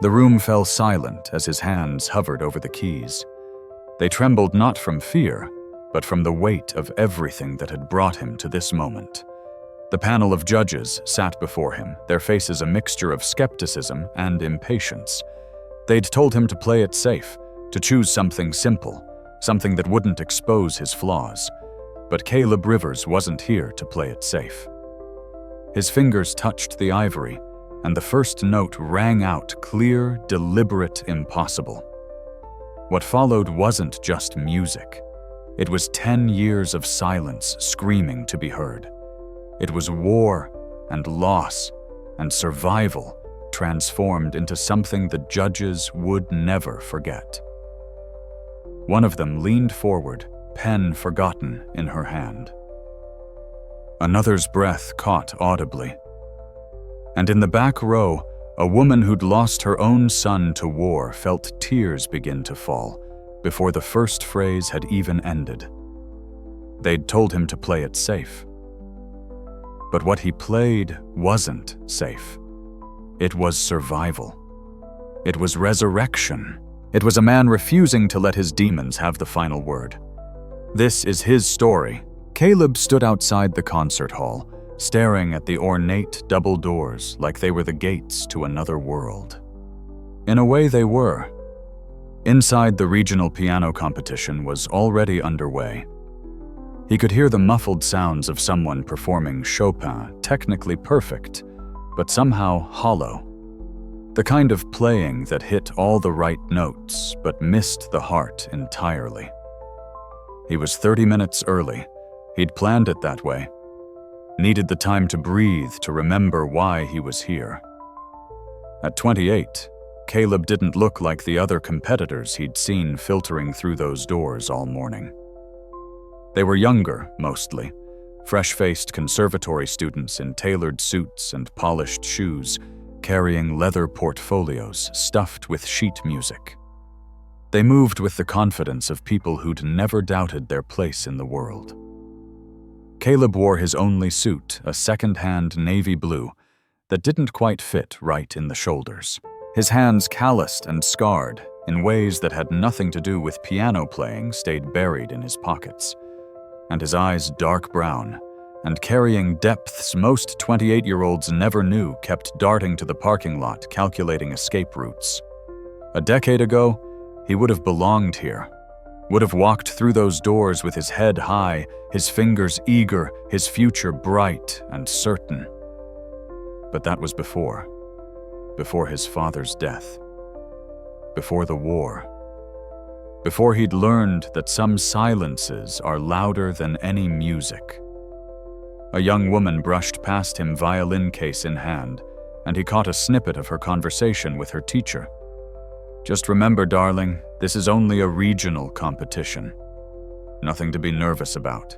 The room fell silent as his hands hovered over the keys. They trembled not from fear, but from the weight of everything that had brought him to this moment. The panel of judges sat before him, their faces a mixture of skepticism and impatience. They'd told him to play it safe, to choose something simple, something that wouldn't expose his flaws. But Caleb Rivers wasn't here to play it safe. His fingers touched the ivory, and the first note rang out clear, deliberate, impossible. What followed wasn't just music. It was 10 years of silence screaming to be heard. It was war and loss and survival transformed into something the judges would never forget. One of them leaned forward, pen forgotten in her hand. Another's breath caught audibly. And in the back row, a woman who'd lost her own son to war felt tears begin to fall before the first phrase had even ended. They'd told him to play it safe. But what he played wasn't safe. It was survival. It was resurrection. It was a man refusing to let his demons have the final word. This is his story. Caleb stood outside the concert hall, staring at the ornate double doors like they were the gates to another world. In a way, they were. Inside, the regional piano competition was already underway. He could hear the muffled sounds of someone performing Chopin, technically perfect, but somehow hollow. The kind of playing that hit all the right notes but missed the heart entirely. He was 30 minutes early. He'd planned it that way. Needed the time to breathe, to remember why he was here. At 28, Caleb didn't look like the other competitors he'd seen filtering through those doors all morning. They were younger, mostly, fresh-faced conservatory students in tailored suits and polished shoes, carrying leather portfolios stuffed with sheet music. They moved with the confidence of people who'd never doubted their place in the world. Caleb wore his only suit, a second-hand navy blue, that didn't quite fit right in the shoulders. His hands, calloused and scarred, in ways that had nothing to do with piano playing, stayed buried in his pockets. And his eyes dark brown, and carrying depths most 28-year-olds never knew, kept darting to the parking lot, calculating escape routes. A decade ago, he would have belonged here, would have walked through those doors with his head high, his fingers eager, his future bright and certain. But that was before his father's death, before the war, before he'd learned that some silences are louder than any music. A young woman brushed past him, violin case in hand, and he caught a snippet of her conversation with her teacher. "Just remember, darling, this is only a regional competition. Nothing to be nervous about.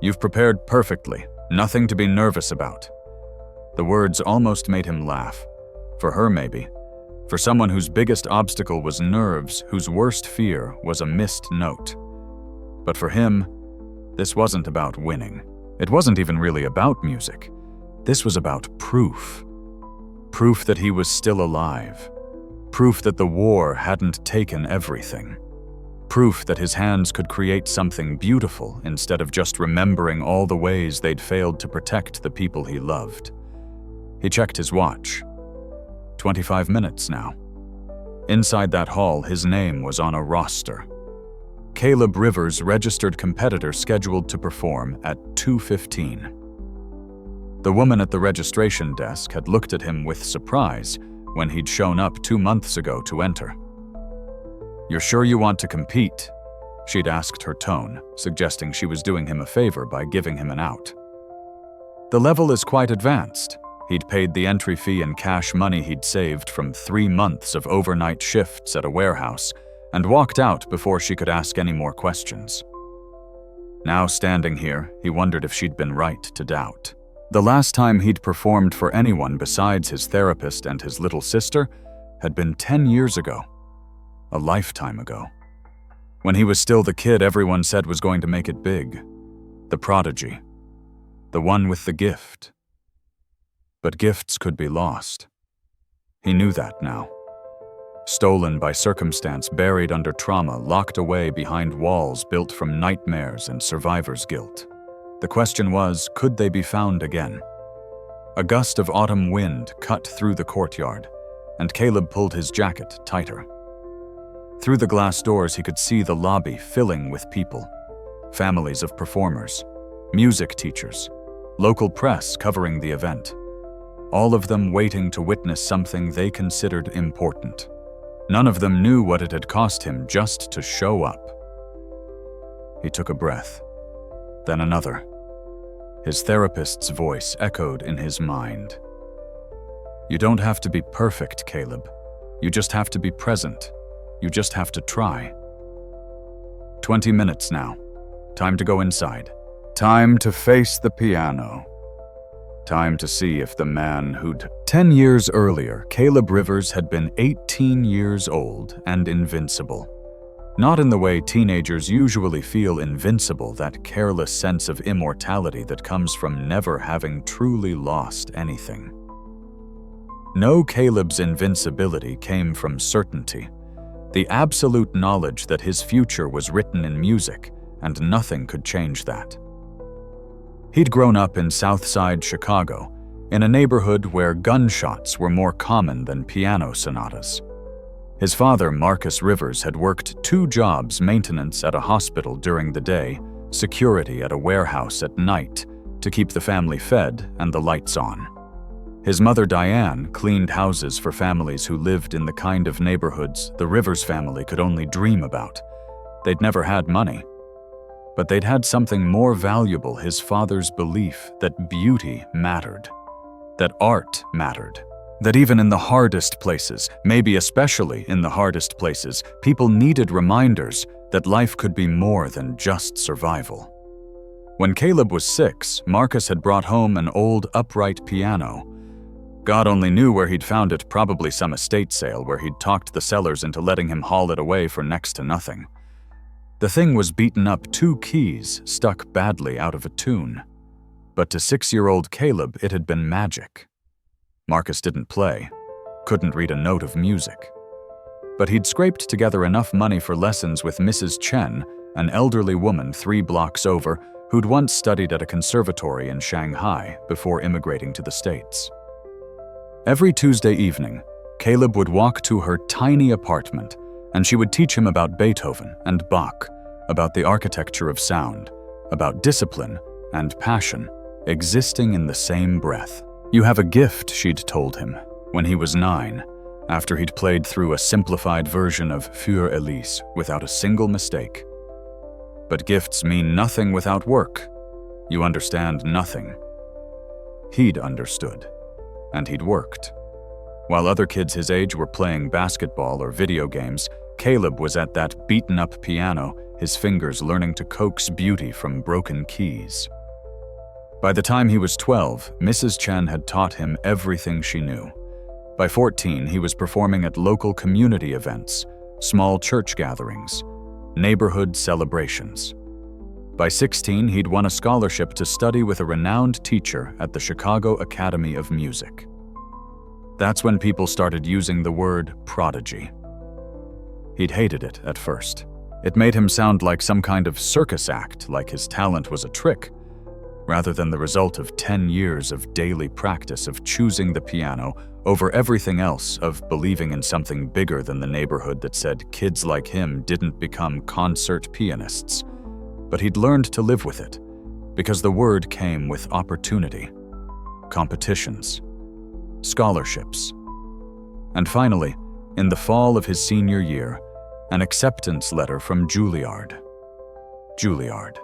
You've prepared perfectly. Nothing to be nervous about." The words almost made him laugh. For her, maybe. For someone whose biggest obstacle was nerves, whose worst fear was a missed note. But for him, this wasn't about winning. It wasn't even really about music. This was about proof. Proof that he was still alive. Proof that the war hadn't taken everything. Proof that his hands could create something beautiful instead of just remembering all the ways they'd failed to protect the people he loved. He checked his watch. 25 minutes now. Inside that hall, his name was on a roster. Caleb Rivers, registered competitor scheduled to perform at 2:15. The woman at the registration desk had looked at him with surprise when he'd shown up 2 months ago to enter. "You're sure you want to compete?" she'd asked, her tone suggesting she was doing him a favor by giving him an out. "The level is quite advanced." He'd paid the entry fee in cash money he'd saved from 3 months of overnight shifts at a warehouse, and walked out before she could ask any more questions. Now standing here, he wondered if she'd been right to doubt. The last time he'd performed for anyone besides his therapist and his little sister had been 10 years ago. A lifetime ago. When he was still the kid everyone said was going to make it big. The prodigy. The one with the gift. But gifts could be lost. He knew that now. stolen by circumstance, buried under trauma, locked away behind walls built from nightmares and survivor's guilt. The question was, could they be found again? A gust of autumn wind cut through the courtyard, and Caleb pulled his jacket tighter. Through the glass doors, he could see the lobby filling with people, families of performers, music teachers, local press covering the event, all of them waiting to witness something they considered important. None of them knew what it had cost him just to show up. He took a breath, then another. His therapist's voice echoed in his mind. You don't have to be perfect, Caleb. You just have to be present. You just have to try. 20 minutes now. Time to go inside. Time to face the piano. Time to see if the man who'd 10 years earlier, Caleb Rivers had been 18 years old and invincible. Not in the way teenagers usually feel invincible, that careless sense of immortality that comes from never having truly lost anything. No, Caleb's invincibility came from certainty, the absolute knowledge that his future was written in music, and nothing could change that. He'd grown up in Southside Chicago, in a neighborhood where gunshots were more common than piano sonatas. His father, Marcus Rivers, had worked 2 jobs: maintenance at a hospital during the day, security at a warehouse at night, to keep the family fed and the lights on. His mother, Diane, cleaned houses for families who lived in the kind of neighborhoods the Rivers family could only dream about. They'd never had money. But they'd had something more valuable: his father's belief that beauty mattered, that art mattered, that even in the hardest places, maybe especially in the hardest places, people needed reminders that life could be more than just survival. When Caleb was 6, Marcus had brought home an old upright piano. God only knew where he'd found it, probably some estate sale where he'd talked the sellers into letting him haul it away for next to nothing. The thing was beaten up, 2 keys stuck badly out of a tune. But to 6-year-old Caleb, it had been magic. Marcus didn't play, couldn't read a note of music. But he'd scraped together enough money for lessons with Mrs. Chen, an elderly woman 3 blocks over, who'd once studied at a conservatory in Shanghai before immigrating to the States. Every Tuesday evening, Caleb would walk to her tiny apartment, and she would teach him about Beethoven and Bach, about the architecture of sound, about discipline and passion existing in the same breath. You have a gift, she'd told him when he was 9, after he'd played through a simplified version of Für Elise without a single mistake. But gifts mean nothing without work. You understand nothing. He'd understood, and he'd worked. While other kids his age were playing basketball or video games, Caleb was at that beaten-up piano, his fingers learning to coax beauty from broken keys. By the time he was 12, Mrs. Chen had taught him everything she knew. By 14, he was performing at local community events, small church gatherings, neighborhood celebrations. By 16, he'd won a scholarship to study with a renowned teacher at the Chicago Academy of Music. That's when people started using the word prodigy. He'd hated it at first. It made him sound like some kind of circus act, like his talent was a trick, rather than the result of 10 years of daily practice, of choosing the piano over everything else, of believing in something bigger than the neighborhood that said kids like him didn't become concert pianists. But he'd learned to live with it, because the word came with opportunity, competitions, scholarships. And finally, in the fall of his senior year, an acceptance letter from Juilliard. Juilliard.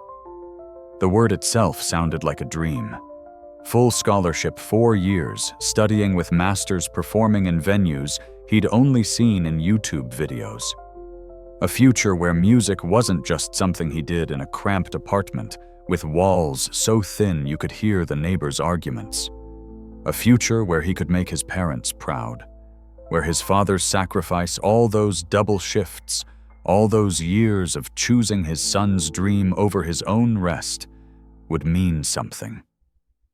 The word itself sounded like a dream. Full scholarship, 4 years, studying with masters, performing in venues he'd only seen in YouTube videos. A future where music wasn't just something he did in a cramped apartment with walls so thin you could hear the neighbors' arguments. A future where he could make his parents proud, where his father's sacrifice, all those double shifts, all those years of choosing his son's dream over his own rest, would mean something.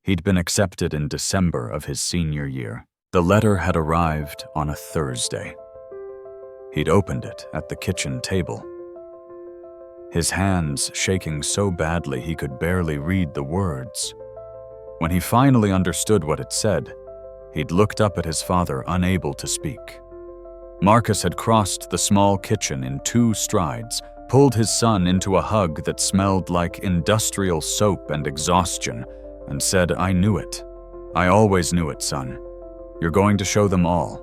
He'd been accepted in December of his senior year. The letter had arrived on a Thursday. He'd opened it at the kitchen table. His hands shaking so badly he could barely read the words. When he finally understood what it said, he'd looked up at his father, unable to speak. Marcus had crossed the small kitchen in 2 strides, pulled his son into a hug that smelled like industrial soap and exhaustion, and said, "I knew it. I always knew it, son. You're going to show them all."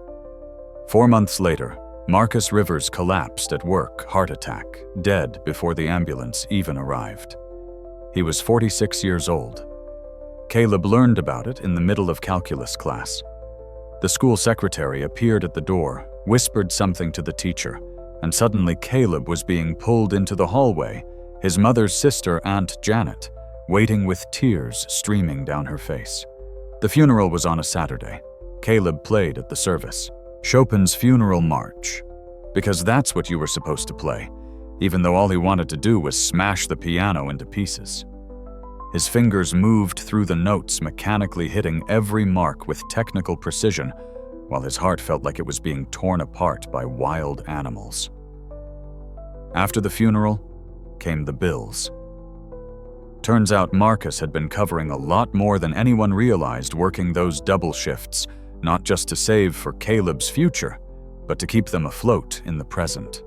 4 months later, Marcus Rivers collapsed at work, heart attack, dead before the ambulance even arrived. He was 46 years old. Caleb learned about it in the middle of calculus class. The school secretary appeared at the door, whispered something to the teacher, and suddenly Caleb was being pulled into the hallway, his mother's sister, Aunt Janet, waiting with tears streaming down her face. The funeral was on a Saturday. Caleb played at the service. Chopin's Funeral March, because that's what you were supposed to play, even though all he wanted to do was smash the piano into pieces. His fingers moved through the notes, mechanically hitting every mark with technical precision, while his heart felt like it was being torn apart by wild animals. After the funeral came the bills. Turns out Marcus had been covering a lot more than anyone realized, working those double shifts, not just to save for Caleb's future, but to keep them afloat in the present.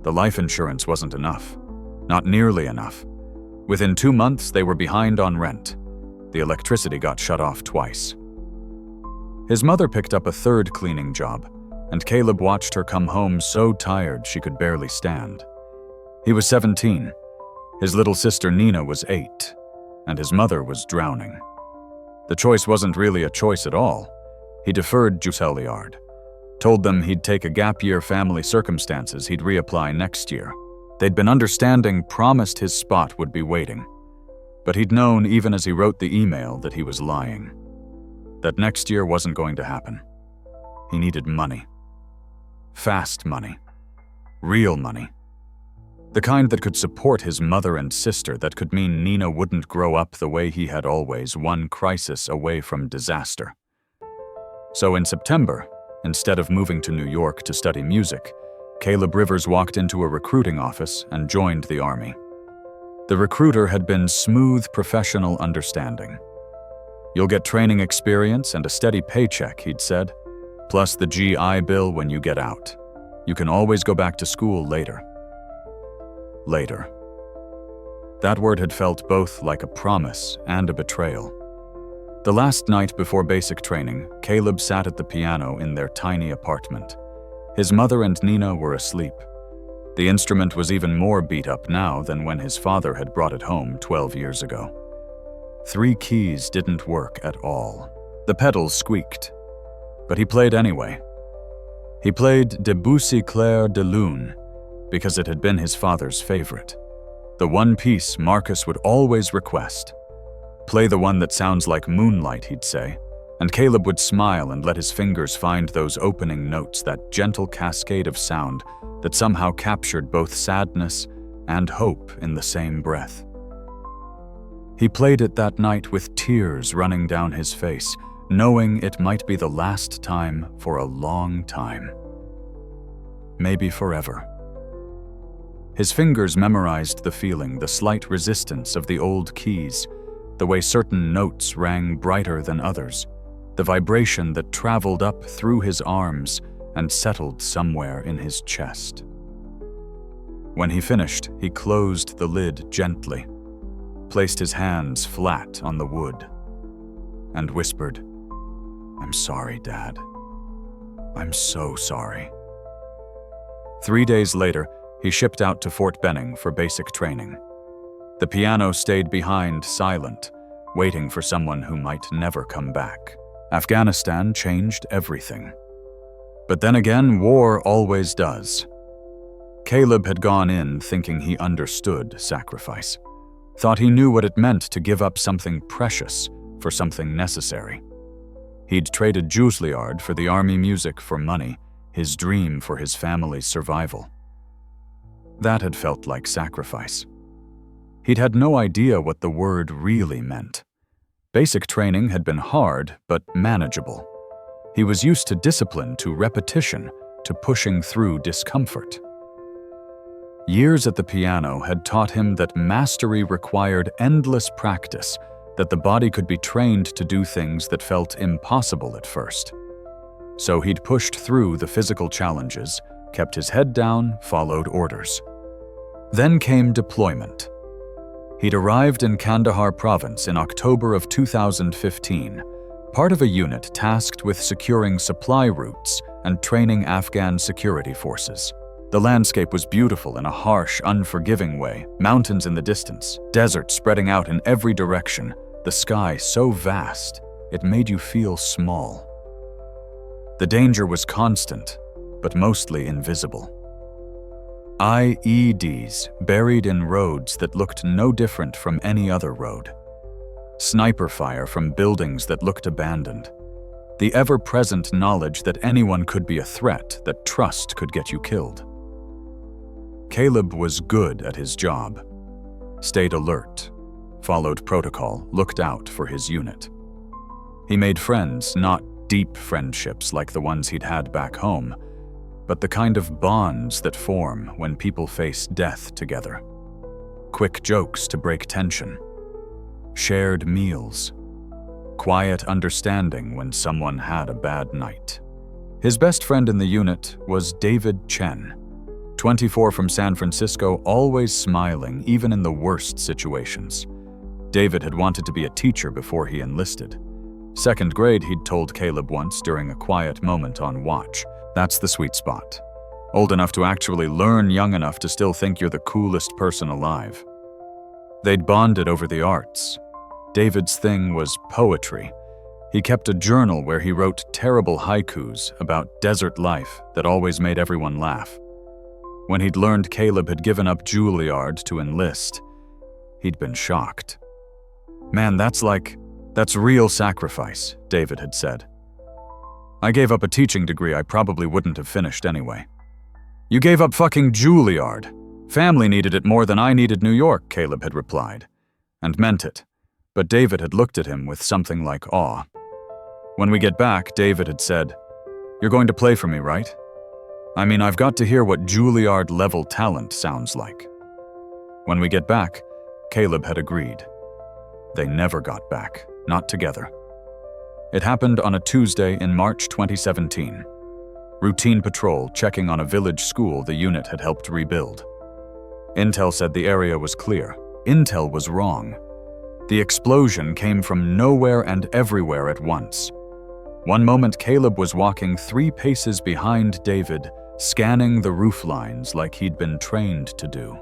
The life insurance wasn't enough, not nearly enough. Within 2 months, they were behind on rent. The electricity got shut off twice. His mother picked up a 3rd cleaning job, and Caleb watched her come home so tired she could barely stand. He was 17. His little sister Nina was 8, and his mother was drowning. The choice wasn't really a choice at all. He deferred Juilliard, told them he'd take a gap year, family circumstances, he'd reapply next year. They'd been understanding, promised his spot would be waiting. But he'd known even as he wrote the email that he was lying. That next year wasn't going to happen. He needed money. Fast money. Real money. The kind that could support his mother and sister, that could mean Nina wouldn't grow up the way he had always, one crisis away from disaster. So in September, instead of moving to New York to study music, Caleb Rivers walked into a recruiting office and joined the Army. The recruiter had been smooth, professional, understanding. "You'll get training experience and a steady paycheck," he'd said, "plus the GI Bill when you get out. You can always go back to school later." Later. That word had felt both like a promise and a betrayal. The last night before basic training, Caleb sat at the piano in their tiny apartment. His mother and Nina were asleep. The instrument was even more beat up now than when his father had brought it home 12 years ago. 3 keys didn't work at all. The pedals squeaked. But he played anyway. He played Debussy Clair de Lune because it had been his father's favorite. The one piece Marcus would always request. "Play the one that sounds like moonlight," he'd say, and Caleb would smile and let his fingers find those opening notes, that gentle cascade of sound that somehow captured both sadness and hope in the same breath. He played it that night with tears running down his face, knowing it might be the last time for a long time. Maybe forever. His fingers memorized the feeling, the slight resistance of the old keys, the way certain notes rang brighter than others, the vibration that traveled up through his arms and settled somewhere in his chest. When he finished, he closed the lid gently, placed his hands flat on the wood, and whispered, "I'm sorry, Dad. I'm so sorry." 3 days later, he shipped out to Fort Benning for basic training. The piano stayed behind, silent, waiting for someone who might never come back. Afghanistan changed everything. But then again, war always does. Caleb had gone in thinking he understood sacrifice, thought he knew what it meant to give up something precious for something necessary. He'd traded Juilliard for the army music for money, his dream for his family's survival. That had felt like sacrifice. He'd had no idea what the word really meant. Basic training had been hard, but manageable. He was used to discipline, to repetition, to pushing through discomfort. Years at the piano had taught him that mastery required endless practice, that the body could be trained to do things that felt impossible at first. So he'd pushed through the physical challenges, kept his head down, followed orders. Then came deployment. He'd arrived in Kandahar province in October of 2015, part of a unit tasked with securing supply routes and training Afghan security forces. The landscape was beautiful in a harsh, unforgiving way, mountains in the distance, desert spreading out in every direction, the sky so vast, it made you feel small. The danger was constant, but mostly invisible. IEDs buried in roads that looked no different from any other road. Sniper fire from buildings that looked abandoned. The ever-present knowledge that anyone could be a threat, that trust could get you killed. Caleb was good at his job. Stayed alert, followed protocol, looked out for his unit. He made friends, not deep friendships like the ones he'd had back home, but the kind of bonds that form when people face death together. Quick jokes to break tension. Shared meals. Quiet understanding when someone had a bad night. His best friend in the unit was David Chen, 24 from San Francisco, always smiling even in the worst situations. David had wanted to be a teacher before he enlisted. Second grade, he'd told Caleb once during a quiet moment on watch. That's the sweet spot. Old enough to actually learn, young enough to still think you're the coolest person alive. They'd bonded over the arts. David's thing was poetry. He kept a journal where he wrote terrible haikus about desert life that always made everyone laugh. When he'd learned Caleb had given up Juilliard to enlist, he'd been shocked. "Man, that's real sacrifice," David had said. "I gave up a teaching degree I probably wouldn't have finished anyway." "You gave up fucking Juilliard. Family needed it more than I needed New York," Caleb had replied, and meant it. But David had looked at him with something like awe. "When we get back," David had said, "you're going to play for me, right? I mean, I've got to hear what Juilliard-level talent sounds like." When we get back, Caleb had agreed. They never got back, not together. It happened on a Tuesday in March 2017. Routine patrol checking on a village school the unit had helped rebuild. Intel said the area was clear. Intel was wrong. The explosion came from nowhere and everywhere at once. One moment Caleb was walking 3 paces behind David, scanning the roof lines like he'd been trained to do.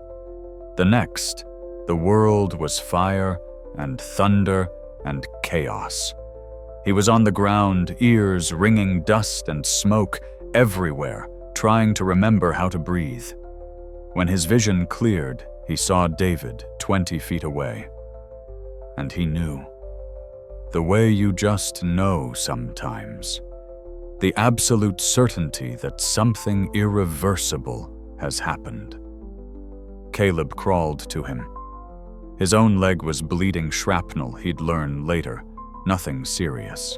The next, the world was fire and thunder and chaos. He was on the ground, ears ringing dust and smoke everywhere, trying to remember how to breathe. When his vision cleared, he saw David 20 feet away. And he knew. The way you just know sometimes. The absolute certainty that something irreversible has happened. Caleb crawled to him. His own leg was bleeding shrapnel he'd learn later, nothing serious.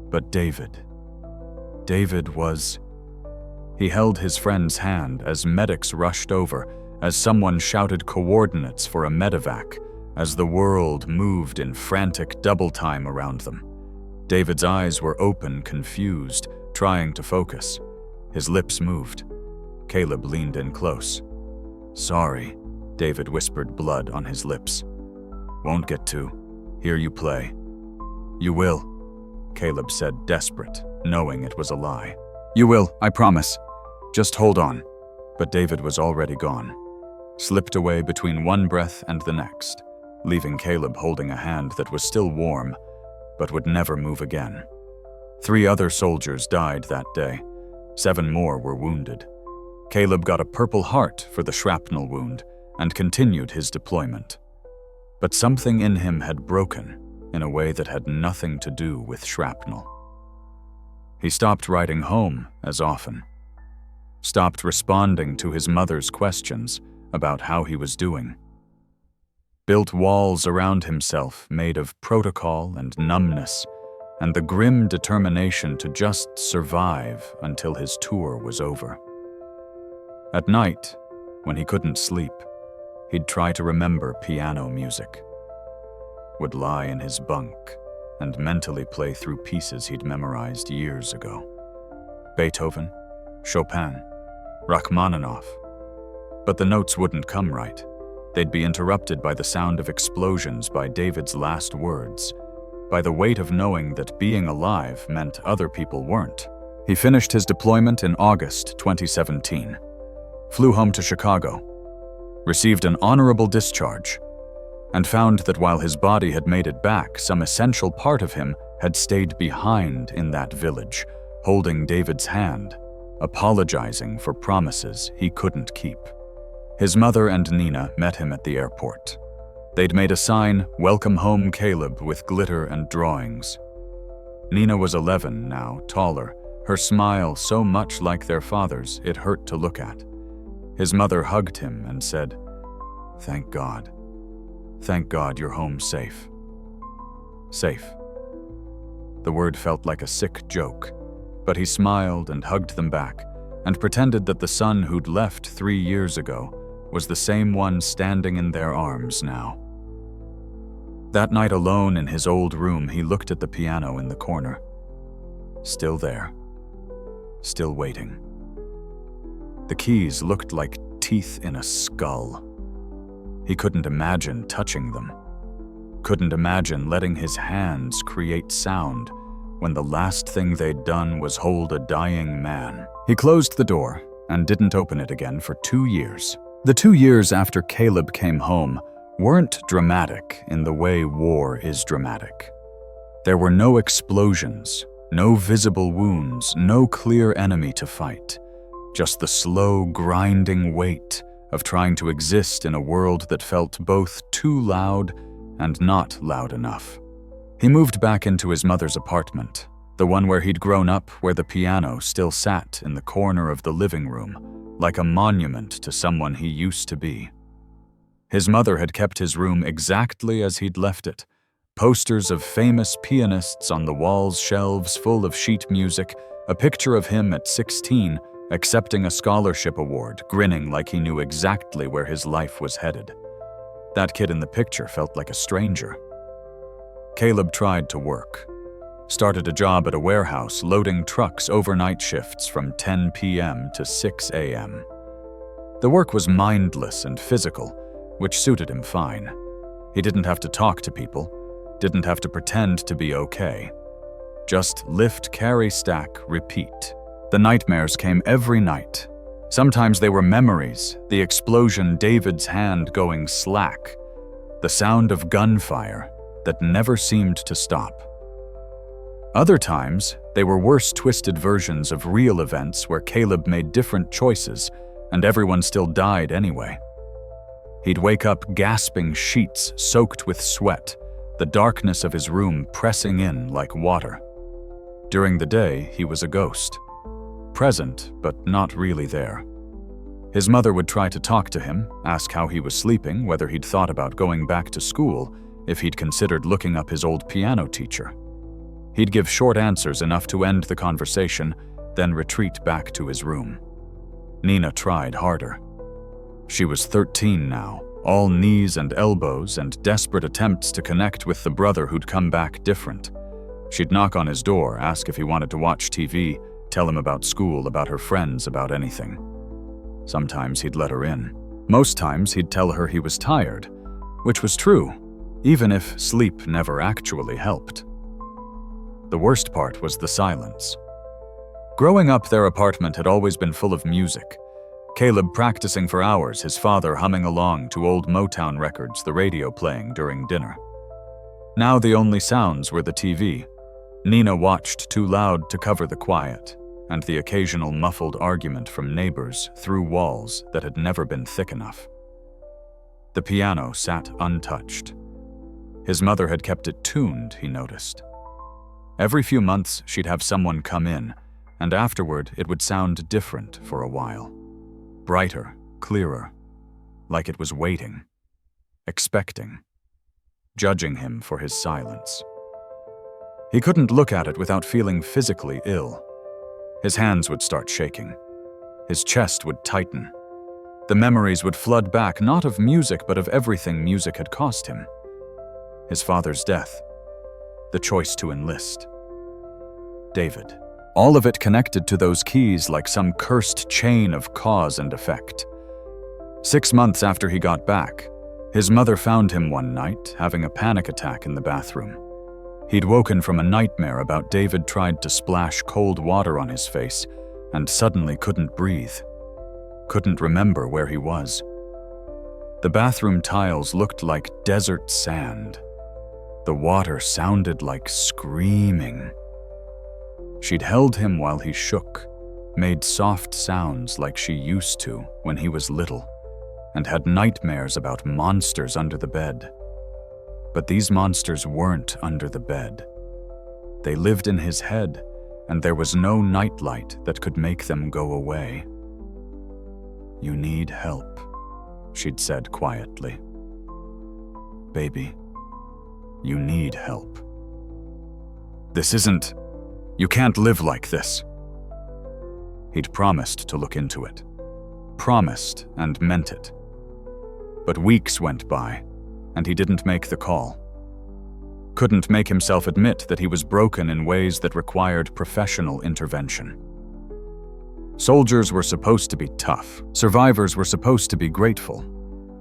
But David was... He held his friend's hand as medics rushed over, as someone shouted coordinates for a medevac, as the world moved in frantic double time around them. David's eyes were open, confused, trying to focus. His lips moved. Caleb leaned in close. "Sorry," David whispered, blood on his lips. "Won't get to. Hear you play." "You will," Caleb said, desperate, knowing it was a lie. "You will, I promise. Just hold on." But David was already gone, slipped away between one breath and the next, leaving Caleb holding a hand that was still warm, but would never move again. 3 other soldiers died that day. 7 more were wounded. Caleb got a Purple Heart for the shrapnel wound and continued his deployment. But something in him had broken in a way that had nothing to do with shrapnel. He stopped writing home as often. Stopped responding to his mother's questions about how he was doing. Built walls around himself made of protocol and numbness, and the grim determination to just survive until his tour was over. At night, when he couldn't sleep, he'd try to remember piano music, would lie in his bunk and mentally play through pieces he'd memorized years ago. Beethoven, Chopin, Rachmaninoff. But the notes wouldn't come right. They'd be interrupted by the sound of explosions, by David's last words, by the weight of knowing that being alive meant other people weren't. He finished his deployment in August 2017, flew home to Chicago, received an honorable discharge, and found that while his body had made it back, some essential part of him had stayed behind in that village, holding David's hand, apologizing for promises he couldn't keep. His mother and Nina met him at the airport. They'd made a sign, "Welcome home, Caleb," with glitter and drawings. Nina was 11 now, taller, her smile so much like their father's it hurt to look at. His mother hugged him and said, "Thank God. Thank God you're home safe." Safe. The word felt like a sick joke, but he smiled and hugged them back and pretended that the son who'd left 3 years ago was the same one standing in their arms now. That night alone in his old room, he looked at the piano in the corner. Still there. Still waiting. The keys looked like teeth in a skull. He couldn't imagine touching them. Couldn't imagine letting his hands create sound when the last thing they'd done was hold a dying man. He closed the door and didn't open it again for 2 years. The 2 years after Caleb came home weren't dramatic in the way war is dramatic. There were no explosions, no visible wounds, no clear enemy to fight. Just the slow, grinding weight of trying to exist in a world that felt both too loud and not loud enough. He moved back into his mother's apartment, the one where he'd grown up, where the piano still sat in the corner of the living room, like a monument to someone he used to be. His mother had kept his room exactly as he'd left it. Posters of famous pianists on the walls, shelves full of sheet music, a picture of him at 16 accepting a scholarship award, grinning like he knew exactly where his life was headed. That kid in the picture felt like a stranger. Caleb tried to work. Started a job at a warehouse loading trucks overnight shifts from 10 p.m. to 6 a.m. The work was mindless and physical, which suited him fine. He didn't have to talk to people, didn't have to pretend to be okay. Just lift, carry, stack, repeat. The nightmares came every night. Sometimes they were memories, the explosion, David's hand going slack, the sound of gunfire that never seemed to stop. Other times, they were worse, twisted versions of real events where Caleb made different choices and everyone still died anyway. He'd wake up gasping, sheets soaked with sweat, the darkness of his room pressing in like water. During the day, he was a ghost. Present, but not really there. His mother would try to talk to him, ask how he was sleeping, whether he'd thought about going back to school, if he'd considered looking up his old piano teacher. He'd give short answers enough to end the conversation, then retreat back to his room. Nina tried harder. She was 13 now, all knees and elbows and desperate attempts to connect with the brother who'd come back different. She'd knock on his door, ask if he wanted to watch TV, tell him about school, about her friends, about anything. Sometimes he'd let her in. Most times he'd tell her he was tired, which was true, even if sleep never actually helped. The worst part was the silence. Growing up, their apartment had always been full of music. Caleb practicing for hours, his father humming along to old Motown records, the radio playing during dinner. Now the only sounds were the TV. Nina watched too loud to cover the quiet, and the occasional muffled argument from neighbors through walls that had never been thick enough. The piano sat untouched. His mother had kept it tuned, he noticed. Every few months, she'd have someone come in, and afterward it would sound different for a while. Brighter, clearer, like it was waiting, expecting, judging him for his silence. He couldn't look at it without feeling physically ill. His hands would start shaking. His chest would tighten. The memories would flood back, not of music, but of everything music had cost him. His father's death. The choice to enlist. David. All of it connected to those keys like some cursed chain of cause and effect. 6 months after he got back, his mother found him one night having a panic attack in the bathroom. He'd woken from a nightmare about David tried to splash cold water on his face and suddenly couldn't breathe. Couldn't remember where he was. The bathroom tiles looked like desert sand. The water sounded like screaming. She'd held him while he shook, made soft sounds like she used to when he was little, and had nightmares about monsters under the bed. But these monsters weren't under the bed. They lived in his head, and there was no nightlight that could make them go away. "You need help," she'd said quietly. "Baby, you need help. This isn't... You can't live like this." He'd promised to look into it. Promised and meant it. But weeks went by, and he didn't make the call. Couldn't make himself admit that he was broken in ways that required professional intervention. Soldiers were supposed to be tough. Survivors were supposed to be grateful.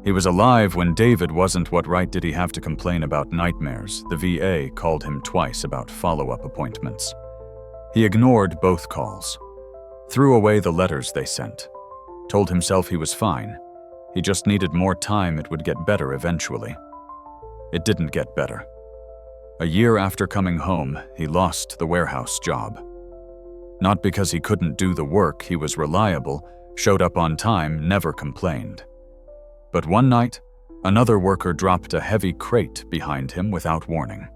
He was alive when David wasn't. What right did he have to complain about nightmares? The VA called him twice about follow-up appointments. He ignored both calls. Threw away the letters they sent. Told himself he was fine. He just needed more time. It would get better eventually. It didn't get better. A year after coming home, he lost the warehouse job. Not because he couldn't do the work. He was reliable, showed up on time, never complained. But one night, another worker dropped a heavy crate behind him without warning.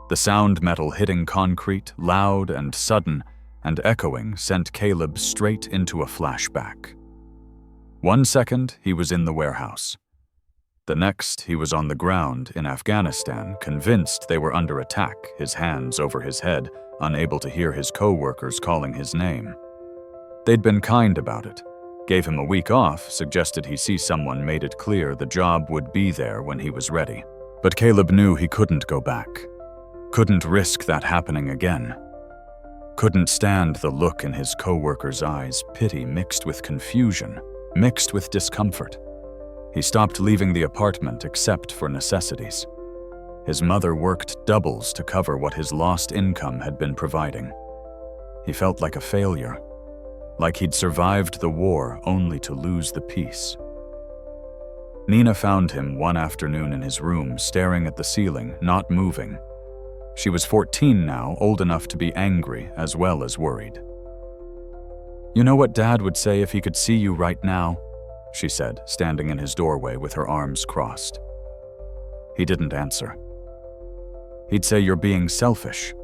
The sound metal hitting concrete, loud and sudden and echoing, sent Caleb straight into a flashback. 1 second, he was in the warehouse. The next, he was on the ground in Afghanistan, convinced they were under attack, his hands over his head, unable to hear his co-workers calling his name. They'd been kind about it, gave him a week off, suggested he see someone, made it clear the job would be there when he was ready. But Caleb knew he couldn't go back. Couldn't risk that happening again. Couldn't stand the look in his co-workers' eyes, pity mixed with confusion, mixed with discomfort. He stopped leaving the apartment except for necessities. His mother worked doubles to cover what his lost income had been providing. He felt like a failure, like he'd survived the war only to lose the peace. Nina found him one afternoon in his room, staring at the ceiling, not moving. She was 14 now, old enough to be angry as well as worried. "You know what Dad would say if he could see you right now?" she said, standing in his doorway with her arms crossed. He didn't answer. He'd say you're being selfish.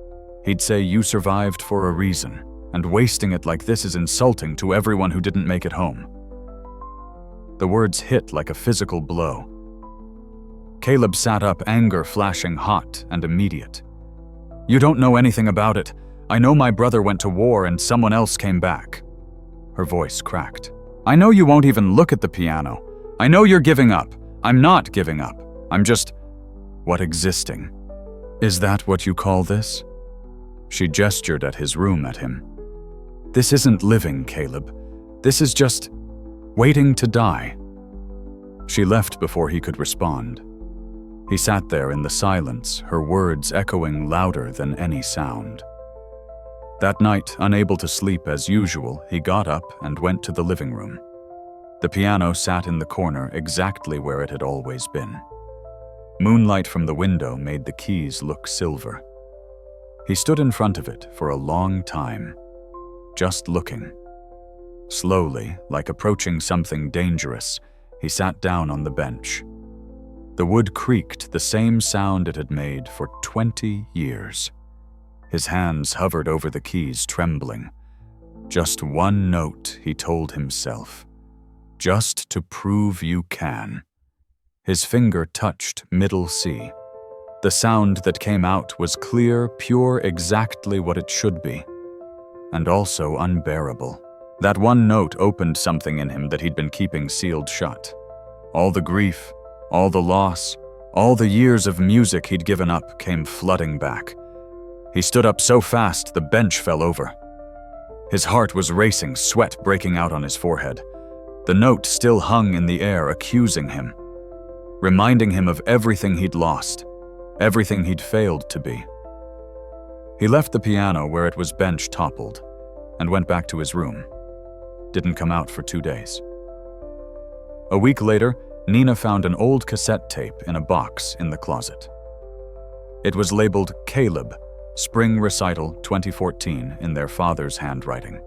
He'd say you survived for a reason, and wasting it like this is insulting to everyone who didn't make it home. The words hit like a physical blow. Caleb sat up, anger flashing hot and immediate. "You don't know anything about it. I know my brother went to war and someone else came back." Her voice cracked. "I know you won't even look at the piano. I know you're giving up. I'm not giving up. I'm just... what, existing? Is that what you call this?" She gestured at his room at him. "This isn't living, Caleb. This is just... waiting to die." She left before he could respond. He sat there in the silence, her words echoing louder than any sound. That night, unable to sleep as usual, he got up and went to the living room. The piano sat in the corner exactly where it had always been. Moonlight from the window made the keys look silver. He stood in front of it for a long time, just looking. Slowly, like approaching something dangerous, he sat down on the bench. The wood creaked, the same sound it had made for 20 years. His hands hovered over the keys, trembling. Just one note, he told himself. Just to prove you can. His finger touched middle C. The sound that came out was clear, pure, exactly what it should be, and also unbearable. That one note opened something in him that he'd been keeping sealed shut. All the grief, all the loss, all the years of music he'd given up came flooding back. He stood up so fast the bench fell over. His heart was racing, sweat breaking out on his forehead. The note still hung in the air, accusing him, reminding him of everything he'd lost, everything he'd failed to be. He left the piano where it was bench toppled and went back to his room. Didn't come out for 2 days. A week later, Nina found an old cassette tape in a box in the closet. It was labeled Caleb, Spring Recital 2014 in their father's handwriting.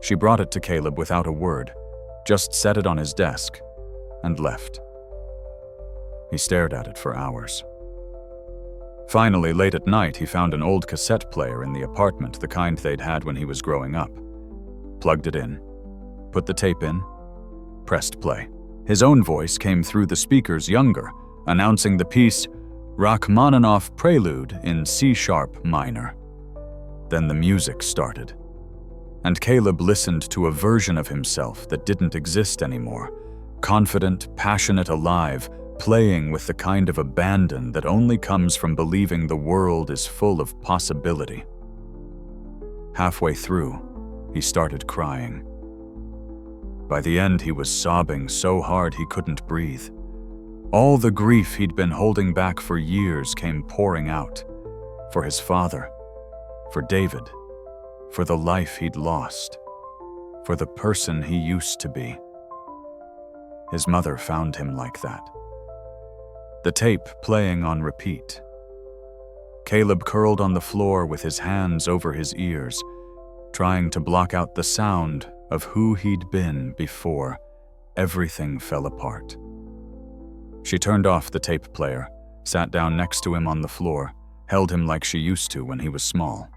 She brought it to Caleb without a word, just set it on his desk, and left. He stared at it for hours. Finally, late at night, he found an old cassette player in the apartment, the kind they'd had when he was growing up. Plugged it in, put the tape in, pressed play. His own voice came through the speakers younger, announcing the piece Rachmaninoff Prelude in C-sharp minor. Then the music started, and Caleb listened to a version of himself that didn't exist anymore, confident, passionate, alive, playing with the kind of abandon that only comes from believing the world is full of possibility. Halfway through, he started crying. By the end, he was sobbing so hard he couldn't breathe. All the grief he'd been holding back for years came pouring out. For his father, for David, for the life he'd lost, for the person he used to be. His mother found him like that. The tape playing on repeat. Caleb curled on the floor with his hands over his ears, trying to block out the sound of who he'd been before everything fell apart. She turned off the tape player, sat down next to him on the floor, held him like she used to when he was small.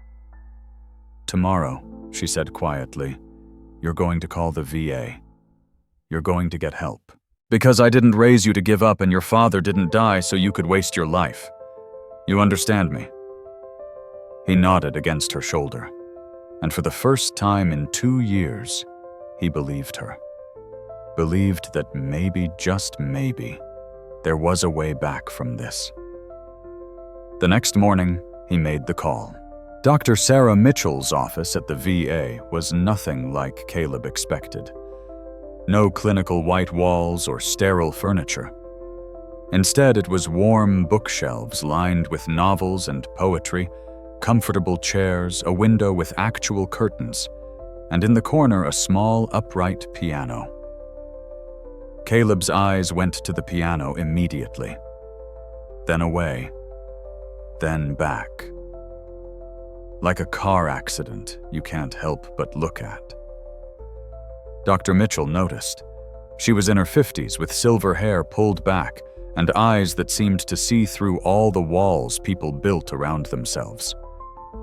"Tomorrow," she said quietly, "you're going to call the VA. You're going to get help. Because I didn't raise you to give up and your father didn't die so you could waste your life. You understand me?" He nodded against her shoulder, and for the first time in 2 years, he believed her. Believed that maybe, just maybe, there was a way back from this. The next morning, he made the call. Dr. Sarah Mitchell's office at the VA was nothing like Caleb expected. No clinical white walls or sterile furniture. Instead, it was warm bookshelves lined with novels and poetry, comfortable chairs, a window with actual curtains, and in the corner a small upright piano. Caleb's eyes went to the piano immediately, then away, then back. Like a car accident you can't help but look at. Dr. Mitchell noticed. She was in her 50s with silver hair pulled back and eyes that seemed to see through all the walls people built around themselves.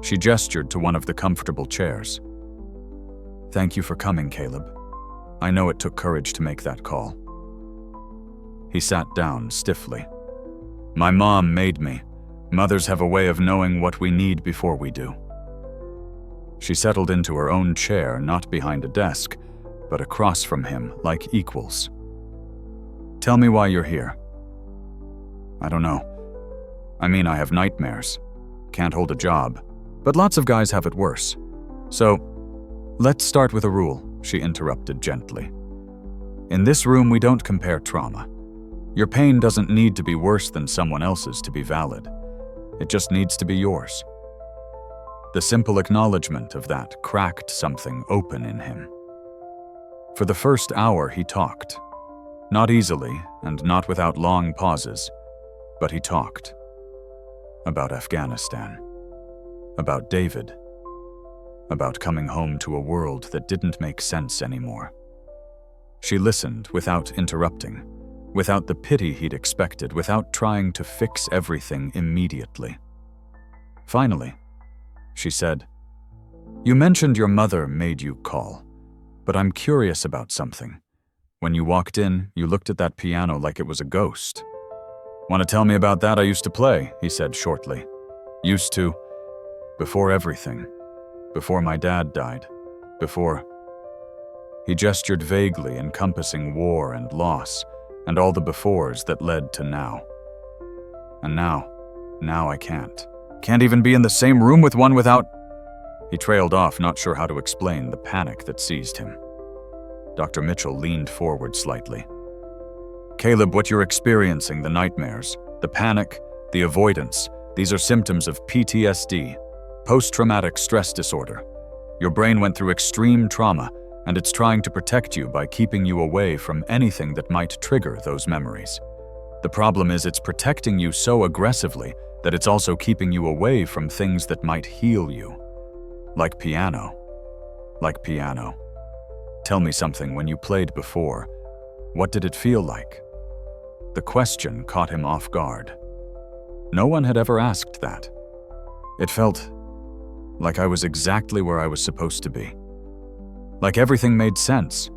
She gestured to one of the comfortable chairs. "Thank you for coming, Caleb. I know it took courage to make that call." He sat down stiffly. "My mom made me. Mothers have a way of knowing what we need before we do." She settled into her own chair, not behind a desk, but across from him like equals. "Tell me why you're here." "I don't know. I mean, I have nightmares. Can't hold a job. But lots of guys have it worse. So, let's start with a rule," she interrupted gently. "In this room, we don't compare trauma. Your pain doesn't need to be worse than someone else's to be valid. It just needs to be yours." The simple acknowledgement of that cracked something open in him. For the first hour, he talked. Not easily, and not without long pauses, but he talked. About Afghanistan. About David. About coming home to a world that didn't make sense anymore. She listened without interrupting, without the pity he'd expected, without trying to fix everything immediately. Finally, she said, "You mentioned your mother made you call, but I'm curious about something. When you walked in, you looked at that piano like it was a ghost. "Want to tell me about that I used to play?" he said shortly. "Used to. Before everything. Before my dad died. Before—" He gestured vaguely, encompassing war and loss, and all the befores that led to now. And now I can't. Can't even be in the same room with one without— He trailed off, not sure how to explain the panic that seized him. Dr. Mitchell leaned forward slightly. "Caleb, what you're experiencing, the nightmares, the panic, the avoidance, these are symptoms of PTSD, post-traumatic stress disorder. Your brain went through extreme trauma, and it's trying to protect you by keeping you away from anything that might trigger those memories. The problem is it's protecting you so aggressively that it's also keeping you away from things that might heal you. Like piano. Like piano. Tell me something, when you played before, what did it feel like?" The question caught him off guard. No one had ever asked that. It felt like I was exactly where I was supposed to be. Like everything made sense.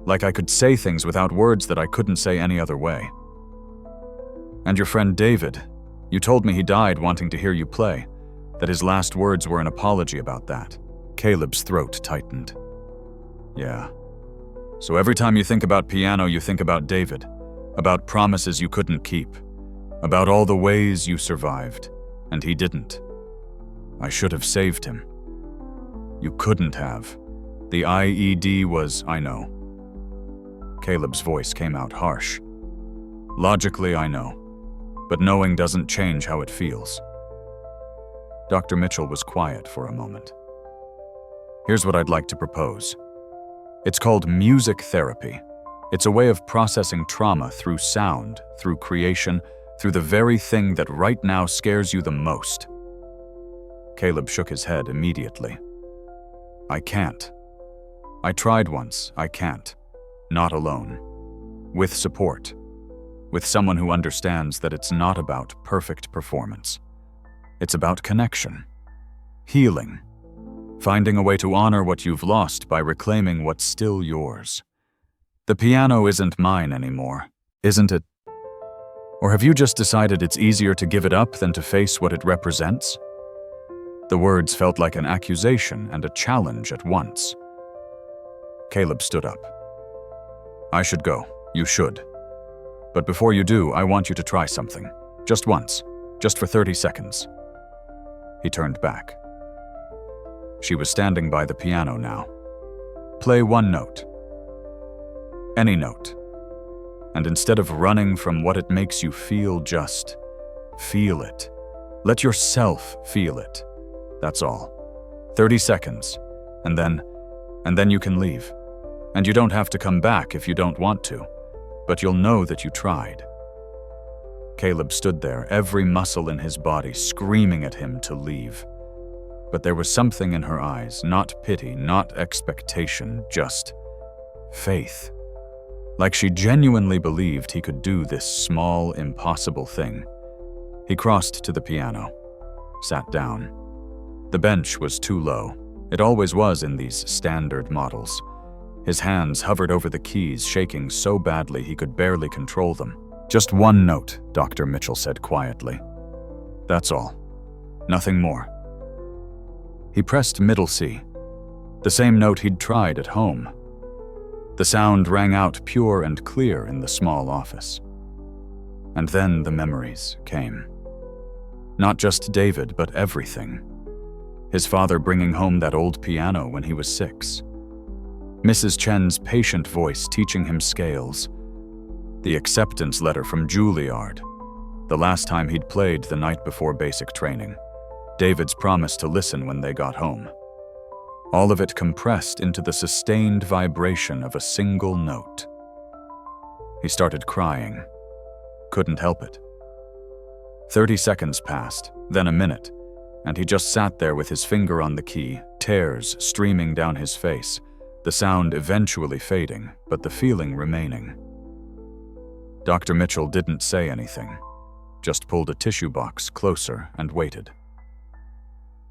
Like I could say things without words that I couldn't say any other way. "And your friend David, you told me he died wanting to hear you play, that his last words were an apology about that." Caleb's throat tightened. "Yeah. So every time you think about piano, you think about David, about promises you couldn't keep, about all the ways you survived, and he didn't. I should have saved him." "You couldn't have. The IED was— I know." Caleb's voice came out harsh. "Logically, I know. But knowing doesn't change how it feels." Dr. Mitchell was quiet for a moment. "Here's what I'd like to propose. It's called music therapy. It's a way of processing trauma through sound, through creation, through the very thing that right now scares you the most." Caleb shook his head immediately. "I can't. I tried once, I can't. Not alone. With support. With someone who understands that it's not about perfect performance. It's about connection. Healing. Finding a way to honor what you've lost by reclaiming what's still yours. The piano isn't mine anymore, isn't it? Or have you just decided it's easier to give it up than to face what it represents?" The words felt like an accusation and a challenge at once. Caleb stood up. "I should go. You should. But before you do, I want you to try something. Just once. Just for 30 seconds. He turned back. She was standing by the piano now. "Play one note. Any note. And instead of running from what it makes you feel, just feel it. Let yourself feel it. That's all. 30 seconds. And then you can leave. And you don't have to come back if you don't want to. But you'll know that you tried." Caleb stood there, every muscle in his body screaming at him to leave. But there was something in her eyes, not pity, not expectation, just faith. Like she genuinely believed he could do this small, impossible thing. He crossed to the piano, sat down. The bench was too low. It always was in these standard models. His hands hovered over the keys, shaking so badly he could barely control them. "Just one note," Dr. Mitchell said quietly. "That's all. Nothing more." He pressed middle C, the same note he'd tried at home. The sound rang out pure and clear in the small office. And then the memories came. Not just David, but everything. His father bringing home that old piano when he was 6. Mrs. Chen's patient voice teaching him scales. The acceptance letter from Juilliard. The last time he'd played the night before basic training. David's promise to listen when they got home. All of it compressed into the sustained vibration of a single note. He started crying. Couldn't help it. 30 seconds passed, then a minute, and he just sat there with his finger on the key, tears streaming down his face, the sound eventually fading, but the feeling remaining. Dr. Mitchell didn't say anything, just pulled a tissue box closer and waited.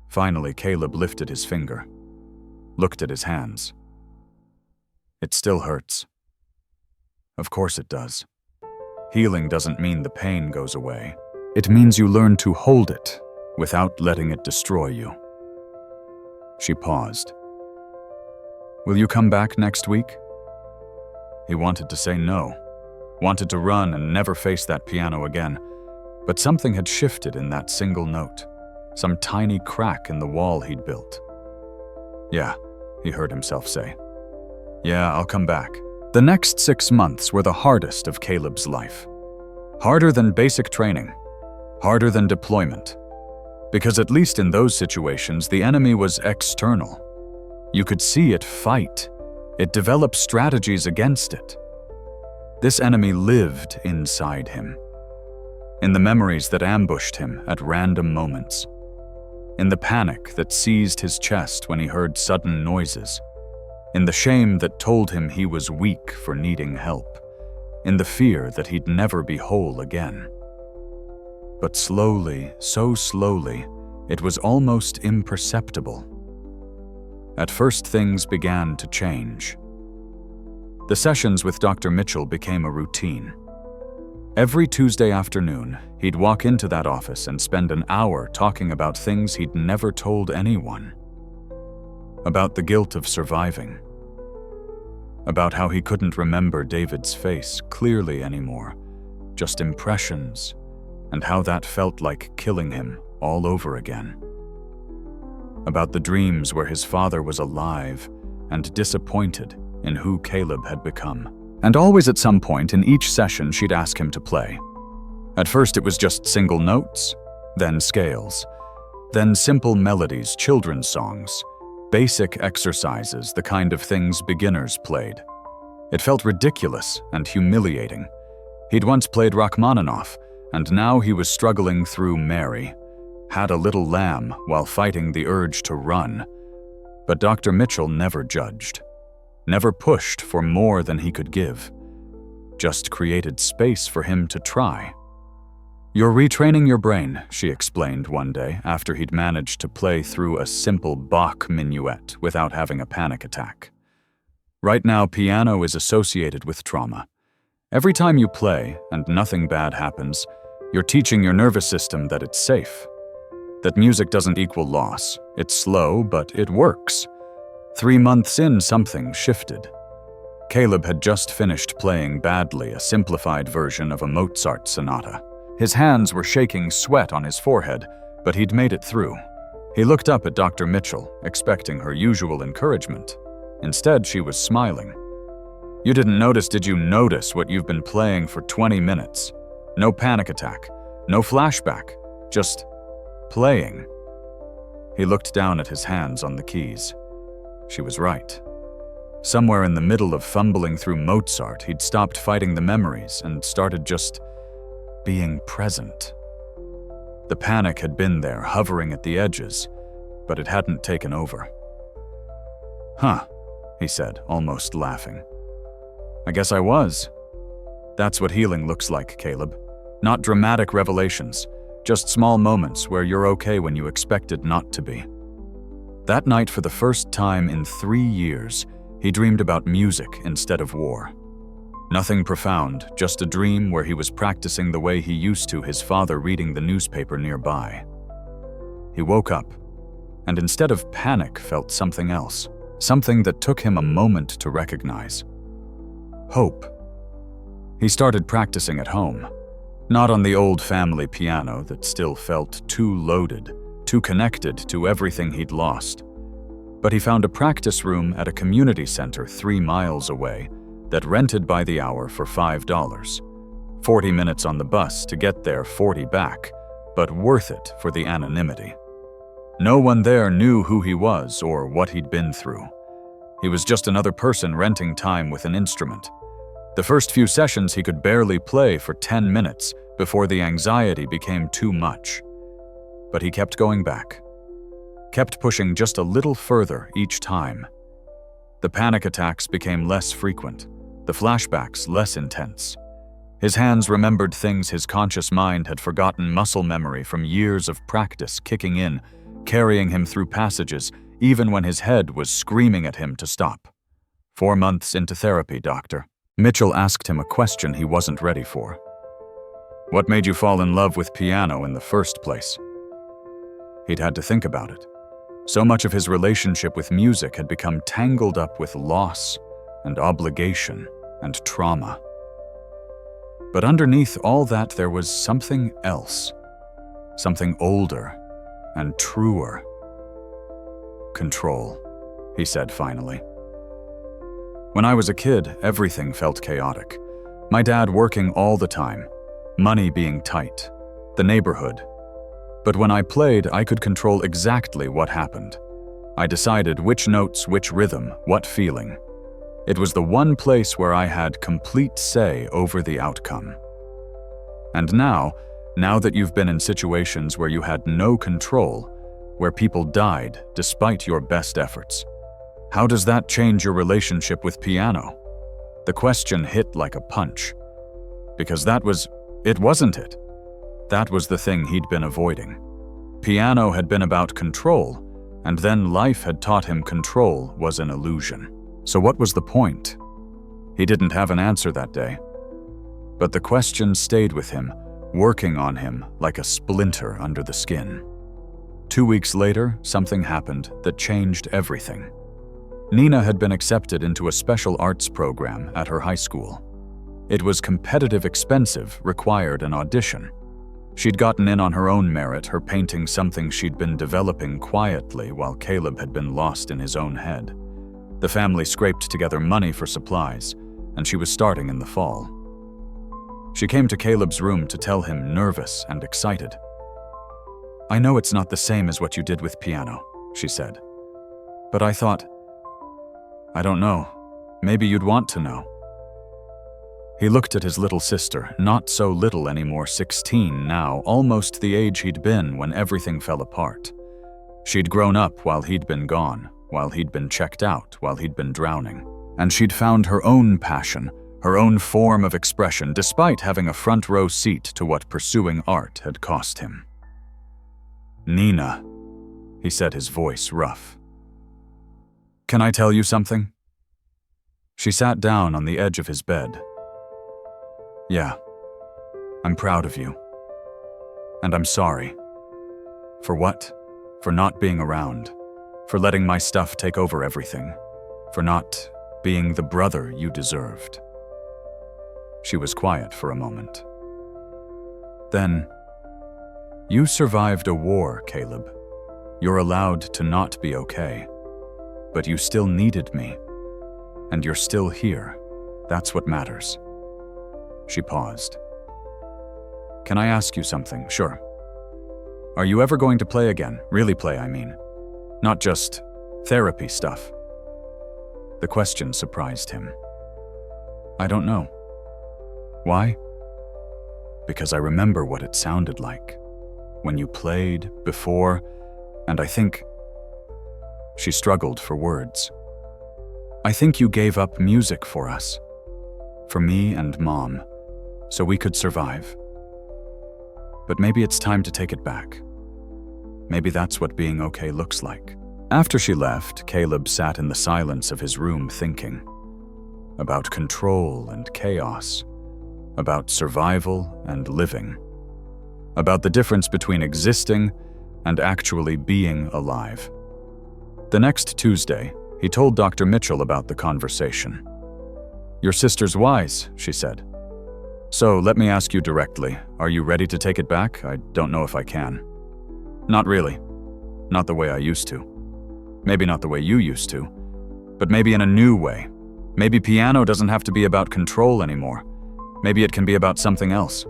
Finally, Caleb lifted his finger, looked at his hands. "It still hurts." "Of course it does." Healing doesn't mean the pain goes away. It means you learn to hold it without letting it destroy you. She paused. Will you come back next week? He wanted to say no, wanted to run and never face that piano again, but something had shifted in that single note, some tiny crack in the wall he'd built. Yeah, he heard himself say. Yeah, I'll come back. The next 6 months were the hardest of Caleb's life. Harder than basic training, harder than deployment. Because at least in those situations, the enemy was external. You could see it fight. It developed strategies against it. This enemy lived inside him, in the memories that ambushed him at random moments, in the panic that seized his chest when he heard sudden noises, in the shame that told him he was weak for needing help, in the fear that he'd never be whole again. But slowly, so slowly, it was almost imperceptible. At first, things began to change. The sessions with Dr. Mitchell became a routine. Every Tuesday afternoon, he'd walk into that office and spend an hour talking about things he'd never told anyone. About the guilt of surviving. About how he couldn't remember David's face clearly anymore, just impressions, and how that felt like killing him all over again. About the dreams where his father was alive and disappointed in who Caleb had become. And always at some point in each session, she'd ask him to play. At first it was just single notes, then scales, then simple melodies, children's songs, basic exercises, the kind of things beginners played. It felt ridiculous and humiliating. He'd once played Rachmaninoff, and now he was struggling through Mary, had a little lamb while fighting the urge to run. But Dr. Mitchell never judged, never pushed for more than he could give, just created space for him to try. You're retraining your brain, she explained one day after he'd managed to play through a simple Bach minuet without having a panic attack. Right now, piano is associated with trauma. Every time you play and nothing bad happens, you're teaching your nervous system that it's safe, that music doesn't equal loss. It's slow, but it works. 3 months in, something shifted. Caleb had just finished playing badly a simplified version of a Mozart sonata. His hands were shaking sweat on his forehead, but he'd made it through. He looked up at Dr. Mitchell, expecting her usual encouragement. Instead, she was smiling. You didn't notice, did you notice what you've been playing for 20 minutes? No panic attack, no flashback, just playing. He looked down at his hands on the keys. She was right. Somewhere in the middle of fumbling through Mozart, he'd stopped fighting the memories and started just being present. The panic had been there, hovering at the edges, but it hadn't taken over. Huh, he said, almost laughing. I guess I was. That's what healing looks like, Caleb. Not dramatic revelations, just small moments where you're okay when you expected not to be. That night, for the first time in 3 years, he dreamed about music instead of war. Nothing profound, just a dream where he was practicing the way he used to, his father reading the newspaper nearby. He woke up, and instead of panic, felt something else, something that took him a moment to recognize. Hope. He started practicing at home, not on the old family piano that still felt too loaded, too connected to everything he'd lost. But he found a practice room at a community center 3 miles away that rented by the hour for $5. 40 minutes on the bus to get there, 40 back, but worth it for the anonymity. No one there knew who he was or what he'd been through. He was just another person renting time with an instrument. The first few sessions he could barely play for 10 minutes before the anxiety became too much. But he kept going back, kept pushing just a little further each time. The panic attacks became less frequent, the flashbacks less intense. His hands remembered things his conscious mind had forgotten, muscle memory from years of practice kicking in, carrying him through passages, even when his head was screaming at him to stop. 4 months into therapy, Doctor. Mitchell asked him a question he wasn't ready for. What made you fall in love with piano in the first place? He'd had to think about it. So much of his relationship with music had become tangled up with loss and obligation and trauma. But underneath all that, there was something else, something older and truer. Control, he said finally. When I was a kid, everything felt chaotic. My dad working all the time, money being tight, the neighborhood. But when I played, I could control exactly what happened. I decided which notes, which rhythm, what feeling. It was the one place where I had complete say over the outcome. And now that you've been in situations where you had no control, where people died despite your best efforts, how does that change your relationship with piano? The question hit like a punch. Because it wasn't it. That was the thing he'd been avoiding. Piano had been about control, and then life had taught him control was an illusion. So what was the point? He didn't have an answer that day. But the question stayed with him, working on him like a splinter under the skin. 2 weeks later, something happened that changed everything. Nina had been accepted into a special arts program at her high school. It was competitive, expensive, required an audition. She'd gotten in on her own merit, her painting something she'd been developing quietly while Caleb had been lost in his own head. The family scraped together money for supplies, and she was starting in the fall. She came to Caleb's room to tell him, nervous and excited. "I know it's not the same as what you did with piano," she said. "But I thought, I don't know, maybe you'd want to know." He looked at his little sister, not so little anymore, 16 now, almost the age he'd been when everything fell apart. She'd grown up while he'd been gone, while he'd been checked out, while he'd been drowning. And she'd found her own passion, her own form of expression, despite having a front row seat to what pursuing art had cost him. "Nina," he said, his voice rough. "Can I tell you something?" She sat down on the edge of his bed. "Yeah, I'm proud of you. And I'm sorry." "For what?" "For not being around. For letting my stuff take over everything. For not being the brother you deserved." She was quiet for a moment. Then, "You survived a war, Caleb. You're allowed to not be okay. But you still needed me. And you're still here. That's what matters." She paused. "Can I ask you something?" "Sure. Are you ever going to play again? Really play, I mean. Not just therapy stuff." The question surprised him. "I don't know." "Why?" "Because I remember what it sounded like. When you played, before, and I think..." She struggled for words. "I think you gave up music for us. For me and Mom. So we could survive. But maybe it's time to take it back. Maybe that's what being okay looks like." After she left, Caleb sat in the silence of his room thinking. About control and chaos. About survival and living. About the difference between existing and actually being alive. The next Tuesday, he told Dr. Mitchell about the conversation. "Your sister's wise," she said. "So let me ask you directly, are you ready to take it back? I don't know if I can." "Not really. Not the way I used to. Maybe not the way you used to. But maybe in a new way. Maybe piano doesn't have to be about control anymore. Maybe it can be about something else."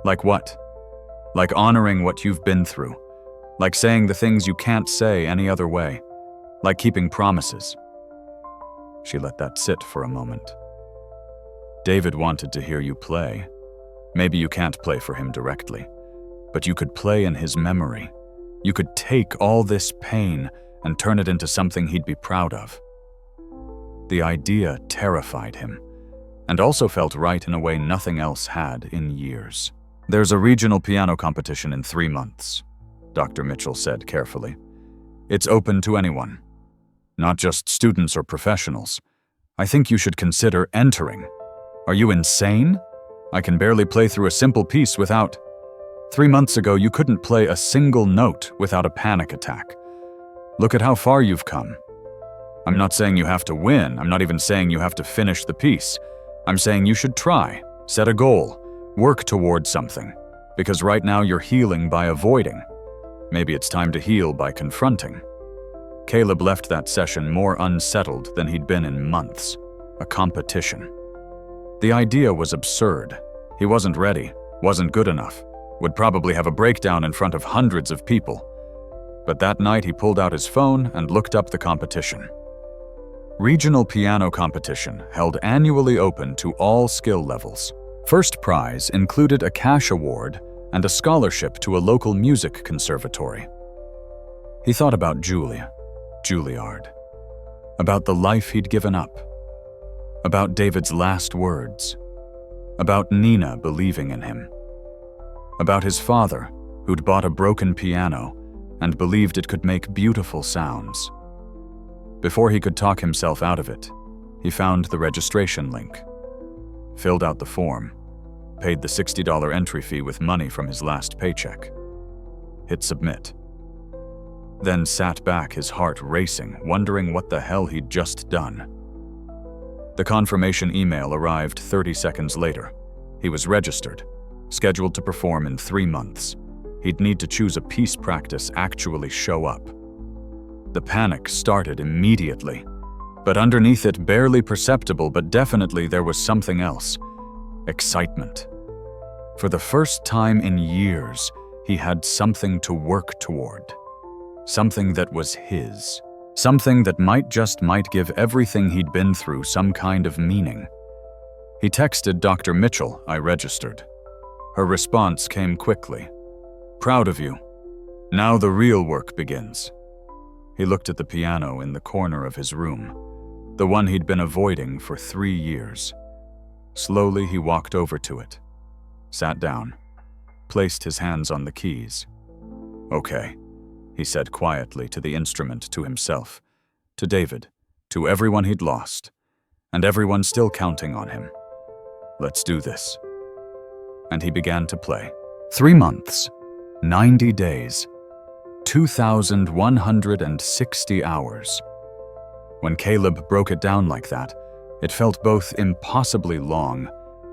"Like what?" "Like honoring what you've been through. Like saying the things you can't say any other way. Like keeping promises." She let that sit for a moment. "David wanted to hear you play. Maybe you can't play for him directly, but you could play in his memory. You could take all this pain and turn it into something he'd be proud of." The idea terrified him, and also felt right in a way nothing else had in years. "There's a regional piano competition in 3 months, Dr. Mitchell said carefully. "It's open to anyone, not just students or professionals. I think you should consider entering." "Are you insane? I can barely play through a simple piece without... 3 months ago, you couldn't play a single note without a panic attack. Look at how far you've come. I'm not saying you have to win. I'm not even saying you have to finish the piece. I'm saying you should try, set a goal, work towards something. Because right now you're healing by avoiding. Maybe it's time to heal by confronting. Caleb left that session more unsettled than he'd been in months. A competition. The idea was absurd. He wasn't ready, wasn't good enough, would probably have a breakdown in front of hundreds of people. But that night he pulled out his phone and looked up the competition. Regional piano competition held annually open to all skill levels. First prize included a cash award and a scholarship to a local music conservatory. He thought about Juilliard, about the life he'd given up, about David's last words, about Nina believing in him, about his father who'd bought a broken piano and believed it could make beautiful sounds. Before he could talk himself out of it, he found the registration link, filled out the form, paid the $60 entry fee with money from his last paycheck, hit submit. Then sat back, his heart racing, wondering what the hell he'd just done. The confirmation email arrived 30 seconds later. He was registered, scheduled to perform in 3 months. He'd need to choose a piece practice, actually show up. The panic started immediately, but underneath it, barely perceptible, but definitely there was something else. Excitement. For the first time in years, he had something to work toward. Something that was his. Something that might give everything he'd been through some kind of meaning. He texted Dr. Mitchell, "I registered." Her response came quickly. "Proud of you. Now the real work begins." He looked at the piano in the corner of his room, the one he'd been avoiding for 3 years. Slowly he walked over to it, sat down, placed his hands on the keys. "Okay," he said quietly to the instrument, to himself, to David, to everyone he'd lost, and everyone still counting on him. "Let's do this." And he began to play. 3 months, 90 days, 2,160 hours. When Caleb broke it down like that, it felt both impossibly long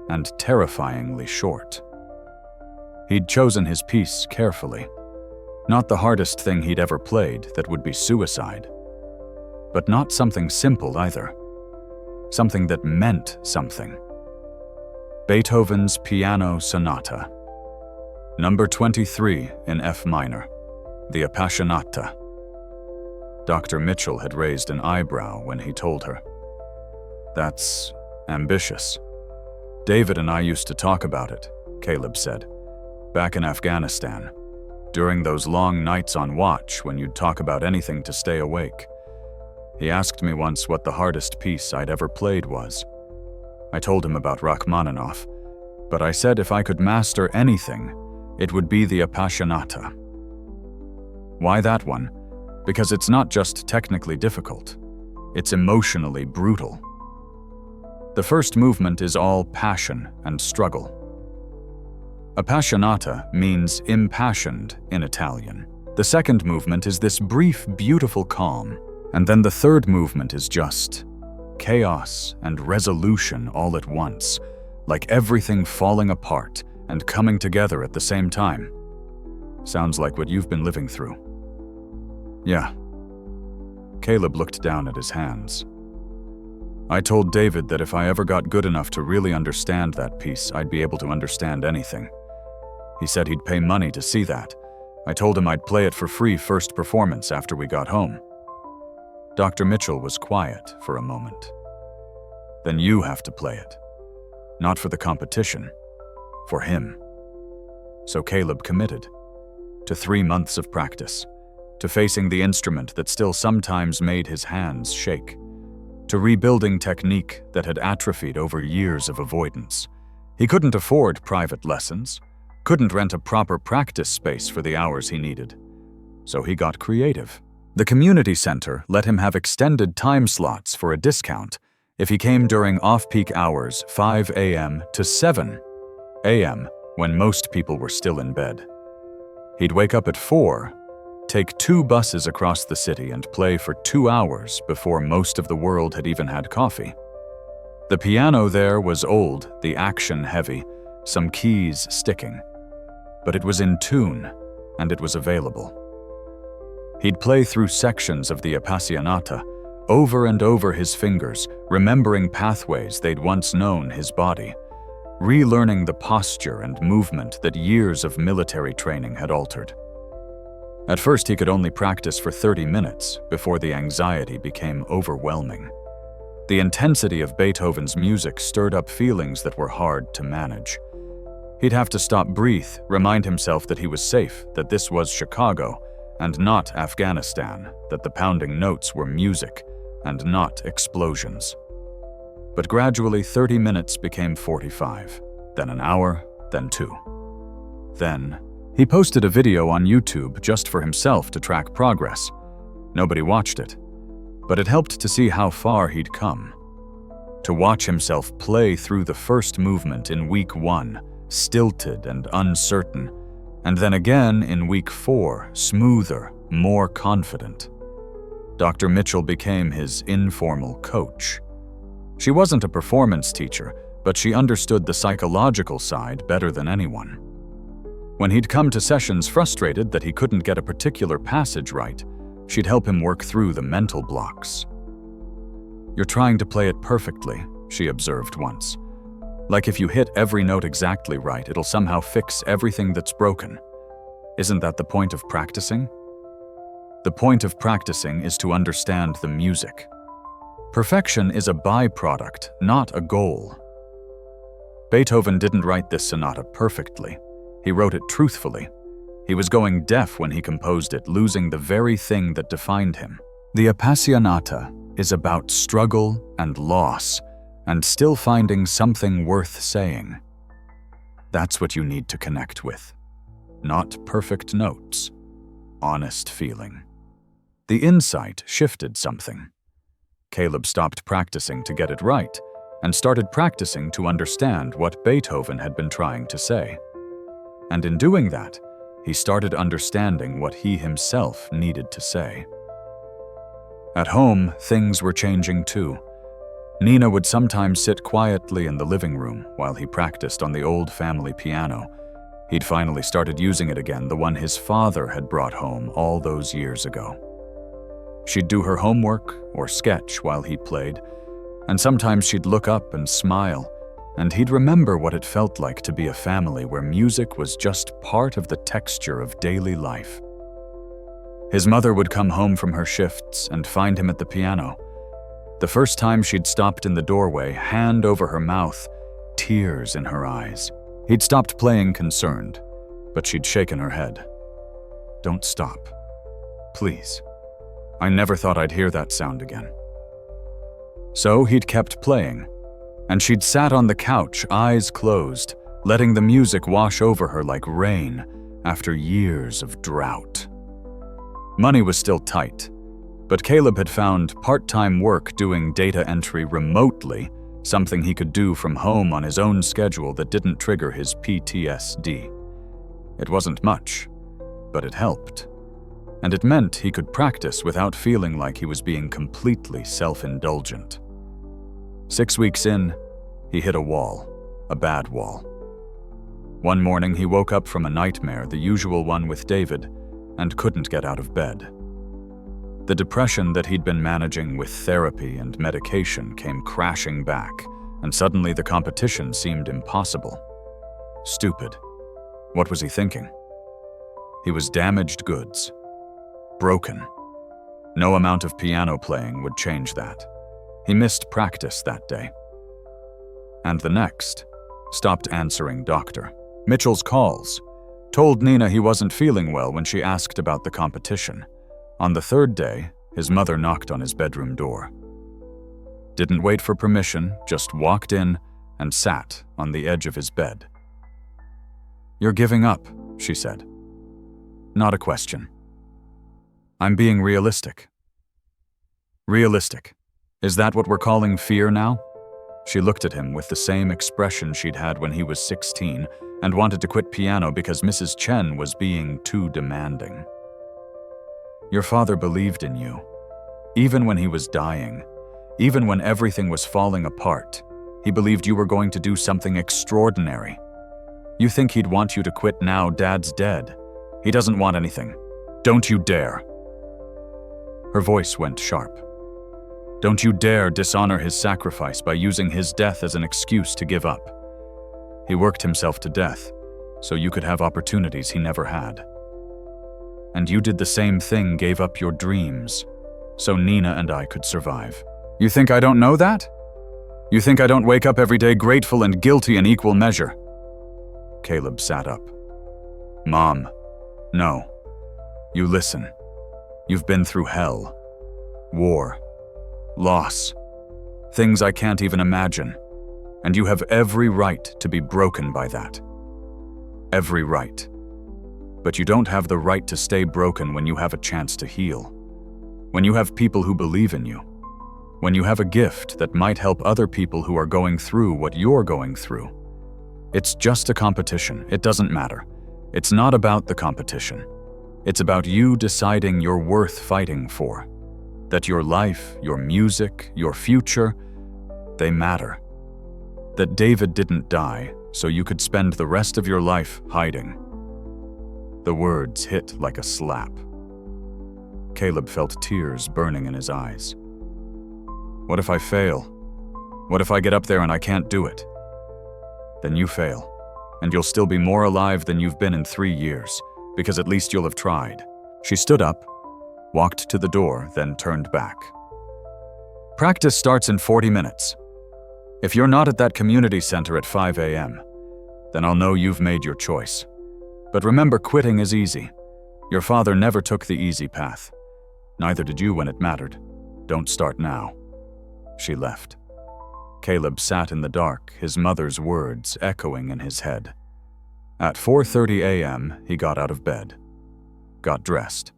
and terrifyingly short. He'd chosen his piece carefully. Not the hardest thing he'd ever played that would be suicide. But not something simple either. Something that meant something. Beethoven's Piano Sonata. Number 23 in F minor. The Appassionata. Dr. Mitchell had raised an eyebrow when he told her. "That's ambitious." "David and I used to talk about it," Caleb said, "back in Afghanistan. During those long nights on watch when you'd talk about anything to stay awake. He asked me once what the hardest piece I'd ever played was. I told him about Rachmaninoff, but I said if I could master anything, it would be the Appassionata." Why that one? Because it's not just technically difficult, it's emotionally brutal. The first movement is all passion and struggle. Appassionata means impassioned in Italian. The second movement is this brief, beautiful calm, and then the third movement is just chaos and resolution all at once, like everything falling apart and coming together at the same time. Sounds like what you've been living through. Yeah. Caleb looked down at his hands. I told David that if I ever got good enough to really understand that piece, I'd be able to understand anything. He said he'd pay money to see that. I told him I'd play it for free first performance after we got home. Dr. Mitchell was quiet for a moment. Then you have to play it. Not for the competition, for him. So Caleb committed to 3 months of practice, to facing the instrument that still sometimes made his hands shake, to rebuilding technique that had atrophied over years of avoidance. He couldn't afford private lessons, couldn't rent a proper practice space for the hours he needed. So he got creative. The community center let him have extended time slots for a discount if he came during off-peak hours 5 a.m. to 7. a.m., when most people were still in bed. He'd wake up at 4, take 2 buses across the city and play for 2 hours before most of the world had even had coffee. The piano there was old, the action heavy, some keys sticking. But it was in tune, and it was available. He'd play through sections of the Appassionata, over and over his fingers, remembering pathways they'd once known his body, relearning the posture and movement that years of military training had altered. At first, he could only practice for 30 minutes before the anxiety became overwhelming. The intensity of Beethoven's music stirred up feelings that were hard to manage. He'd have to stop, breathe, remind himself that he was safe, that this was Chicago and not Afghanistan, that the pounding notes were music and not explosions. But gradually 30 minutes became 45, then an hour, then 2. Then, he posted a video on YouTube just for himself to track progress. Nobody watched it, but it helped to see how far he'd come. To watch himself play through the first movement in week 1, stilted and uncertain, and then again in week 4, smoother, more confident. Dr. Mitchell became his informal coach. She wasn't a performance teacher, but she understood the psychological side better than anyone. When he'd come to sessions frustrated that he couldn't get a particular passage right, she'd help him work through the mental blocks. "You're trying to play it perfectly," she observed once. "Like if you hit every note exactly right, it'll somehow fix everything that's broken. Isn't that the point of practicing?" The point of practicing is to understand the music. Perfection is a byproduct, not a goal. Beethoven didn't write this sonata perfectly. He wrote it truthfully. He was going deaf when he composed it, losing the very thing that defined him. The Appassionata is about struggle and loss, and still finding something worth saying. That's what you need to connect with. Not perfect notes. Honest feeling. The insight shifted something. Caleb stopped practicing to get it right and started practicing to understand what Beethoven had been trying to say. And in doing that, he started understanding what he himself needed to say. At home, things were changing too. Nina would sometimes sit quietly in the living room while he practiced on the old family piano. He'd finally started using it again, the one his father had brought home all those years ago. She'd do her homework or sketch while he played, and sometimes she'd look up and smile, and he'd remember what it felt like to be a family where music was just part of the texture of daily life. His mother would come home from her shifts and find him at the piano. The first time she'd stopped in the doorway, hand over her mouth, tears in her eyes. He'd stopped playing concerned, but she'd shaken her head. "Don't stop. Please. I never thought I'd hear that sound again." So he'd kept playing, and she'd sat on the couch, eyes closed, letting the music wash over her like rain after years of drought. Money was still tight, but Caleb had found part-time work doing data entry remotely, something he could do from home on his own schedule that didn't trigger his PTSD. It wasn't much, but it helped. And it meant he could practice without feeling like he was being completely self-indulgent. 6 weeks in, he hit a wall, a bad wall. One morning he woke up from a nightmare, the usual one with David, and couldn't get out of bed. The depression that he'd been managing with therapy and medication came crashing back, and suddenly the competition seemed impossible. Stupid. What was he thinking? He was damaged goods. Broken. No amount of piano playing would change that. He missed practice that day. And the next, stopped answering Dr. Mitchell's calls, told Nina he wasn't feeling well when she asked about the competition. On the third day, his mother knocked on his bedroom door. Didn't wait for permission, just walked in and sat on the edge of his bed. "You're giving up," she said. "Not a question. I'm being realistic." "Realistic? Is that what we're calling fear now?" She looked at him with the same expression she'd had when he was 16 and wanted to quit piano because Mrs. Chen was being too demanding. Your father believed in you. Even when he was dying, even when everything was falling apart, he believed you were going to do something extraordinary. You think he'd want you to quit now Dad's dead? He doesn't want anything. Don't you dare. Her voice went sharp. Don't you dare dishonor his sacrifice by using his death as an excuse to give up. He worked himself to death, so you could have opportunities he never had. And you did the same thing, gave up your dreams, so Nina and I could survive. You think I don't know that? You think I don't wake up every day grateful and guilty in equal measure? Caleb sat up. Mom, no. You listen. You've been through hell. War. Loss. Things I can't even imagine. And you have every right to be broken by that. Every right. But you don't have the right to stay broken when you have a chance to heal. When you have people who believe in you. When you have a gift that might help other people who are going through what you're going through. It's just a competition. It doesn't matter. It's not about the competition. It's about you deciding you're worth fighting for. That your life, your music, your future, they matter. That David didn't die so you could spend the rest of your life hiding. The words hit like a slap. Caleb felt tears burning in his eyes. What if I fail? What if I get up there and I can't do it? Then you fail, and you'll still be more alive than you've been in 3 years, because at least you'll have tried. She stood up, walked to the door, then turned back. Practice starts in 40 minutes. If you're not at that community center at 5 a.m., then I'll know you've made your choice. But remember, quitting is easy. Your father never took the easy path. Neither did you when it mattered. Don't start now. She left. Caleb sat in the dark, his mother's words echoing in his head. At 4:30 a.m., he got out of bed, got dressed,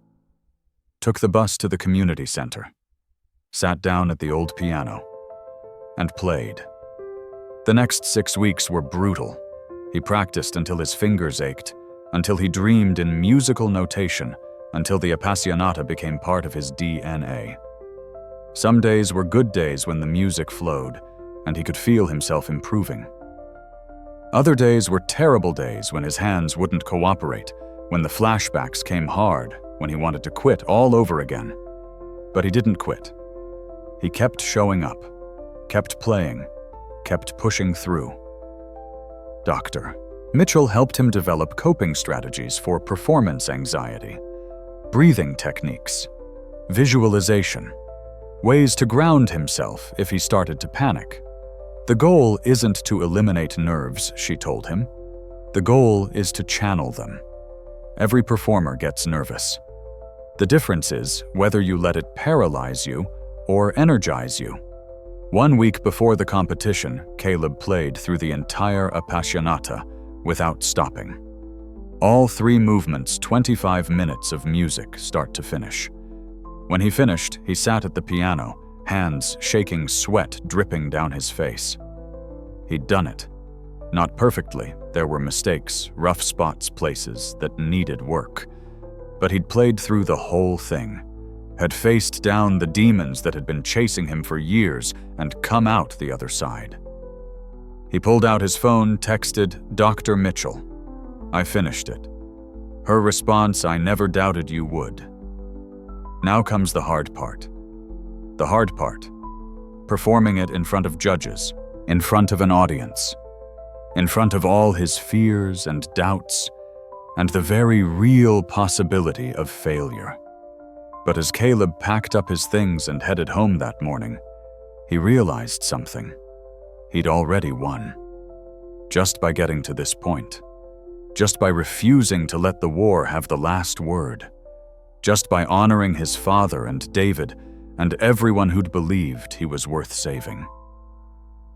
took the bus to the community center, sat down at the old piano, and played. The next 6 weeks were brutal. He practiced until his fingers ached, until he dreamed in musical notation, until the Appassionata became part of his DNA. Some days were good days when the music flowed, and he could feel himself improving. Other days were terrible days when his hands wouldn't cooperate, when the flashbacks came hard, when he wanted to quit all over again. But he didn't quit. He kept showing up, kept playing, kept pushing through. Dr. Mitchell helped him develop coping strategies for performance anxiety, breathing techniques, visualization, ways to ground himself if he started to panic. The goal isn't to eliminate nerves, she told him. The goal is to channel them. Every performer gets nervous. The difference is whether you let it paralyze you or energize you. 1 week before the competition, Caleb played through the entire Appassionata without stopping. All 3 movements, 25 minutes of music, start to finish. When he finished, he sat at the piano, hands shaking, sweat dripping down his face. He'd done it. Not perfectly, there were mistakes, rough spots, places that needed work. But he'd played through the whole thing, had faced down the demons that had been chasing him for years and come out the other side. He pulled out his phone, texted Dr. Mitchell. I finished it. Her response, I never doubted you would. Now comes the hard part. The hard part. Performing it in front of judges, in front of an audience, in front of all his fears and doubts, and the very real possibility of failure. But as Caleb packed up his things and headed home that morning, he realized something. He'd already won. Just by getting to this point. Just by refusing to let the war have the last word. Just by honoring his father and David and everyone who'd believed he was worth saving.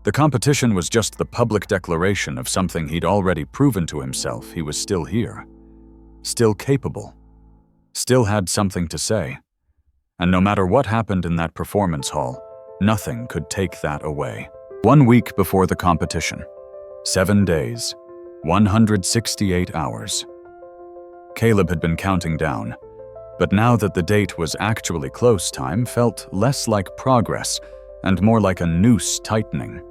The competition was just the public declaration of something he'd already proven to himself. He was still here, still capable, still had something to say. And no matter what happened in that performance hall, nothing could take that away. 1 week before the competition. 7 days. 168 hours. Caleb had been counting down, but now that the date was actually close, time felt less like progress and more like a noose tightening.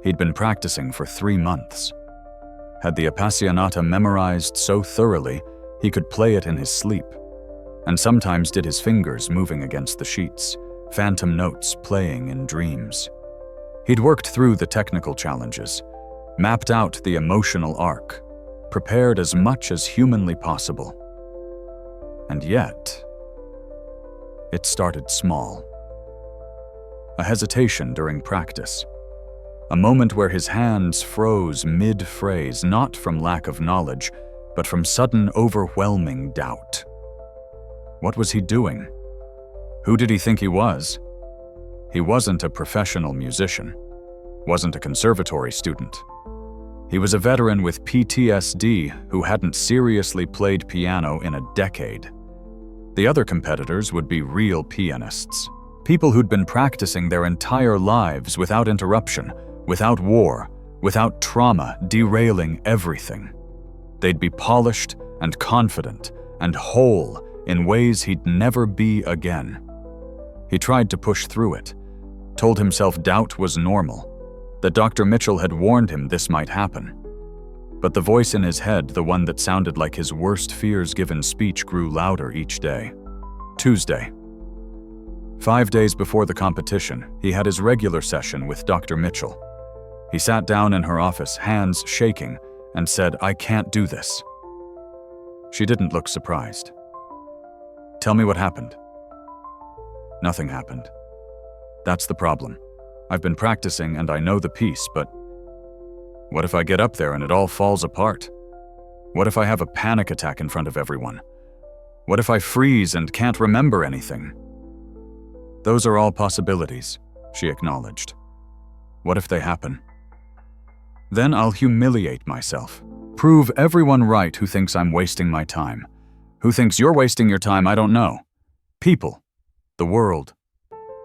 He'd been practicing for 3 months. Had the Appassionata memorized so thoroughly he could play it in his sleep, and sometimes did his fingers moving against the sheets, phantom notes playing in dreams. He'd worked through the technical challenges, mapped out the emotional arc, prepared as much as humanly possible. And yet, it started small. A hesitation during practice. A moment where his hands froze mid-phrase, not from lack of knowledge, but from sudden overwhelming doubt. What was he doing? Who did he think he was? He wasn't a professional musician, wasn't a conservatory student. He was a veteran with PTSD who hadn't seriously played piano in a decade. The other competitors would be real pianists, people who'd been practicing their entire lives without interruption, without war, without trauma derailing everything. They'd be polished and confident and whole in ways he'd never be again. He tried to push through it, told himself doubt was normal, that Dr. Mitchell had warned him this might happen. But the voice in his head, the one that sounded like his worst fears given speech, grew louder each day. Tuesday. 5 days before the competition, he had his regular session with Dr. Mitchell. He sat down in her office, hands shaking, and said, "I can't do this." She didn't look surprised. "Tell me what happened." "Nothing happened. That's the problem. I've been practicing and I know the piece, but what if I get up there and it all falls apart? What if I have a panic attack in front of everyone? What if I freeze and can't remember anything?" "Those are all possibilities," she acknowledged. "What if they happen? Then I'll humiliate myself, prove everyone right who thinks I'm wasting my time. Who thinks you're wasting your time, I don't know. People, the world,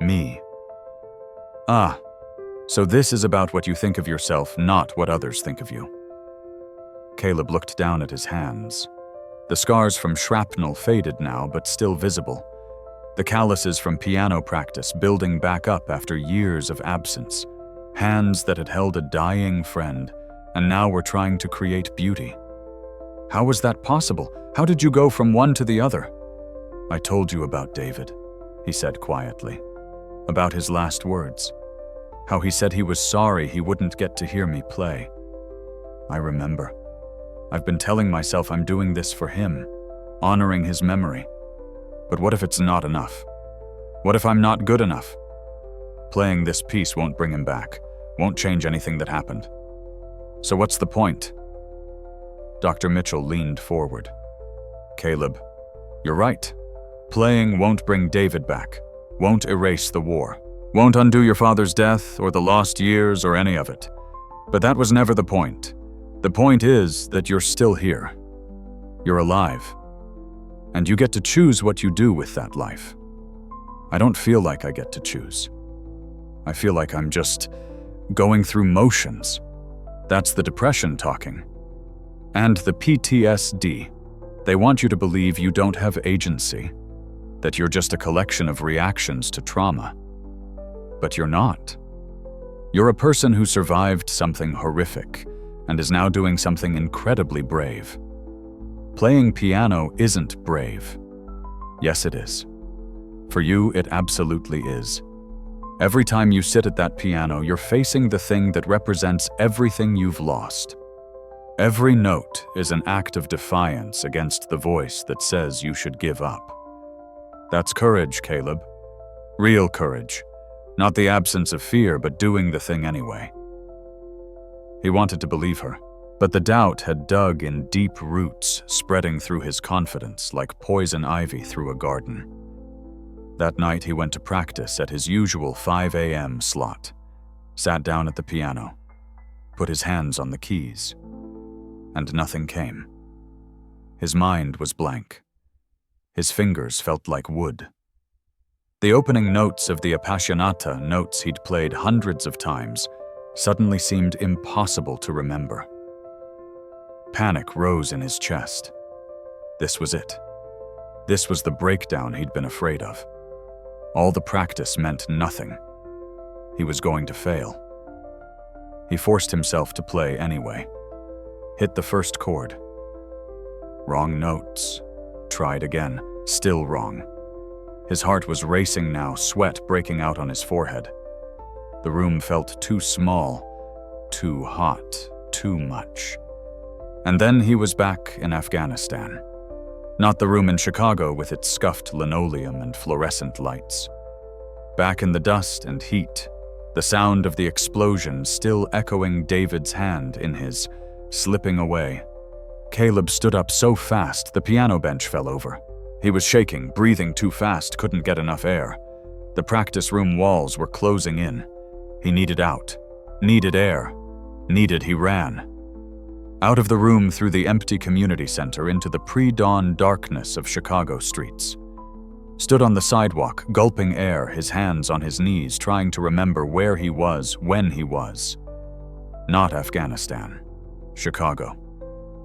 me." "Ah, so this is about what you think of yourself, not what others think of you." Caleb looked down at his hands. The scars from shrapnel faded now, but still visible. The calluses from piano practice building back up after years of absence. Hands that had held a dying friend, and now were trying to create beauty. How was that possible? How did you go from one to the other? "I told you about David," he said quietly. About his last words. How he said he was sorry he wouldn't get to hear me play. "I remember. I've been telling myself I'm doing this for him, honoring his memory. But what if it's not enough? What if I'm not good enough? Playing this piece won't bring him back, won't change anything that happened. So what's the point?" Dr. Mitchell leaned forward. "Caleb, you're right. Playing won't bring David back, won't erase the war, won't undo your father's death or the lost years or any of it. But that was never the point. The point is that you're still here. You're alive. And you get to choose what you do with that life. I don't feel like I get to choose. I feel like I'm just going through motions. That's the depression talking. And the PTSD. They want you to believe you don't have agency, that you're just a collection of reactions to trauma. But you're not. You're a person who survived something horrific and is now doing something incredibly brave. Playing piano isn't brave. Yes, it is. For you, it absolutely is. Every time you sit at that piano, you're facing the thing that represents everything you've lost. Every note is an act of defiance against the voice that says you should give up. That's courage, Caleb. Real courage. Not the absence of fear, but doing the thing anyway. He wanted to believe her, but the doubt had dug in deep roots, spreading through his confidence like poison ivy through a garden. That night he went to practice at his usual 5 a.m. slot, sat down at the piano, put his hands on the keys, and nothing came. His mind was blank. His fingers felt like wood. The opening notes of the Appassionata, notes he'd played hundreds of times, suddenly seemed impossible to remember. Panic rose in his chest. This was it. This was the breakdown he'd been afraid of. All the practice meant nothing. He was going to fail. He forced himself to play anyway. Hit the first chord. Wrong notes. Tried again. Still wrong. His heart was racing now, sweat breaking out on his forehead. The room felt too small, too hot, too much. And then he was back in Afghanistan. Not the room in Chicago with its scuffed linoleum and fluorescent lights. Back in the dust and heat, the sound of the explosion still echoing David's hand in his, slipping away. Caleb stood up so fast the piano bench fell over. He was shaking, breathing too fast, couldn't get enough air. The practice room walls were closing in. He needed out, needed air, he ran. Out of the room through the empty community center into the pre-dawn darkness of Chicago streets. Stood on the sidewalk, gulping air, his hands on his knees, trying to remember where he was, when he was. Not Afghanistan. Chicago.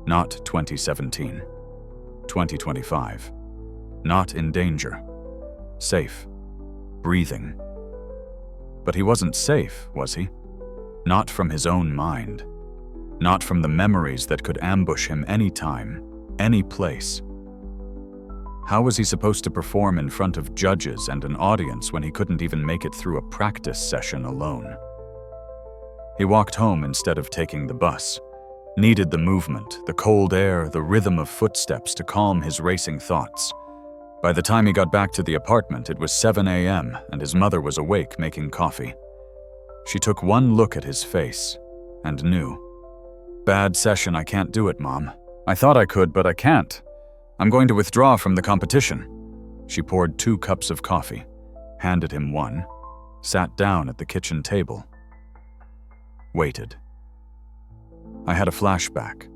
Not 2017. 2025. Not in danger. Safe. Breathing. But he wasn't safe, was he? Not from his own mind. Not from the memories that could ambush him any time, any place. How was he supposed to perform in front of judges and an audience when he couldn't even make it through a practice session alone? He walked home instead of taking the bus. Needed the movement, the cold air, the rhythm of footsteps to calm his racing thoughts. By the time he got back to the apartment, it was 7 a.m. and his mother was awake making coffee. She took one look at his face and knew. Bad session, I can't do it, Mom. I thought I could, but I can't. I'm going to withdraw from the competition. She poured 2 cups of coffee, handed him one, sat down at the kitchen table. Waited. I had a flashback.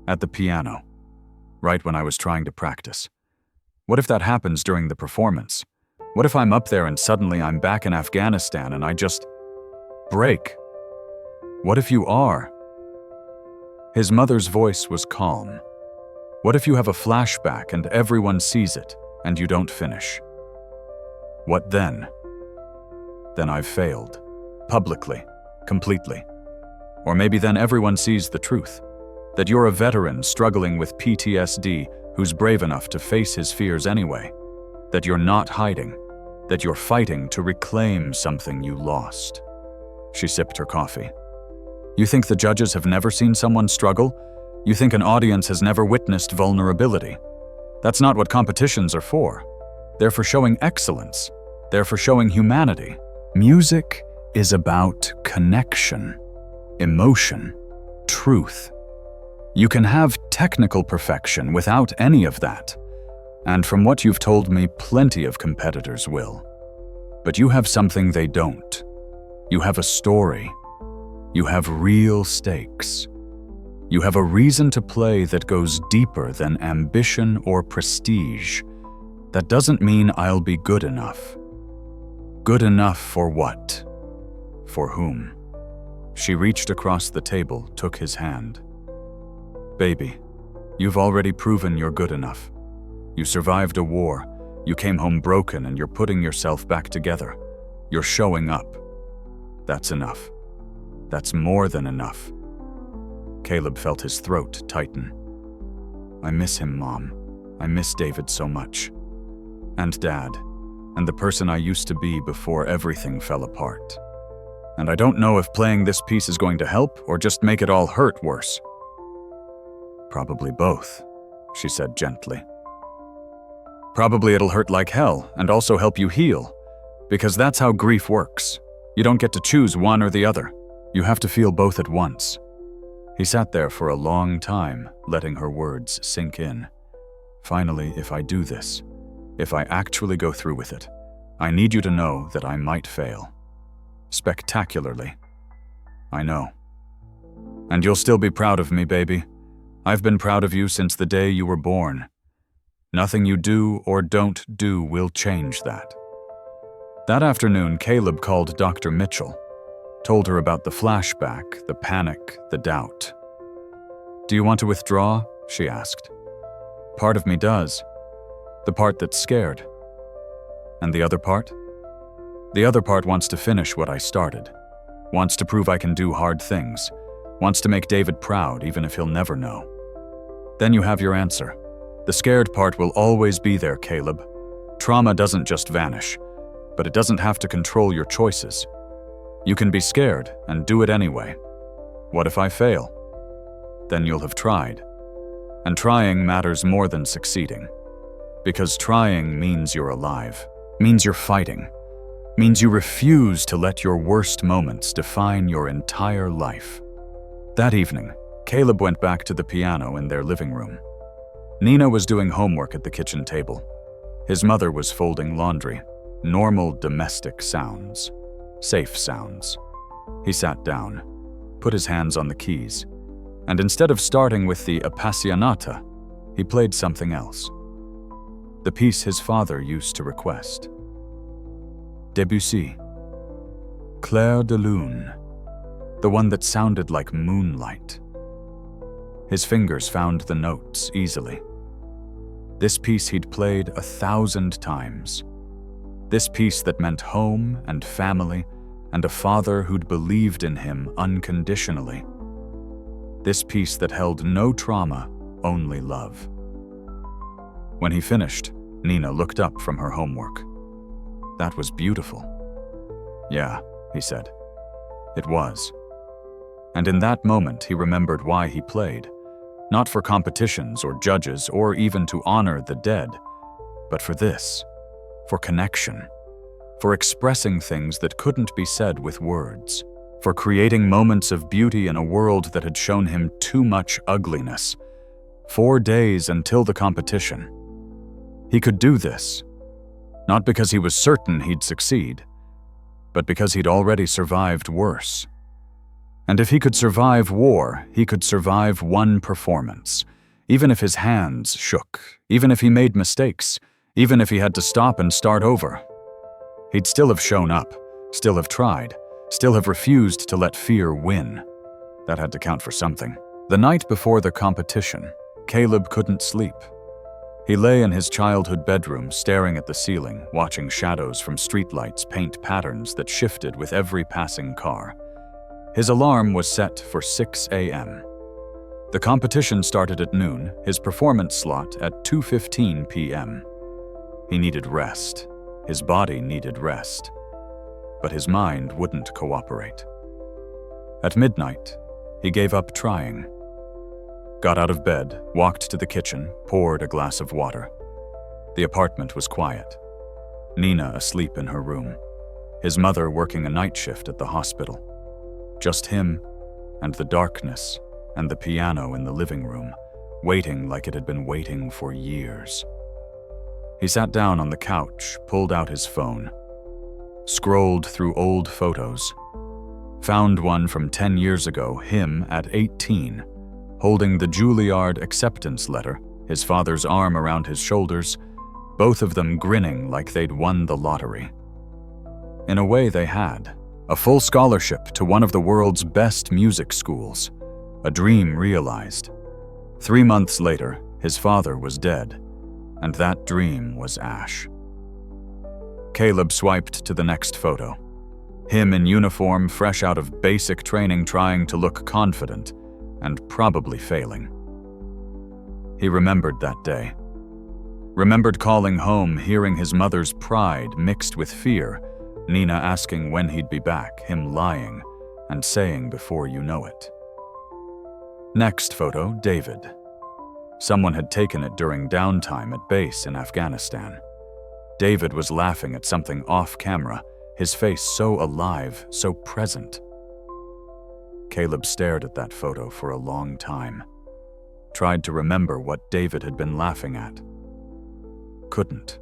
At the piano. Right when I was trying to practice. What if that happens during the performance? What if I'm up there and suddenly I'm back in Afghanistan and I just break? What if you are? His mother's voice was calm. What if you have a flashback and everyone sees it and you don't finish? What then? Then I've failed. Publicly. Completely. Or maybe then everyone sees the truth. That you're a veteran struggling with PTSD who's brave enough to face his fears anyway. That you're not hiding. That you're fighting to reclaim something you lost. She sipped her coffee. You think the judges have never seen someone struggle? You think an audience has never witnessed vulnerability? That's not what competitions are for. They're for showing excellence. They're for showing humanity. Music is about connection, emotion, truth. You can have technical perfection without any of that. And from what you've told me, plenty of competitors will. But you have something they don't. You have a story. You have real stakes. You have a reason to play that goes deeper than ambition or prestige. That doesn't mean I'll be good enough. Good enough for what? For whom? She reached across the table, took his hand. Baby, you've already proven you're good enough. You survived a war. You came home broken and you're putting yourself back together. You're showing up. That's enough. That's more than enough. Caleb felt his throat tighten. I miss him, Mom. I miss David so much. And Dad. And the person I used to be before everything fell apart. And I don't know if playing this piece is going to help or just make it all hurt worse. Probably both, she said gently. Probably it'll hurt like hell and also help you heal. Because that's how grief works. You don't get to choose one or the other. You have to feel both at once. He sat there for a long time, letting her words sink in. Finally, if I do this, if I actually go through with it, I need you to know that I might fail. Spectacularly. I know. And you'll still be proud of me, baby. I've been proud of you since the day you were born. Nothing you do or don't do will change that. That afternoon, Caleb called Dr. Mitchell. told her about the flashback, the panic, the doubt. "Do you want to withdraw?" she asked. "Part of me does. The part that's scared." "And the other part?" "The other part wants to finish what I started. Wants to prove I can do hard things. Wants to make David proud, even if he'll never know." "Then you have your answer. The scared part will always be there, Caleb. Trauma doesn't just vanish, but it doesn't have to control your choices. You can be scared and do it anyway. What if I fail? Then you'll have tried. And trying matters more than succeeding. Because trying means you're alive, means you're fighting, means you refuse to let your worst moments define your entire life." That evening, Caleb went back to the piano in their living room. Nina was doing homework at the kitchen table. His mother was folding laundry. Normal domestic sounds. Safe sounds. He sat down, put his hands on the keys, and instead of starting with the Appassionata, he played something else. The piece his father used to request. Debussy. Clair de Lune. The one that sounded like moonlight. His fingers found the notes easily. This piece he'd played 1,000 times. This piece that meant home and family and a father who'd believed in him unconditionally. This piece that held no trauma, only love. When he finished, Nina looked up from her homework. "That was beautiful." "Yeah," he said. "It was." And in that moment, he remembered why he played. Not for competitions or judges or even to honor the dead, but for this, for connection, for expressing things that couldn't be said with words, for creating moments of beauty in a world that had shown him too much ugliness. 4 days until the competition. He could do this, not because he was certain he'd succeed, but because he'd already survived worse. And if he could survive war, he could survive one performance, even if his hands shook, even if he made mistakes, even if he had to stop and start over. He'd still have shown up, still have tried, still have refused to let fear win. That had to count for something. The night before the competition, Caleb couldn't sleep. He lay in his childhood bedroom staring at the ceiling, watching shadows from streetlights paint patterns that shifted with every passing car. His alarm was set for 6 a.m. The competition started at noon, his performance slot at 2:15 p.m. He needed rest. His body needed rest. But his mind wouldn't cooperate. At midnight, he gave up trying. Got out of bed, walked to the kitchen, poured a glass of water. The apartment was quiet. Nina asleep in her room. His mother working a night shift at the hospital. Just him and the darkness and the piano in the living room, waiting like it had been waiting for years. He sat down on the couch, pulled out his phone, scrolled through old photos, found one from 10 years ago, him at 18, holding the Juilliard acceptance letter, his father's arm around his shoulders, both of them grinning like they'd won the lottery. In a way they had. A full scholarship to one of the world's best music schools. A dream realized. 3 months later, his father was dead, and that dream was ash. Caleb swiped to the next photo. Him in uniform, fresh out of basic training, trying to look confident, and probably failing. He remembered that day. Remembered calling home, hearing his mother's pride mixed with fear, Nina asking when he'd be back, him lying, and saying before you know it. Next photo, David. Someone had taken it during downtime at base in Afghanistan. David was laughing at something off camera, his face so alive, so present. Caleb stared at that photo for a long time. Tried to remember what David had been laughing at. Couldn't.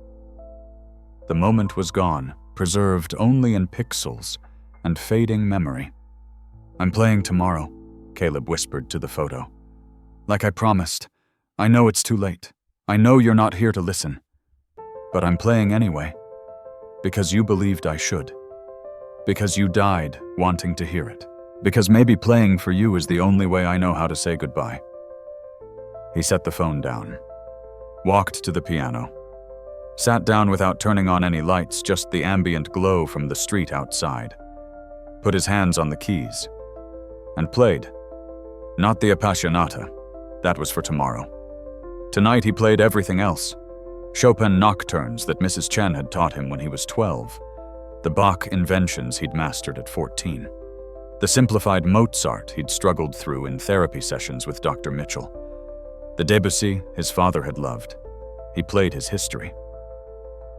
The moment was gone, preserved only in pixels and fading memory. "I'm playing tomorrow," Caleb whispered to the photo. "Like I promised. I know it's too late. I know you're not here to listen. But I'm playing anyway. Because you believed I should." Because you died wanting to hear it. Because maybe playing for you is the only way I know how to say goodbye." He set the phone down, walked to the piano, sat down without turning on any lights, just the ambient glow from the street outside, put his hands on the keys, and played. Not the Appassionata. That was for tomorrow. Tonight he played everything else. Chopin nocturnes that Mrs. Chen had taught him when he was 12. The Bach inventions he'd mastered at 14. The simplified Mozart he'd struggled through in therapy sessions with Dr. Mitchell. The Debussy his father had loved. He played his history.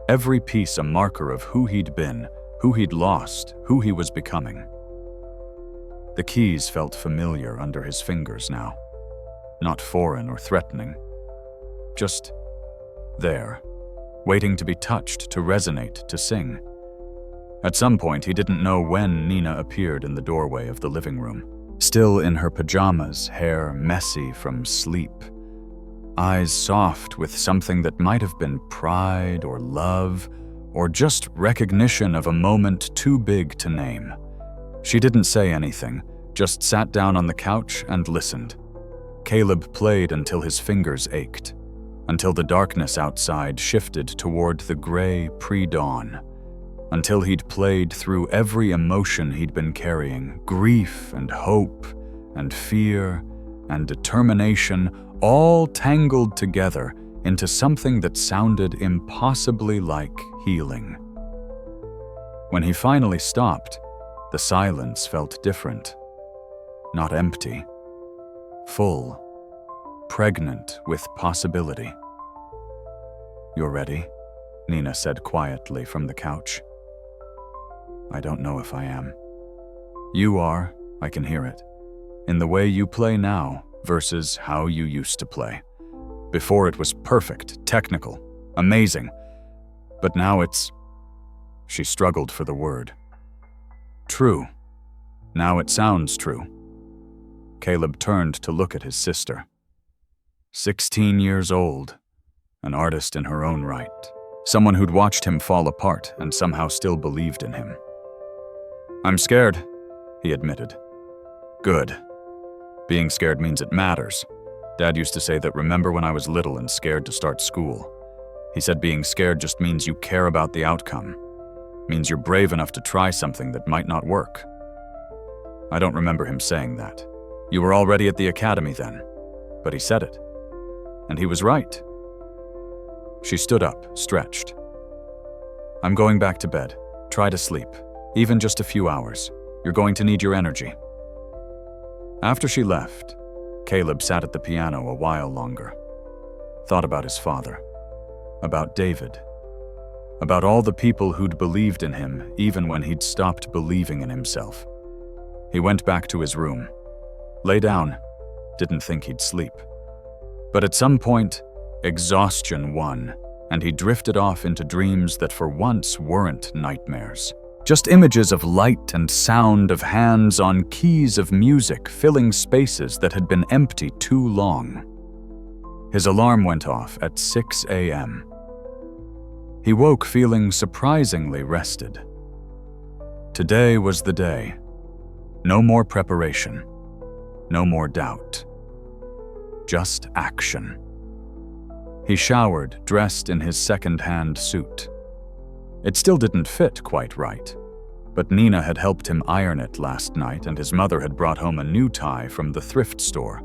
Every piece a marker of who he'd been, who he'd lost, who he was becoming. The keys felt familiar under his fingers now. Not foreign or threatening. Just there, waiting to be touched, to resonate, to sing. At some point, he didn't know when Nina appeared in the doorway of the living room. Still in her pajamas, hair messy from sleep. Eyes soft with something that might have been pride or love, or just recognition of a moment too big to name. She didn't say anything, just sat down on the couch and listened. Caleb played until his fingers ached, until the darkness outside shifted toward the gray pre-dawn, until he'd played through every emotion he'd been carrying, grief and hope and fear and determination, all tangled together into something that sounded impossibly like healing. When he finally stopped, the silence felt different. Not empty. Full. Pregnant with possibility. "You're ready?" Nina said quietly from the couch. "I don't know if I am." "You are, I can hear it. In the way you play now versus how you used to play. Before it was perfect, technical, amazing. But now it's..." She struggled for the word. "True. Now it sounds true." Caleb turned to look at his sister. 16 years old, an artist in her own right. Someone who'd watched him fall apart and somehow still believed in him. "I'm scared," he admitted. "Good. Being scared means it matters. Dad used to say that remember when I was little and scared to start school. He said being scared just means you care about the outcome. Means you're brave enough to try something that might not work." I don't remember him saying that. You were already at the academy then. But he said it. And he was right. She stood up, stretched. "I'm going back to bed. Try to sleep. Even just a few hours. You're going to need your energy." After she left, Caleb sat at the piano a while longer. Thought about his father. About David. About all the people who'd believed in him even when he'd stopped believing in himself. He went back to his room. Lay down. Didn't think he'd sleep. But at some point, exhaustion won, and he drifted off into dreams that for once weren't nightmares. Just images of light and sound, of hands on keys of music filling spaces that had been empty too long. His alarm went off at 6 a.m. He woke feeling surprisingly rested. Today was the day. No more preparation. No more doubt. Just action. He showered, dressed in his second-hand suit. It still didn't fit quite right, but Nina had helped him iron it last night, and his mother had brought home a new tie from the thrift store.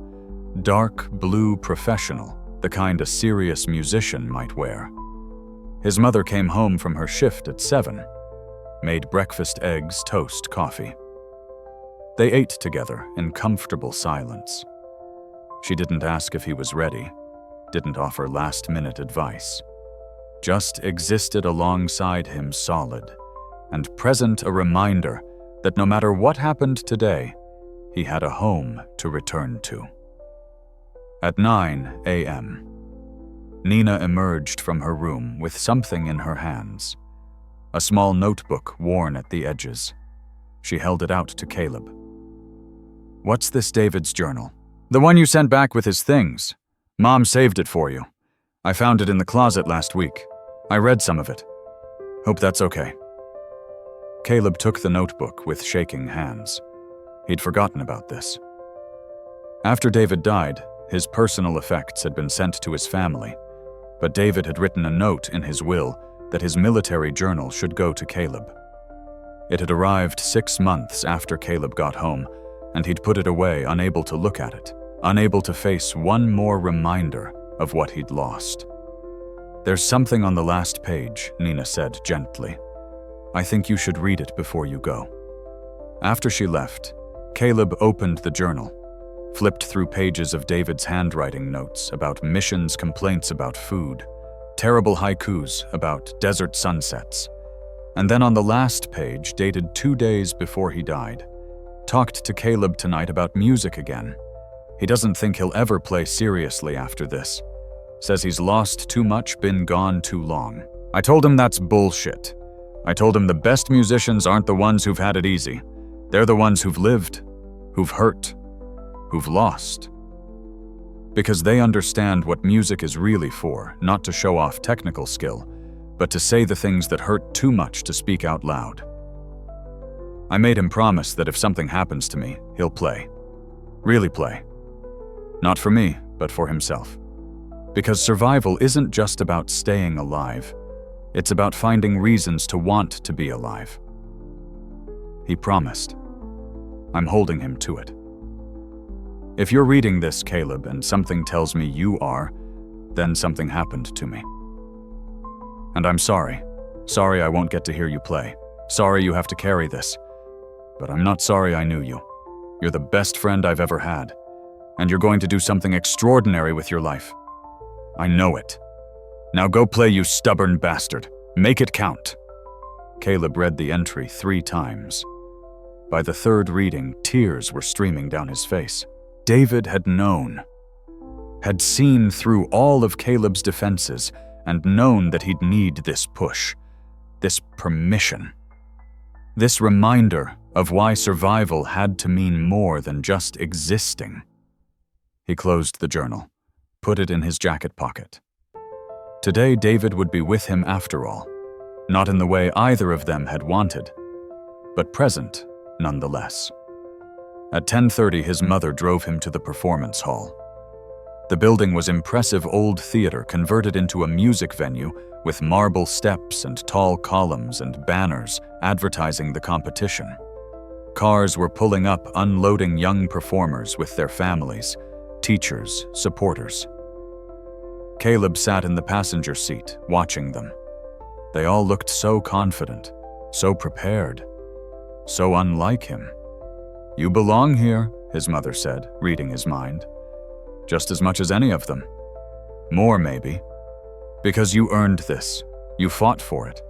Dark blue professional, the kind a serious musician might wear. His mother came home from her shift at 7, made breakfast, eggs, toast, coffee. They ate together in comfortable silence. She didn't ask if he was ready, didn't offer last-minute advice. Just existed alongside him solid, and present a reminder that no matter what happened today, he had a home to return to. At 9 a.m., Nina emerged from her room with something in her hands, a small notebook worn at the edges. She held it out to Caleb. "What's this David's journal?" "The one you sent back with his things. Mom saved it for you. I found it in the closet last week. I read some of it. Hope that's okay." Caleb took the notebook with shaking hands. He'd forgotten about this. After David died, his personal effects had been sent to his family, but David had written a note in his will that his military journal should go to Caleb. It had arrived 6 months after Caleb got home, and he'd put it away, unable to look at it, unable to face one more reminder of what he'd lost. "There's something on the last page," Nina said gently. "I think you should read it before you go." After she left, Caleb opened the journal, flipped through pages of David's handwriting notes about missions, complaints about food, terrible haikus about desert sunsets, and then on the last page, dated 2 days before he died, talked to Caleb tonight about music again. He doesn't think he'll ever play seriously after this. Says he's lost too much, been gone too long. I told him that's bullshit. I told him the best musicians aren't the ones who've had it easy. They're the ones who've lived, who've hurt, who've lost. Because they understand what music is really for, not to show off technical skill, but to say the things that hurt too much to speak out loud. I made him promise that if something happens to me, he'll play. Really play. Not for me, but for himself. Because survival isn't just about staying alive. It's about finding reasons to want to be alive. He promised. I'm holding him to it. If you're reading this, Caleb, and something tells me you are, then something happened to me. And I'm sorry. Sorry I won't get to hear you play. Sorry you have to carry this. But I'm not sorry I knew you. You're the best friend I've ever had. And you're going to do something extraordinary with your life. I know it. Now go play, you stubborn bastard. Make it count. Caleb read the entry 3 times. By the 3rd reading, tears were streaming down his face. David had known, had seen through all of Caleb's defenses, and known that he'd need this push, this permission, this reminder of why survival had to mean more than just existing. He closed the journal, put it in his jacket pocket. Today, David would be with him after all, not in the way either of them had wanted, but present nonetheless. At 10:30, his mother drove him to the performance hall. The building was impressive old theater converted into a music venue with marble steps and tall columns and banners advertising the competition. Cars were pulling up, unloading young performers with their families, teachers, supporters. Caleb sat in the passenger seat, watching them. They all looked so confident, so prepared, so unlike him. You belong here, his mother said, reading his mind. Just as much as any of them. More, maybe. Because you earned this. You fought for it.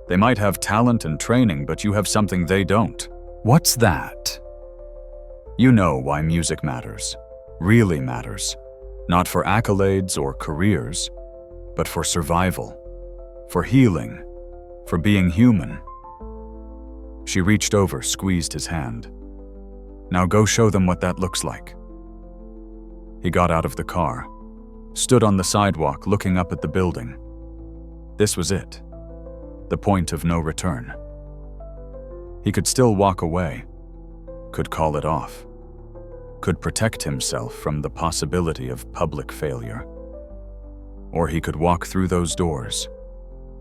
They might have talent and training, but you have something they don't. What's that? You know why music matters. Really matters. Not for accolades or careers, but for survival. For healing. For being human. She reached over, squeezed his hand. Now go show them what that looks like. He got out of the car, stood on the sidewalk looking up at the building. This was it. The point of no return. He could still walk away, could call it off, could protect himself from the possibility of public failure. Or he could walk through those doors,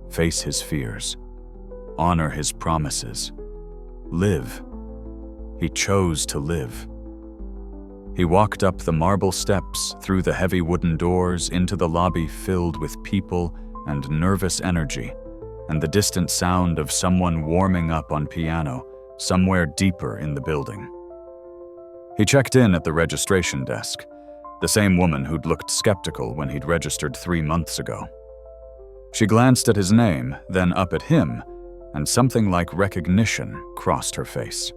face his fears, honor his promises, live. He chose to live. He walked up the marble steps, through the heavy wooden doors, into the lobby filled with people and nervous energy, and the distant sound of someone warming up on piano somewhere deeper in the building. He checked in at the registration desk, the same woman who'd looked skeptical when he'd registered 3 months ago. She glanced at his name, then up at him, and something like recognition crossed her face.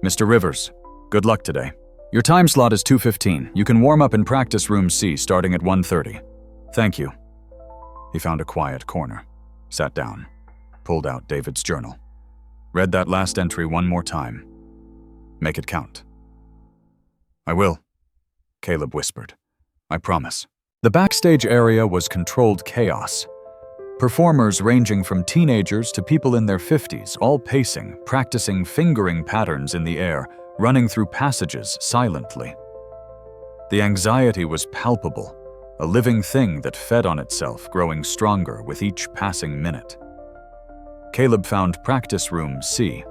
Mr. Rivers, good luck today. Your time slot is 2:15. You can warm up in practice room C starting at 1:30. Thank you. He found a quiet corner, sat down, pulled out David's journal. Read that last entry one more time. Make it count. I will, Caleb whispered. I promise. The backstage area was controlled chaos. Performers ranging from teenagers to people in their 50s, all pacing, practicing fingering patterns in the air, running through passages silently. The anxiety was palpable, a living thing that fed on itself, growing stronger with each passing minute. Caleb found practice room C,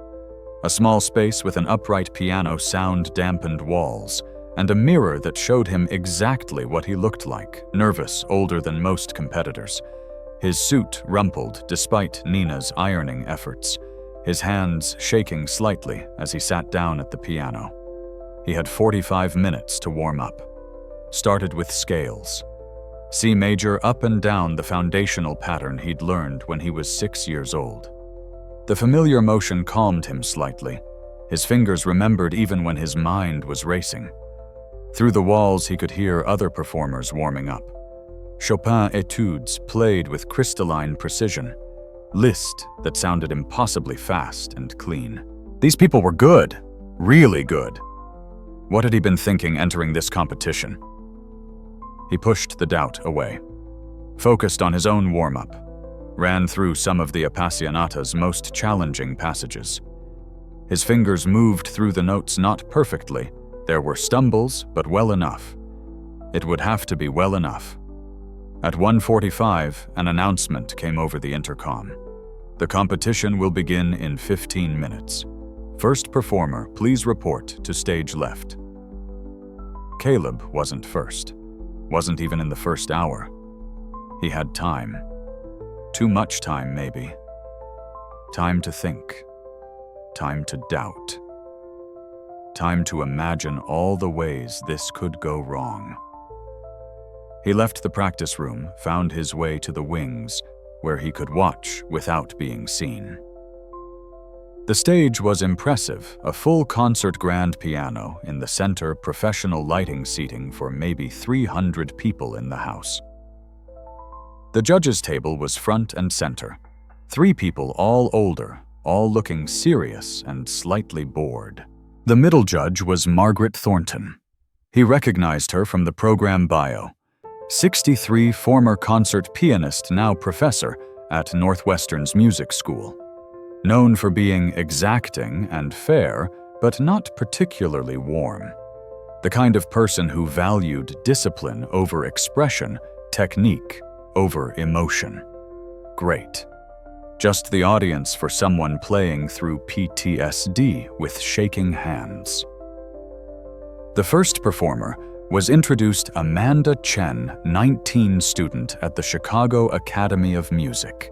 a small space with an upright piano, sound-dampened walls, and a mirror that showed him exactly what he looked like, nervous, older than most competitors. His suit rumpled despite Nina's ironing efforts, his hands shaking slightly as he sat down at the piano. He had 45 minutes to warm up. Started with scales. C major up and down the foundational pattern he'd learned when he was 6 years old. The familiar motion calmed him slightly. His fingers remembered even when his mind was racing. Through the walls he could hear other performers warming up. Chopin etudes played with crystalline precision. Liszt that sounded impossibly fast and clean. These people were good, really good. What had he been thinking entering this competition? He pushed the doubt away, focused on his own warm-up, ran through some of the Appassionata's most challenging passages. His fingers moved through the notes not perfectly. There were stumbles, but well enough. It would have to be well enough. At 1:45, an announcement came over the intercom. The competition will begin in 15 minutes. First performer, please report to stage left. Caleb wasn't first. Wasn't even in the first hour. He had time. Too much time, maybe. Time to think. Time to doubt. Time to imagine all the ways this could go wrong. He left the practice room, found his way to the wings, where he could watch without being seen. The stage was impressive, a full concert grand piano, in the center professional lighting seating for maybe 300 people in the house. The judges' table was front and center. 3 people, all older, all looking serious and slightly bored. The middle judge was Margaret Thornton. He recognized her from the program bio. 63, former concert pianist, now professor at Northwestern's music school. Known for being exacting and fair, but not particularly warm. The kind of person who valued discipline over expression, technique over emotion. Great. Just the audience for someone playing through PTSD with shaking hands. The first performer was introduced Amanda Chen, 19 student at the Chicago Academy of Music.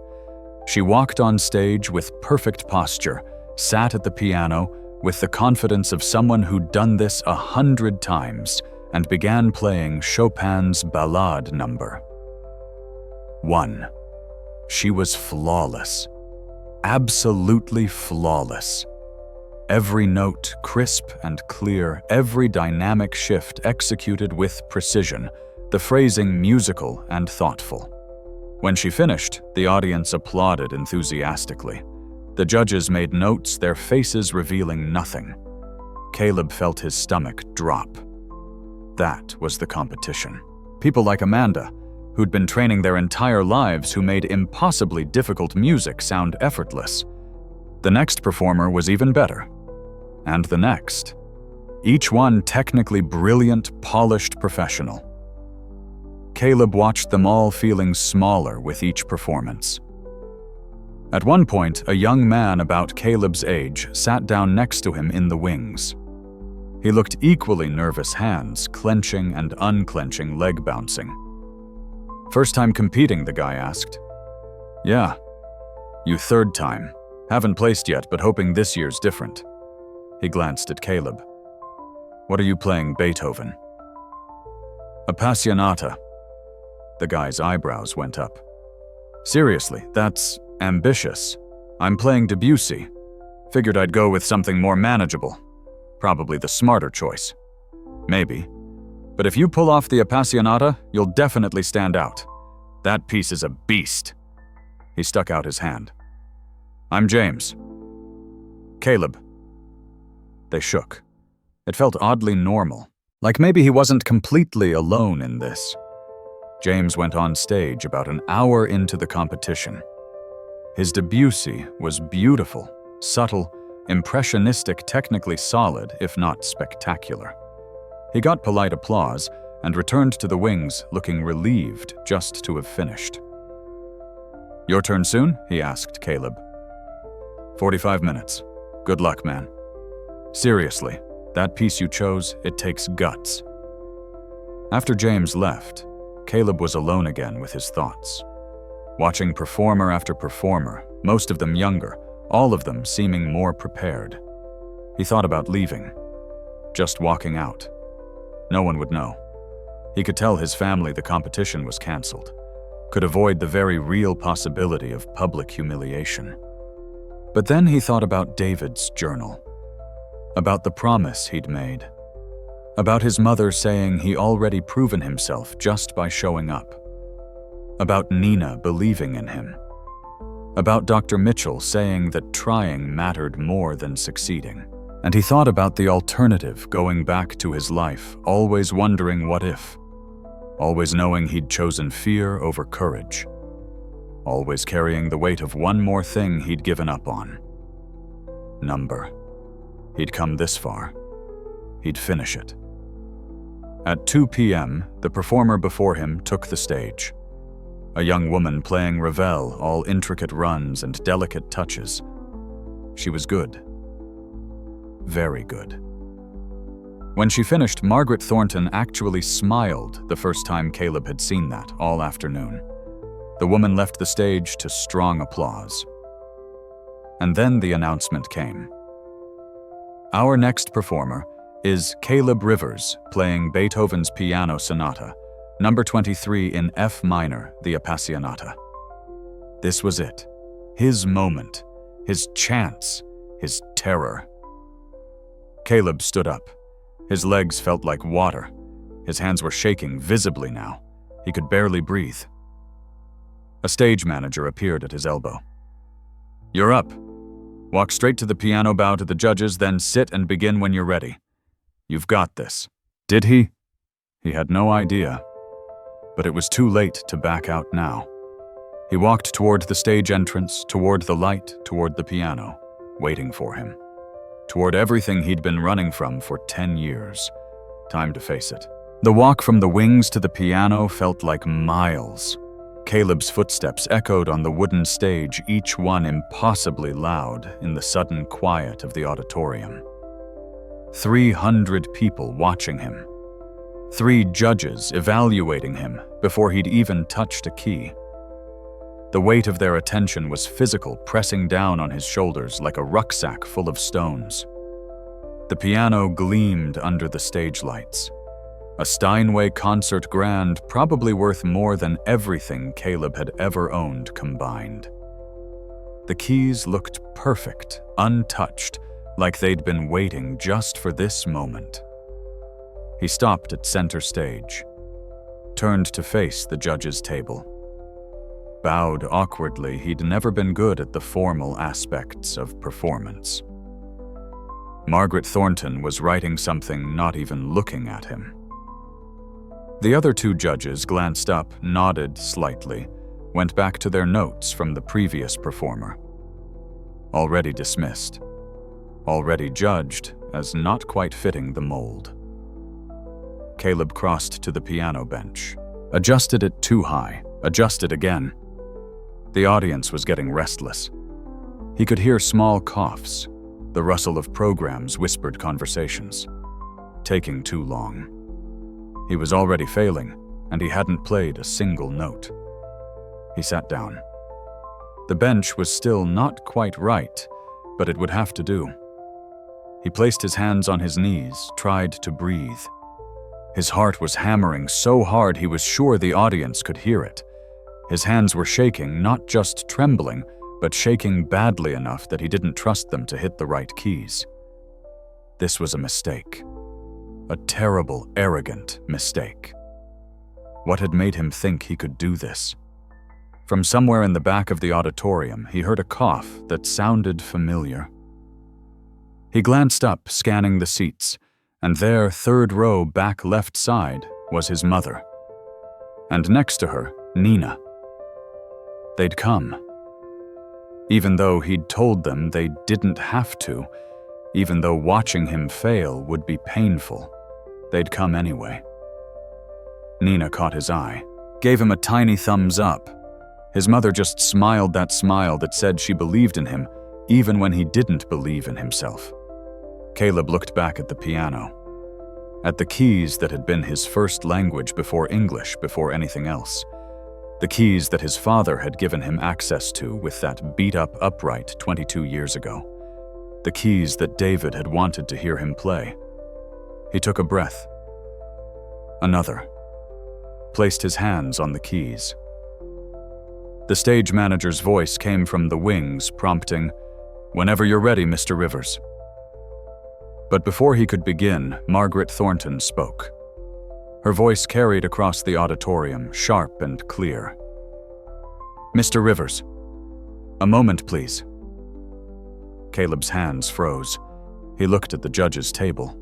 She walked on stage with perfect posture, sat at the piano with the confidence of someone who'd done this 100 times, and began playing Chopin's Ballade number 1. She was flawless. Absolutely flawless. Every note crisp and clear, every dynamic shift executed with precision, the phrasing musical and thoughtful. When she finished, the audience applauded enthusiastically. The judges made notes, their faces revealing nothing. Caleb felt his stomach drop. That was the competition. People like Amanda, who'd been training their entire lives, who made impossibly difficult music sound effortless. The next performer was even better. And the next. Each one technically brilliant, polished professional. Caleb watched them all, feeling smaller with each performance. At one point, a young man about Caleb's age sat down next to him in the wings. He looked equally nervous, hands clenching and unclenching, leg bouncing. First time competing, the guy asked. Yeah. You third time. Haven't placed yet, but hoping this year's different. He glanced at Caleb. What are you playing, Beethoven? Appassionata. The guy's eyebrows went up. Seriously, that's ambitious. I'm playing Debussy. Figured I'd go with something more manageable. Probably the smarter choice. Maybe. But if you pull off the Appassionata, you'll definitely stand out. That piece is a beast. He stuck out his hand. I'm James. Caleb. They shook. It felt oddly normal, like maybe he wasn't completely alone in this. James went on stage about an hour into the competition. His Debussy was beautiful, subtle, impressionistic, technically solid, if not spectacular. He got polite applause and returned to the wings looking relieved just to have finished. "Your turn soon?" he asked Caleb. 45 minutes. Good luck, man. Seriously, that piece you chose, it takes guts." After James left, Caleb was alone again with his thoughts. Watching performer after performer, most of them younger, all of them seeming more prepared. He thought about leaving, just walking out. No one would know. He could tell his family the competition was canceled, could avoid the very real possibility of public humiliation. But then he thought about David's journal, about the promise he'd made, about his mother saying he already proven himself just by showing up, about Nina believing in him, about Dr. Mitchell saying that trying mattered more than succeeding. And he thought about the alternative going back to his life, always wondering what if, always knowing he'd chosen fear over courage, always carrying the weight of one more thing he'd given up on. Number. He'd come this far. He'd finish it. At 2 p.m., the performer before him took the stage. A young woman playing Ravel, all intricate runs and delicate touches. She was good. Very good. When she finished, Margaret Thornton actually smiled the first time Caleb had seen that all afternoon. The woman left the stage to strong applause. And then the announcement came. Our next performer is Caleb Rivers playing Beethoven's Piano Sonata, number 23 in F minor, the Appassionata. This was it. His moment. His chance. His terror. Caleb stood up. His legs felt like water. His hands were shaking visibly now. He could barely breathe. A stage manager appeared at his elbow. "You're up. Walk straight to the piano, bow to the judges, then sit and begin when you're ready. You've got this." Did he? He had no idea. But it was too late to back out now. He walked toward the stage entrance, toward the light, toward the piano, waiting for him. Toward everything he'd been running from for 10 years. Time to face it. The walk from the wings to the piano felt like miles. Caleb's footsteps echoed on the wooden stage, each one impossibly loud in the sudden quiet of the auditorium. 300 people watching him. 3 judges evaluating him before he'd even touched a key. The weight of their attention was physical, pressing down on his shoulders like a rucksack full of stones. The piano gleamed under the stage lights. A Steinway concert grand, probably worth more than everything Caleb had ever owned combined. The keys looked perfect, untouched, like they'd been waiting just for this moment. He stopped at center stage, turned to face the judges' table. Bowed awkwardly, he'd never been good at the formal aspects of performance. Margaret Thornton was writing something, not even looking at him. The other 2 judges glanced up, nodded slightly, went back to their notes from the previous performer. Already dismissed. Already judged as not quite fitting the mold. Caleb crossed to the piano bench, adjusted it too high, adjusted again. The audience was getting restless. He could hear small coughs, the rustle of programs, whispered conversations. Taking too long. He was already failing, and he hadn't played a single note. He sat down. The bench was still not quite right, but it would have to do. He placed his hands on his knees, tried to breathe. His heart was hammering so hard he was sure the audience could hear it. His hands were shaking, not just trembling, but shaking badly enough that he didn't trust them to hit the right keys. This was a mistake. A terrible, arrogant mistake. What had made him think he could do this? From somewhere in the back of the auditorium, he heard a cough that sounded familiar. He glanced up, scanning the seats, and there, 3rd row back left side, was his mother. and next to her, Nina. They'd come. Even though he'd told them they didn't have to, even though watching him fail would be painful, they'd come anyway. Nina caught his eye, gave him a tiny thumbs up. His mother just smiled that smile that said she believed in him, even when he didn't believe in himself. Caleb looked back at the piano, at the keys that had been his first language before English, before anything else. The keys that his father had given him access to with that beat-up upright 22 years ago. The keys that David had wanted to hear him play. He took a breath. Another. Placed his hands on the keys. The stage manager's voice came from the wings, prompting, "Whenever you're ready, Mr. Rivers." But before he could begin, Margaret Thornton spoke. Her voice carried across the auditorium, sharp and clear. "Mr. Rivers, a moment, please." Caleb's hands froze. He looked at the judge's table.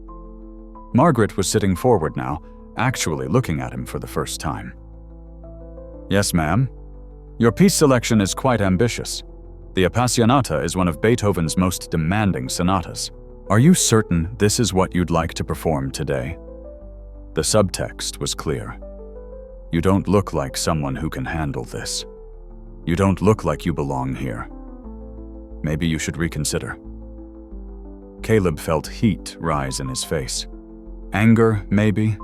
Margaret was sitting forward now, actually looking at him for the first time. "Yes, ma'am. Your piece selection is quite ambitious. The Appassionata is one of Beethoven's most demanding sonatas. Are you certain this is what you'd like to perform today?" The subtext was clear. "You don't look like someone who can handle this. You don't look like you belong here. Maybe you should reconsider." Caleb felt heat rise in his face. Anger, maybe?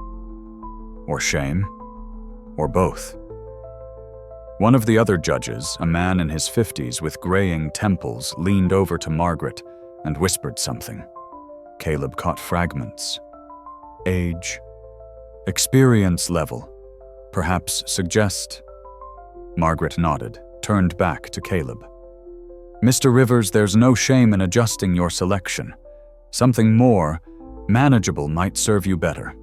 Or shame? Or both? One of the other judges, a man in his 50s with graying temples, leaned over to Margaret and whispered something. Caleb caught fragments. Age, experience level, perhaps suggest. Margaret nodded, turned back to Caleb. "Mr. Rivers, there's no shame in adjusting your selection. Something more manageable might serve you better.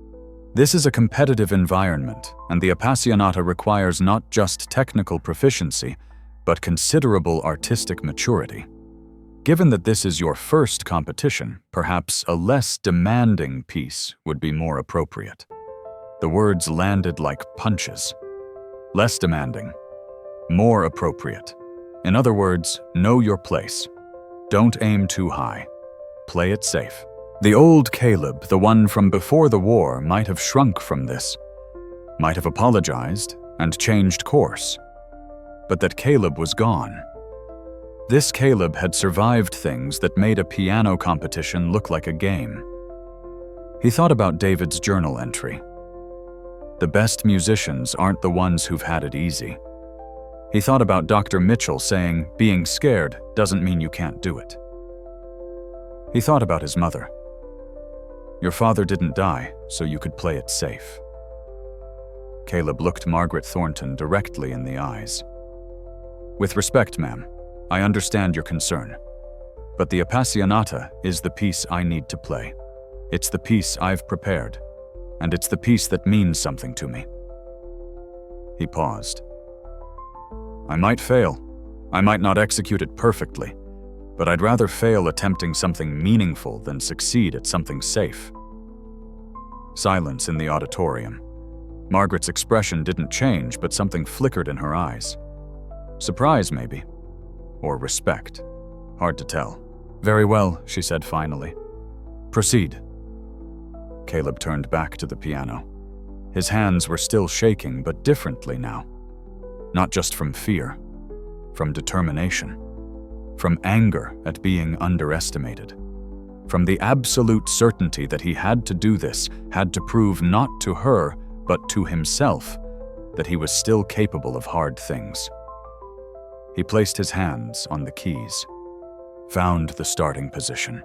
This is a competitive environment, and the Appassionata requires not just technical proficiency, but considerable artistic maturity. Given that this is your first competition, perhaps a less demanding piece would be more appropriate." The words landed like punches. Less demanding. More appropriate. In other words, know your place. Don't aim too high. Play it safe. The old Caleb, the one from before the war, might have shrunk from this, might have apologized and changed course. But that Caleb was gone. This Caleb had survived things that made a piano competition look like a game. He thought about David's journal entry. The best musicians aren't the ones who've had it easy. He thought about Dr. Mitchell saying, being scared doesn't mean you can't do it. He thought about his mother. Your father didn't die, so you could play it safe. Caleb looked Margaret Thornton directly in the eyes. With respect, ma'am, I understand your concern. But the Appassionata is the piece I need to play. It's the piece I've prepared, and it's the piece that means something to me. He paused. I might fail. I might not execute it perfectly, but I'd rather fail attempting something meaningful than succeed at something safe. Silence in the auditorium. Margaret's expression didn't change, but something flickered in her eyes. Surprise, maybe. Or respect. Hard to tell. Very well, she said finally. Proceed. Caleb turned back to the piano. His hands were still shaking, but differently now. Not just from fear, from determination, from anger at being underestimated, from the absolute certainty that he had to do this, had to prove not to her, but to himself, that he was still capable of hard things. He placed his hands on the keys, found the starting position,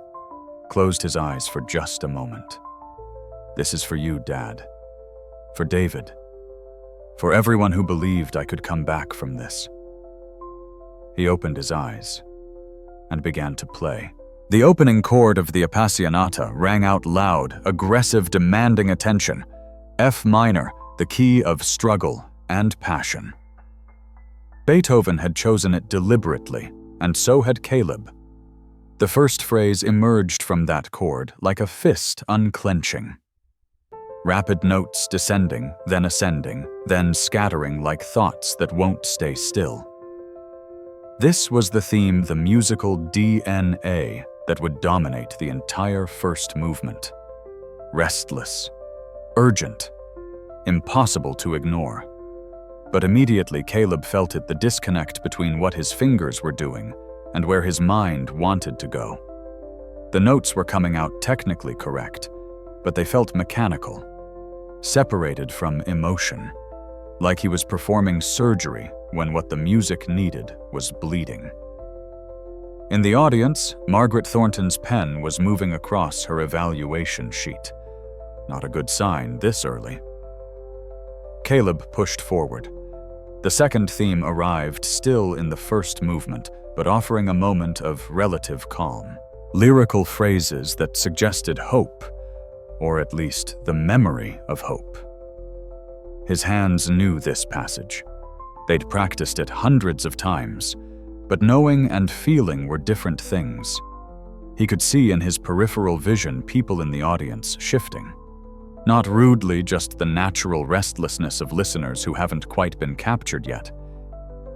closed his eyes for just a moment. This is for you, Dad. For David. For everyone who believed I could come back from this. He opened his eyes and began to play. The opening chord of the Appassionata rang out loud, aggressive, demanding attention. F minor, the key of struggle and passion. Beethoven had chosen it deliberately, and so had Caleb. The first phrase emerged from that chord like a fist unclenching. Rapid notes descending, then ascending, then scattering like thoughts that won't stay still. This was the theme, the musical DNA, that would dominate the entire first movement. Restless, urgent, impossible to ignore. But immediately Caleb felt it, the disconnect between what his fingers were doing and where his mind wanted to go. The notes were coming out technically correct, but they felt mechanical, separated from emotion, like he was performing surgery when what the music needed was bleeding. In the audience, Margaret Thornton's pen was moving across her evaluation sheet. Not a good sign this early. Caleb pushed forward. The second theme arrived, still in the first movement, but offering a moment of relative calm. Lyrical phrases that suggested hope, or at least the memory of hope. His hands knew this passage. They'd practiced it hundreds of times, but knowing and feeling were different things. He could see in his peripheral vision people in the audience shifting. Not rudely, just the natural restlessness of listeners who haven't quite been captured yet.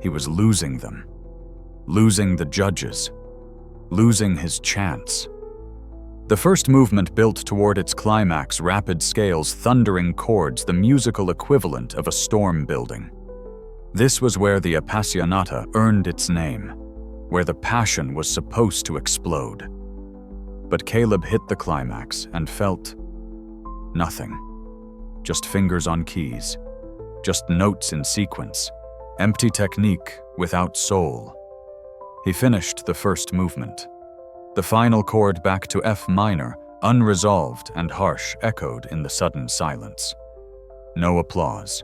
He was losing them, losing the judges, losing his chance. The first movement built toward its climax, rapid scales, thundering chords, the musical equivalent of a storm building. This was where the Appassionata earned its name, where the passion was supposed to explode. But Caleb hit the climax and felt nothing. Just fingers on keys, just notes in sequence, empty technique without soul. He finished the first movement. The final chord back to F minor, unresolved and harsh, echoed in the sudden silence. No applause.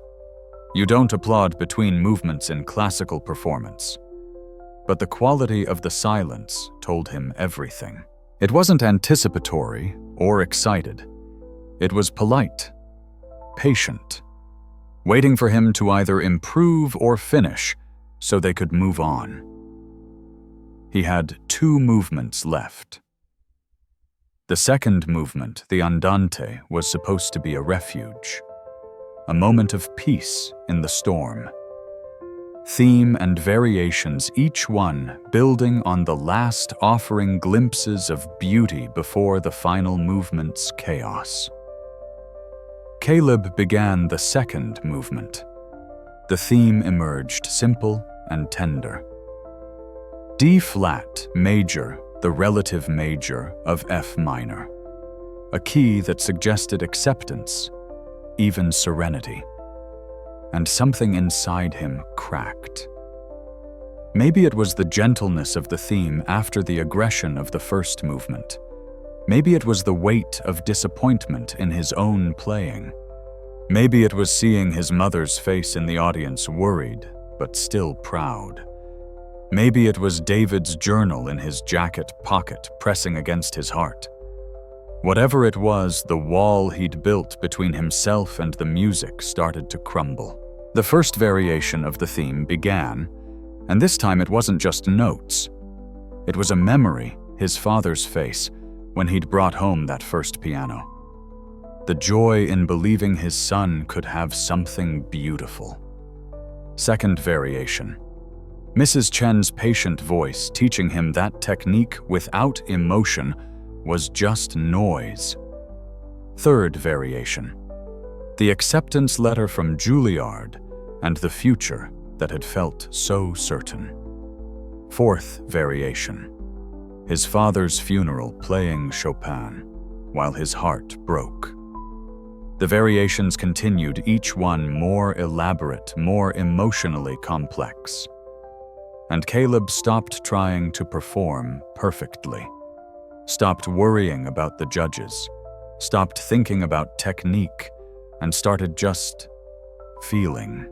You don't applaud between movements in classical performance. But the quality of the silence told him everything. It wasn't anticipatory or excited. It was polite, patient, waiting for him to either improve or finish so they could move on. He had 2 movements left. The second movement, the andante, was supposed to be a refuge, a moment of peace in the storm. Theme and variations, each one building on the last, offering glimpses of beauty before the final movement's chaos. Caleb began the second movement. The theme emerged, simple and tender. D-flat major, the relative major of F minor, a key that suggested acceptance, even serenity. And something inside him cracked. Maybe it was the gentleness of the theme after the aggression of the first movement. Maybe it was the weight of disappointment in his own playing. Maybe it was seeing his mother's face in the audience, worried but still proud. Maybe it was David's journal in his jacket pocket pressing against his heart. Whatever it was, the wall he'd built between himself and the music started to crumble. The first variation of the theme began, and this time it wasn't just notes. It was a memory, his father's face, when he'd brought home that first piano. The joy in believing his son could have something beautiful. Second variation. Mrs. Chen's patient voice teaching him that technique without emotion was just noise. Third variation. The acceptance letter from Juilliard and the future that had felt so certain. Fourth variation. His father's funeral playing Chopin while his heart broke. The variations continued, each one more elaborate, more emotionally complex. And Caleb stopped trying to perform perfectly, stopped worrying about the judges, stopped thinking about technique, and started just feeling.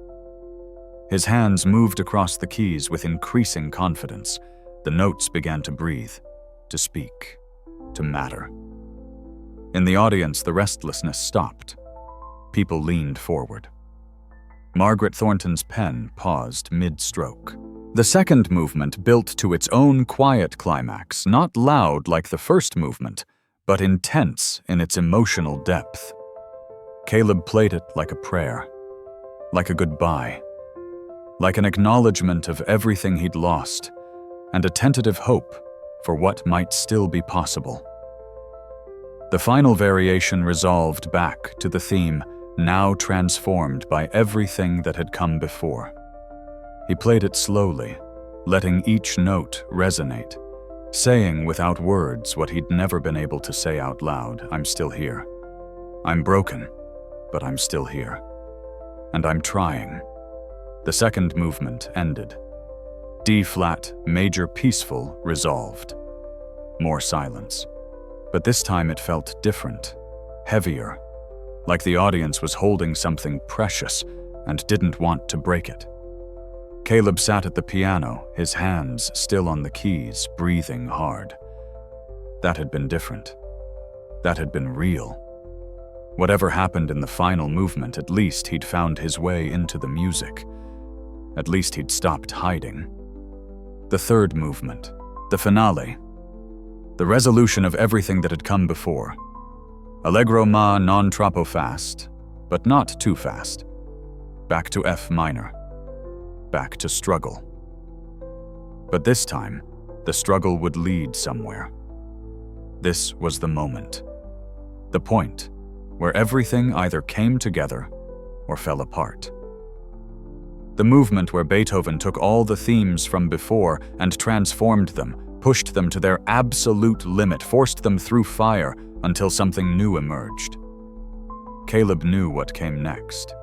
His hands moved across the keys with increasing confidence. The notes began to breathe, to speak, to matter. In the audience, the restlessness stopped. People leaned forward. Margaret Thornton's pen paused mid-stroke. The second movement built to its own quiet climax, not loud like the first movement, but intense in its emotional depth. Caleb played it like a prayer, like a goodbye, like an acknowledgement of everything he'd lost, and a tentative hope for what might still be possible. The final variation resolved back to the theme, now transformed by everything that had come before. He played it slowly, letting each note resonate, saying without words what he'd never been able to say out loud: I'm still here. I'm broken, but I'm still here. And I'm trying. The second movement ended. D-flat, major peaceful, resolved. More silence. But this time it felt different, heavier, like the audience was holding something precious and didn't want to break it. Caleb sat at the piano, his hands still on the keys, breathing hard. That had been different. That had been real. Whatever happened in the final movement, at least he'd found his way into the music. At least he'd stopped hiding. The third movement, the finale. The resolution of everything that had come before. Allegro ma non troppo fast, but not too fast. Back to F minor. Back to struggle. But this time, the struggle would lead somewhere. This was the moment. The point where everything either came together or fell apart. The movement where Beethoven took all the themes from before and transformed them, pushed them to their absolute limit, forced them through fire until something new emerged. Caleb knew what came next,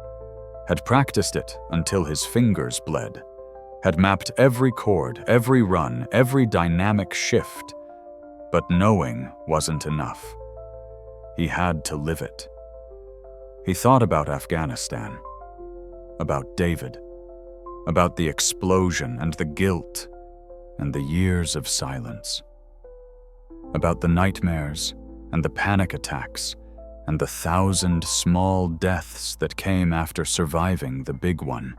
had practiced it until his fingers bled, had mapped every chord, every run, every dynamic shift, but knowing wasn't enough. He had to live it. He thought about Afghanistan, about David, about the explosion and the guilt and the years of silence, about the nightmares and the panic attacks and the 1,000 small deaths that came after surviving the big one.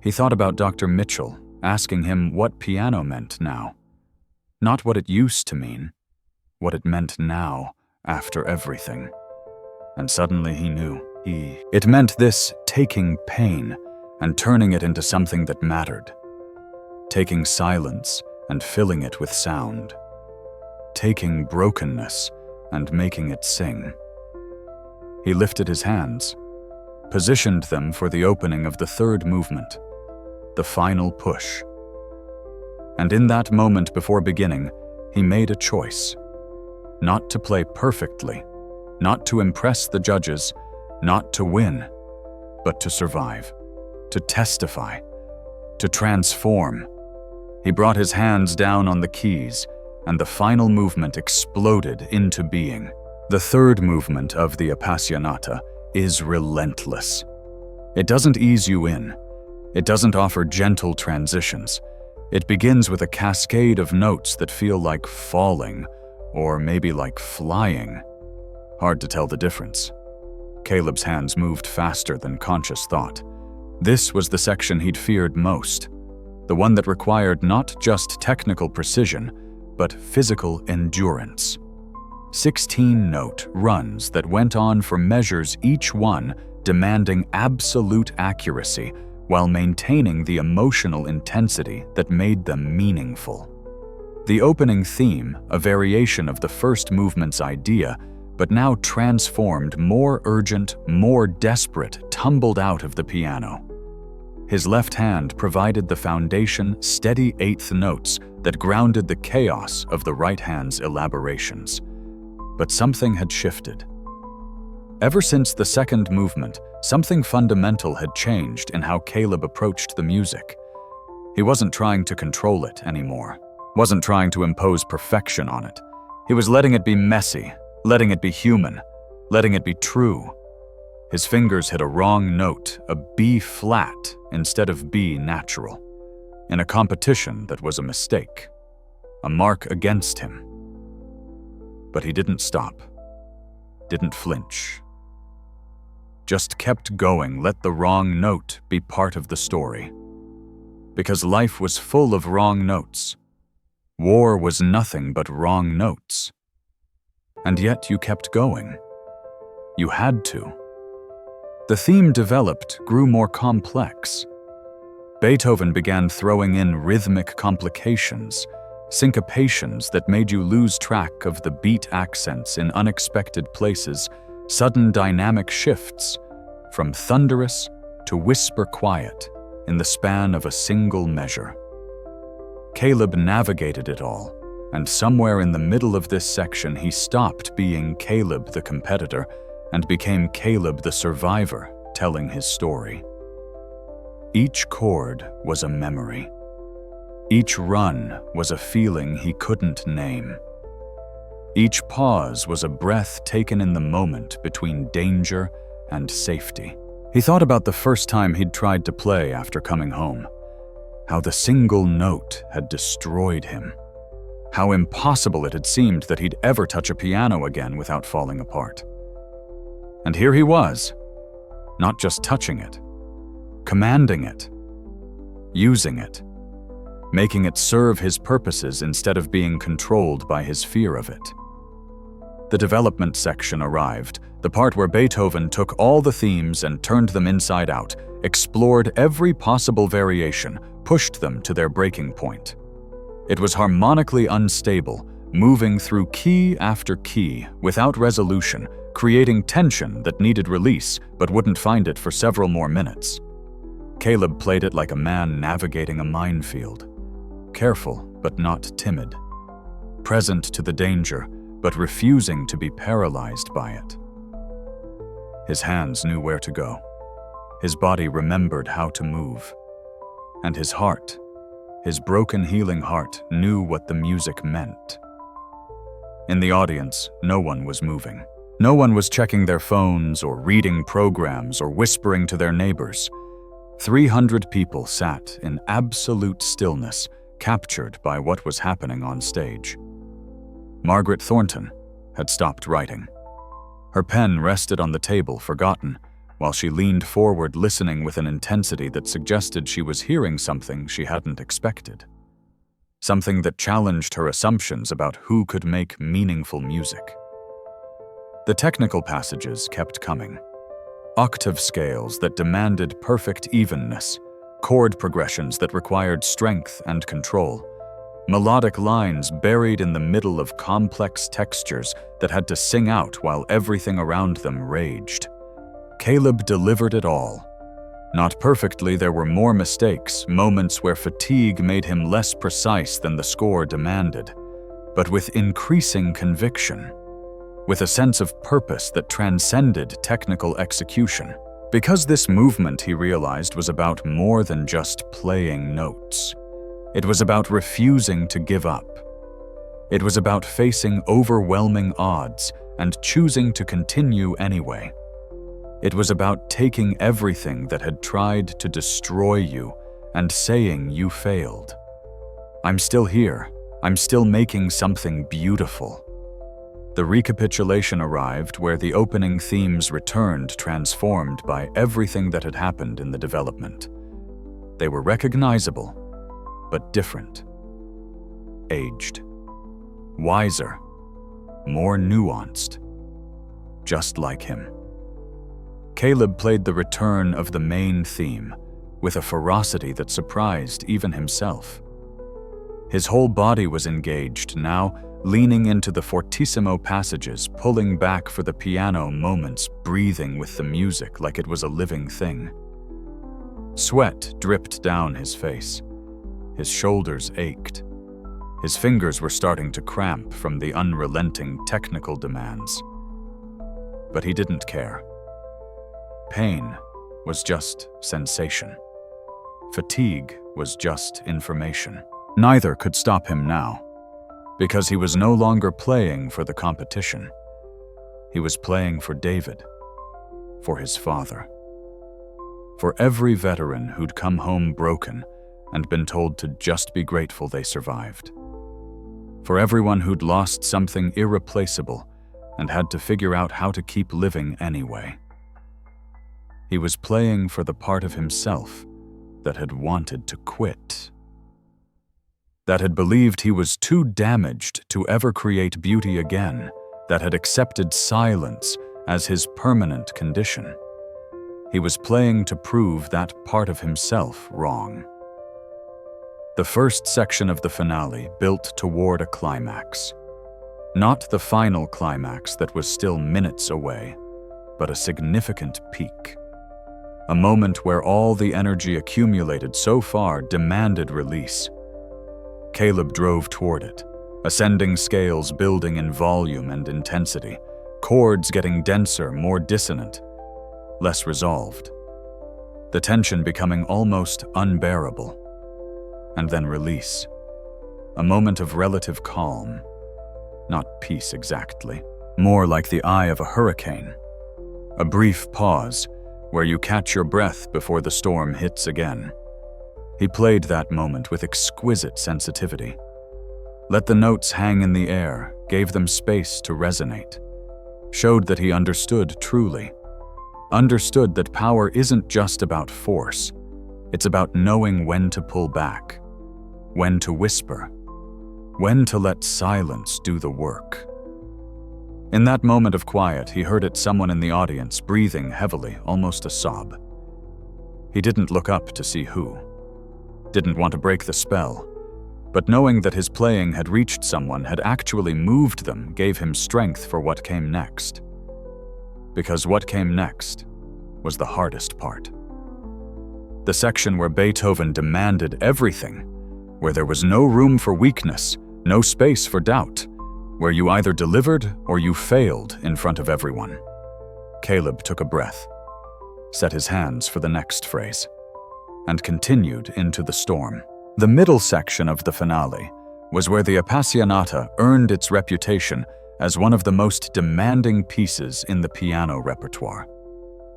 He thought about Dr. Mitchell, asking him what piano meant now. Not what it used to mean, what it meant now after everything. And suddenly he knew. It meant this taking pain and turning it into something that mattered. Taking silence and filling it with sound. Taking brokenness and making it sing. He lifted his hands, positioned them for the opening of the third movement, the final push. And in that moment before beginning, he made a choice. Not to play perfectly, not to impress the judges, not to win, but to survive, to testify, to transform. He brought his hands down on the keys, and the final movement exploded into being. The third movement of the Appassionata is relentless. It doesn't ease you in. It doesn't offer gentle transitions. It begins with a cascade of notes that feel like falling, or maybe like flying. Hard to tell the difference. Caleb's hands moved faster than conscious thought. This was the section he'd feared most, the one that required not just technical precision, but physical endurance. 16-note runs that went on for measures, each one demanding absolute accuracy while maintaining the emotional intensity that made them meaningful. The opening theme, a variation of the first movement's idea, but now transformed, more urgent, more desperate, tumbled out of the piano. His left hand provided the foundation, steady eighth notes that grounded the chaos of the right hand's elaborations. But something had shifted. Ever since the second movement, something fundamental had changed in how Caleb approached the music. He wasn't trying to control it anymore, wasn't trying to impose perfection on it. He was letting it be messy, letting it be human, letting it be true. His fingers hit a wrong note, a B flat instead of B natural, in a competition that was a mistake, a mark against him. But he didn't stop, didn't flinch. Just kept going, let the wrong note be part of the story. Because life was full of wrong notes. War was nothing but wrong notes. And yet you kept going. You had to. The theme developed, grew more complex. Beethoven began throwing in rhythmic complications, syncopations that made you lose track of the beat accents in unexpected places, sudden dynamic shifts, from thunderous to whisper quiet in the span of a single measure. Caleb navigated it all, and somewhere in the middle of this section he stopped being Caleb the competitor and became Caleb the survivor telling his story. Each chord was a memory. Each run was a feeling he couldn't name. Each pause was a breath taken in the moment between danger and safety. He thought about the first time he'd tried to play after coming home, how the single note had destroyed him, how impossible it had seemed that he'd ever touch a piano again without falling apart. And here he was, not just touching it, commanding it, using it, making it serve his purposes instead of being controlled by his fear of it. The development section arrived, the part where Beethoven took all the themes and turned them inside out, explored every possible variation, pushed them to their breaking point. It was harmonically unstable, moving through key after key without resolution, creating tension that needed release but wouldn't find it for several more minutes. Caleb played it like a man navigating a minefield, careful but not timid, present to the danger but refusing to be paralyzed by it. His hands knew where to go. His body remembered how to move. And his heart, his broken, healing heart, knew what the music meant. In the audience, no one was moving. No one was checking their phones or reading programs or whispering to their neighbors. 300 people sat in absolute stillness, captured by what was happening on stage. Margaret Thornton had stopped writing. Her pen rested on the table, forgotten, while she leaned forward, listening with an intensity that suggested she was hearing something she hadn't expected. Something that challenged her assumptions about who could make meaningful music. The technical passages kept coming. Octave scales that demanded perfect evenness, chord progressions that required strength and control, melodic lines buried in the middle of complex textures that had to sing out while everything around them raged. Caleb delivered it all. Not perfectly, there were more mistakes, moments where fatigue made him less precise than the score demanded, but with increasing conviction, with a sense of purpose that transcended technical execution. Because this movement, he realized, was about more than just playing notes. It was about refusing to give up. It was about facing overwhelming odds and choosing to continue anyway. It was about taking everything that had tried to destroy you and saying you failed. I'm still here. I'm still making something beautiful. The recapitulation arrived where the opening themes returned, transformed by everything that had happened in the development. They were recognizable, but different. Aged. Wiser. More nuanced. Just like him. Caleb played the return of the main theme with a ferocity that surprised even himself. His whole body was engaged now, leaning into the fortissimo passages, pulling back for the piano moments, breathing with the music like it was a living thing. Sweat dripped down his face. His shoulders ached. His fingers were starting to cramp from the unrelenting technical demands. But he didn't care. Pain was just sensation. Fatigue was just information. Neither could stop him now, because he was no longer playing for the competition. He was playing for David, for his father. For every veteran who'd come home broken and been told to just be grateful they survived. For everyone who'd lost something irreplaceable and had to figure out how to keep living anyway. He was playing for the part of himself that had wanted to quit. That had believed he was too damaged to ever create beauty again, that had accepted silence as his permanent condition. He was playing to prove that part of himself wrong. The first section of the finale built toward a climax. Not the final climax that was still minutes away, but a significant peak. A moment where all the energy accumulated so far demanded release. Caleb drove toward it, ascending scales building in volume and intensity, chords getting denser, more dissonant, less resolved. The tension becoming almost unbearable. And then release. A moment of relative calm. Not peace exactly, more like the eye of a hurricane. A brief pause where you catch your breath before the storm hits again. He played that moment with exquisite sensitivity. Let the notes hang in the air, gave them space to resonate. Showed that he understood truly. Understood that power isn't just about force. It's about knowing when to pull back, when to whisper, when to let silence do the work. In that moment of quiet, he heard it someone in the audience breathing heavily, almost a sob. He didn't look up to see who. Didn't want to break the spell. But knowing that his playing had reached someone, had actually moved them, gave him strength for what came next. Because what came next was the hardest part. The section where Beethoven demanded everything, where there was no room for weakness, no space for doubt, where you either delivered or you failed in front of everyone. Caleb took a breath, set his hands for the next phrase, and continued into the storm. The middle section of the finale was where the Appassionata earned its reputation as one of the most demanding pieces in the piano repertoire.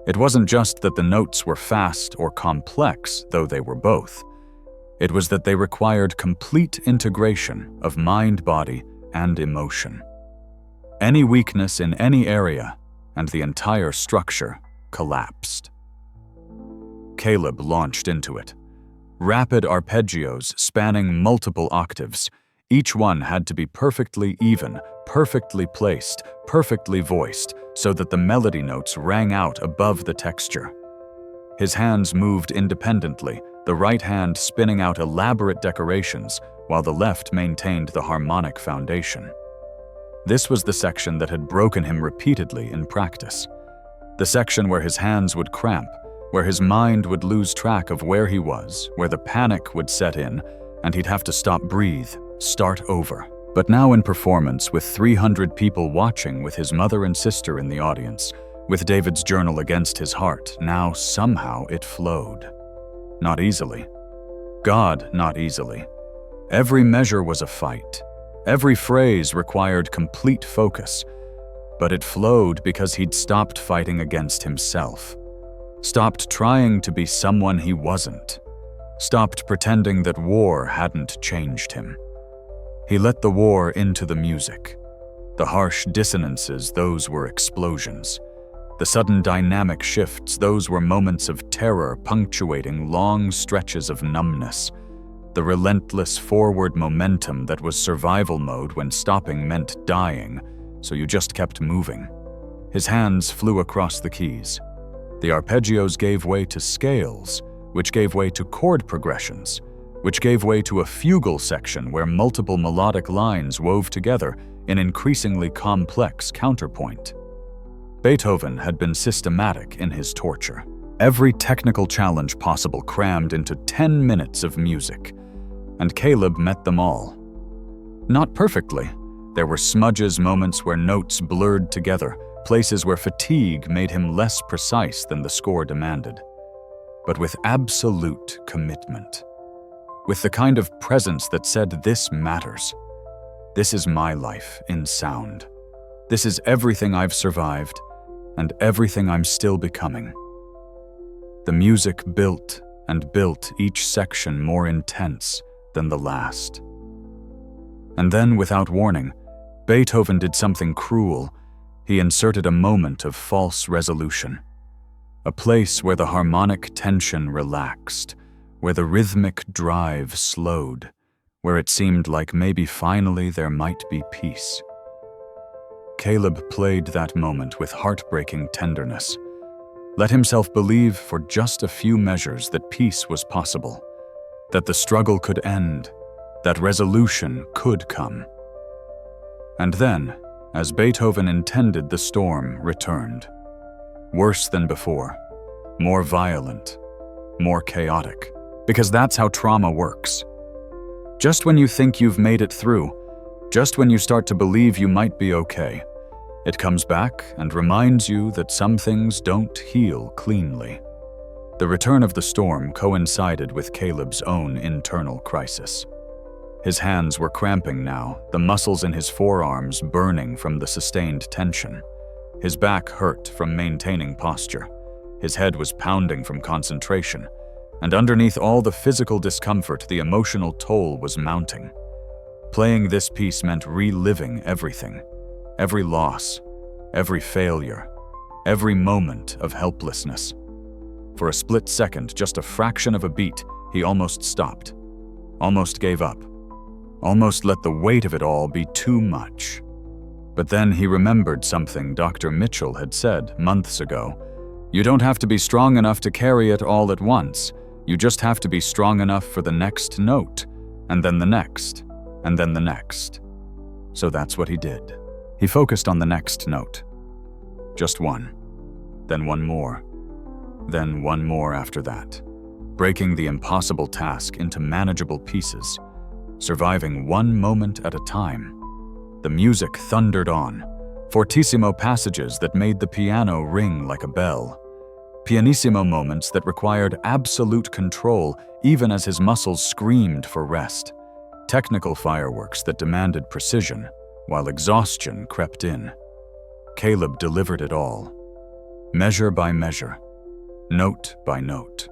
It wasn't just that the notes were fast or complex, though they were both. It was that they required complete integration of mind, body, and emotion. Any weakness in any area, and the entire structure collapsed. Caleb launched into it. Rapid arpeggios spanning multiple octaves. Each one had to be perfectly even, perfectly placed, perfectly voiced, so that the melody notes rang out above the texture. His hands moved independently, the right hand spinning out elaborate decorations, while the left maintained the harmonic foundation. This was the section that had broken him repeatedly in practice. The section where his hands would cramp, where his mind would lose track of where he was, where the panic would set in, and he'd have to stop, breathe, start over. But now in performance, with 300 people watching, with his mother and sister in the audience, with David's journal against his heart, now somehow it flowed. Not easily. God, not easily. Every measure was a fight. Every phrase required complete focus. But it flowed because he'd stopped fighting against himself. Stopped trying to be someone he wasn't. Stopped pretending that war hadn't changed him. He let the war into the music. The harsh dissonances, those were explosions. The sudden dynamic shifts, those were moments of terror punctuating long stretches of numbness. The relentless forward momentum that was survival mode when stopping meant dying, so you just kept moving. His hands flew across the keys. The arpeggios gave way to scales, which gave way to chord progressions, which gave way to a fugal section where multiple melodic lines wove together in increasingly complex counterpoint. Beethoven had been systematic in his torture. Every technical challenge possible crammed into 10 minutes of music, and Caleb met them all. Not perfectly. There were smudges, moments where notes blurred together, places where fatigue made him less precise than the score demanded. But with absolute commitment. With the kind of presence that said, this matters. This is my life in sound. This is everything I've survived, and everything I'm still becoming. The music built and built each section more intense than the last. And then, without warning, Beethoven did something cruel. He inserted a moment of false resolution. A place where the harmonic tension relaxed, where the rhythmic drive slowed, where it seemed like maybe finally there might be peace. Caleb played that moment with heartbreaking tenderness. Let himself believe for just a few measures that peace was possible, that the struggle could end, that resolution could come. And then, as Beethoven intended, the storm returned. Worse than before, more violent, more chaotic, because that's how trauma works. Just when you think you've made it through, just when you start to believe you might be okay, it comes back and reminds you that some things don't heal cleanly. The return of the storm coincided with Caleb's own internal crisis. His hands were cramping now, the muscles in his forearms burning from the sustained tension. His back hurt from maintaining posture. His head was pounding from concentration. And underneath all the physical discomfort, the emotional toll was mounting. Playing this piece meant reliving everything. Every loss, every failure, every moment of helplessness. For a split second, just a fraction of a beat, he almost stopped, almost gave up, almost let the weight of it all be too much. But then he remembered something Dr. Mitchell had said months ago. You don't have to be strong enough to carry it all at once. You just have to be strong enough for the next note, and then the next, and then the next. So that's what he did. He focused on the next note. Just one, then one more, then one more after that, breaking the impossible task into manageable pieces, surviving one moment at a time. The music thundered on, fortissimo passages that made the piano ring like a bell, pianissimo moments that required absolute control even as his muscles screamed for rest, technical fireworks that demanded precision while exhaustion crept in. Caleb delivered it all, measure by measure, note by note,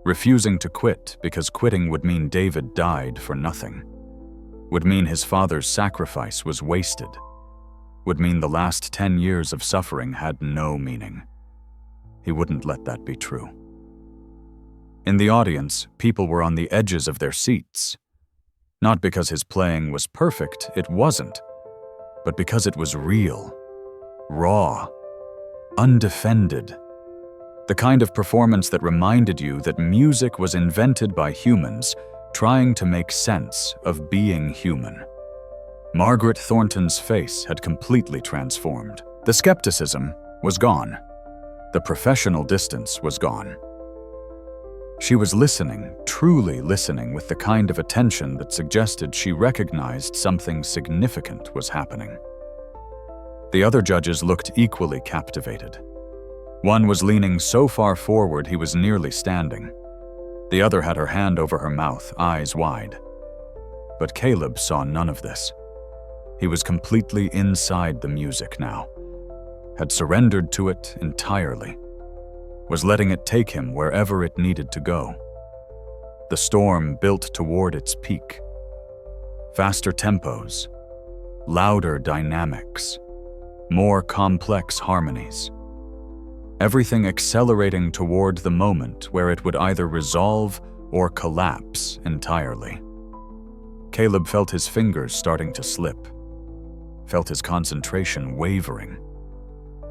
refusing to quit because quitting would mean David died for nothing, would mean his father's sacrifice was wasted, would mean the last 10 years of suffering had no meaning. He wouldn't let that be true. In the audience, people were on the edges of their seats. Not because his playing was perfect, it wasn't, but because it was real, raw, undefended. The kind of performance that reminded you that music was invented by humans trying to make sense of being human. Margaret Thornton's face had completely transformed. The skepticism was gone. The professional distance was gone. She was listening, truly listening, with the kind of attention that suggested she recognized something significant was happening. The other judges looked equally captivated. One was leaning so far forward he was nearly standing. The other had her hand over her mouth, eyes wide. But Caleb saw none of this. He was completely inside the music now, had surrendered to it entirely, was letting it take him wherever it needed to go. The storm built toward its peak. Faster tempos, louder dynamics, more complex harmonies. Everything accelerating toward the moment where it would either resolve or collapse entirely. Caleb felt his fingers starting to slip, felt his concentration wavering,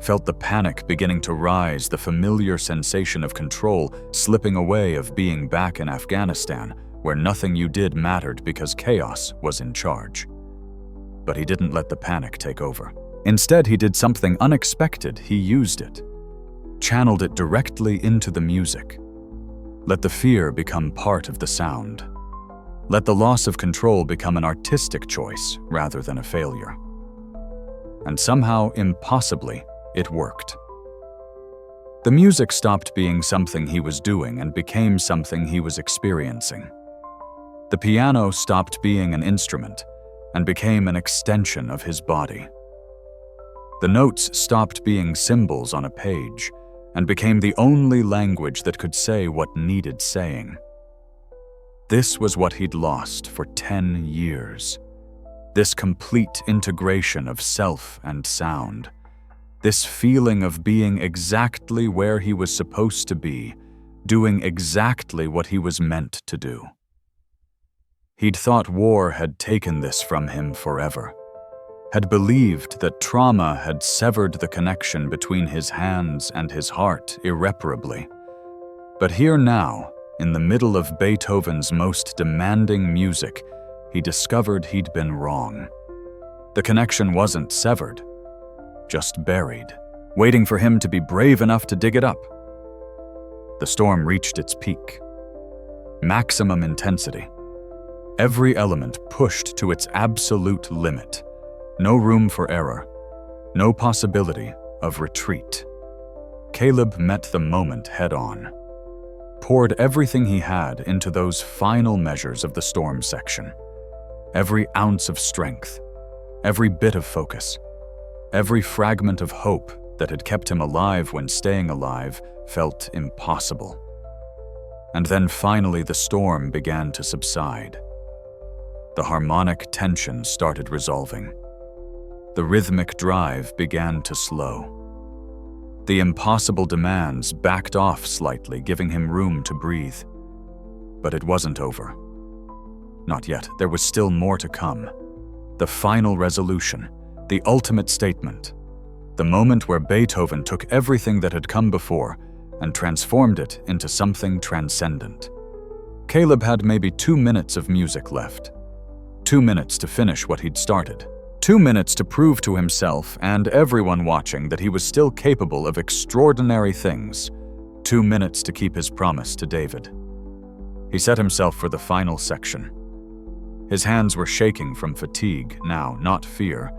felt the panic beginning to rise, the familiar sensation of control slipping away, of being back in Afghanistan, where nothing you did mattered because chaos was in charge. But he didn't let the panic take over. Instead, he did something unexpected. He used it, channeled it directly into the music. Let the fear become part of the sound. Let the loss of control become an artistic choice rather than a failure. And somehow, impossibly, it worked. The music stopped being something he was doing and became something he was experiencing. The piano stopped being an instrument and became an extension of his body. The notes stopped being symbols on a page and became the only language that could say what needed saying. This was what he'd lost for 10 years. This complete integration of self and sound. This feeling of being exactly where he was supposed to be, doing exactly what he was meant to do. He'd thought war had taken this from him forever. had believed that trauma had severed the connection between his hands and his heart irreparably. But here now, in the middle of Beethoven's most demanding music, he discovered he'd been wrong. The connection wasn't severed, just buried, waiting for him to be brave enough to dig it up. The storm reached its peak. Maximum intensity. Every element pushed to its absolute limit. No room for error. No possibility of retreat. Caleb met the moment head-on. Poured everything he had into those final measures of the storm section. Every ounce of strength. Every bit of focus. Every fragment of hope that had kept him alive when staying alive felt impossible. And then finally the storm began to subside. The harmonic tension started resolving. The rhythmic drive began to slow. The impossible demands backed off slightly, giving him room to breathe. But it wasn't over. Not yet. There was still more to come. The final resolution, the ultimate statement, the moment where Beethoven took everything that had come before and transformed it into something transcendent. Caleb had maybe 2 minutes of music left. 2 minutes to finish what he'd started. 2 minutes to prove to himself and everyone watching that he was still capable of extraordinary things. 2 minutes to keep his promise to David. He set himself for the final section. His hands were shaking from fatigue now, not fear.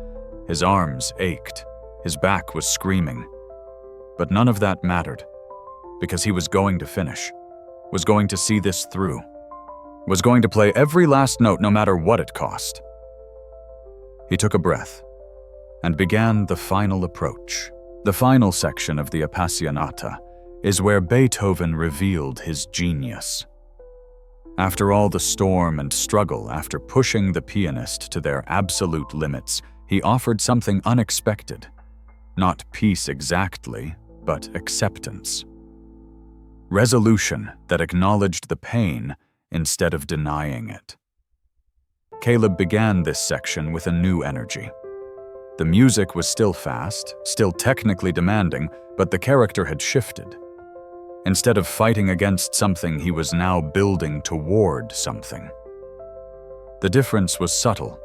His arms ached. His back was screaming. But none of that mattered, because he was going to finish, was going to see this through, was going to play every last note no matter what it cost. He took a breath and began the final approach. The final section of the Appassionata is where Beethoven revealed his genius. After all the storm and struggle, after pushing the pianist to their absolute limits, he offered something unexpected. Not peace exactly, but acceptance. Resolution that acknowledged the pain instead of denying it. Caleb began this section with a new energy. The music was still fast, still technically demanding, but the character had shifted. Instead of fighting against something, he was now building toward something. The difference was subtle,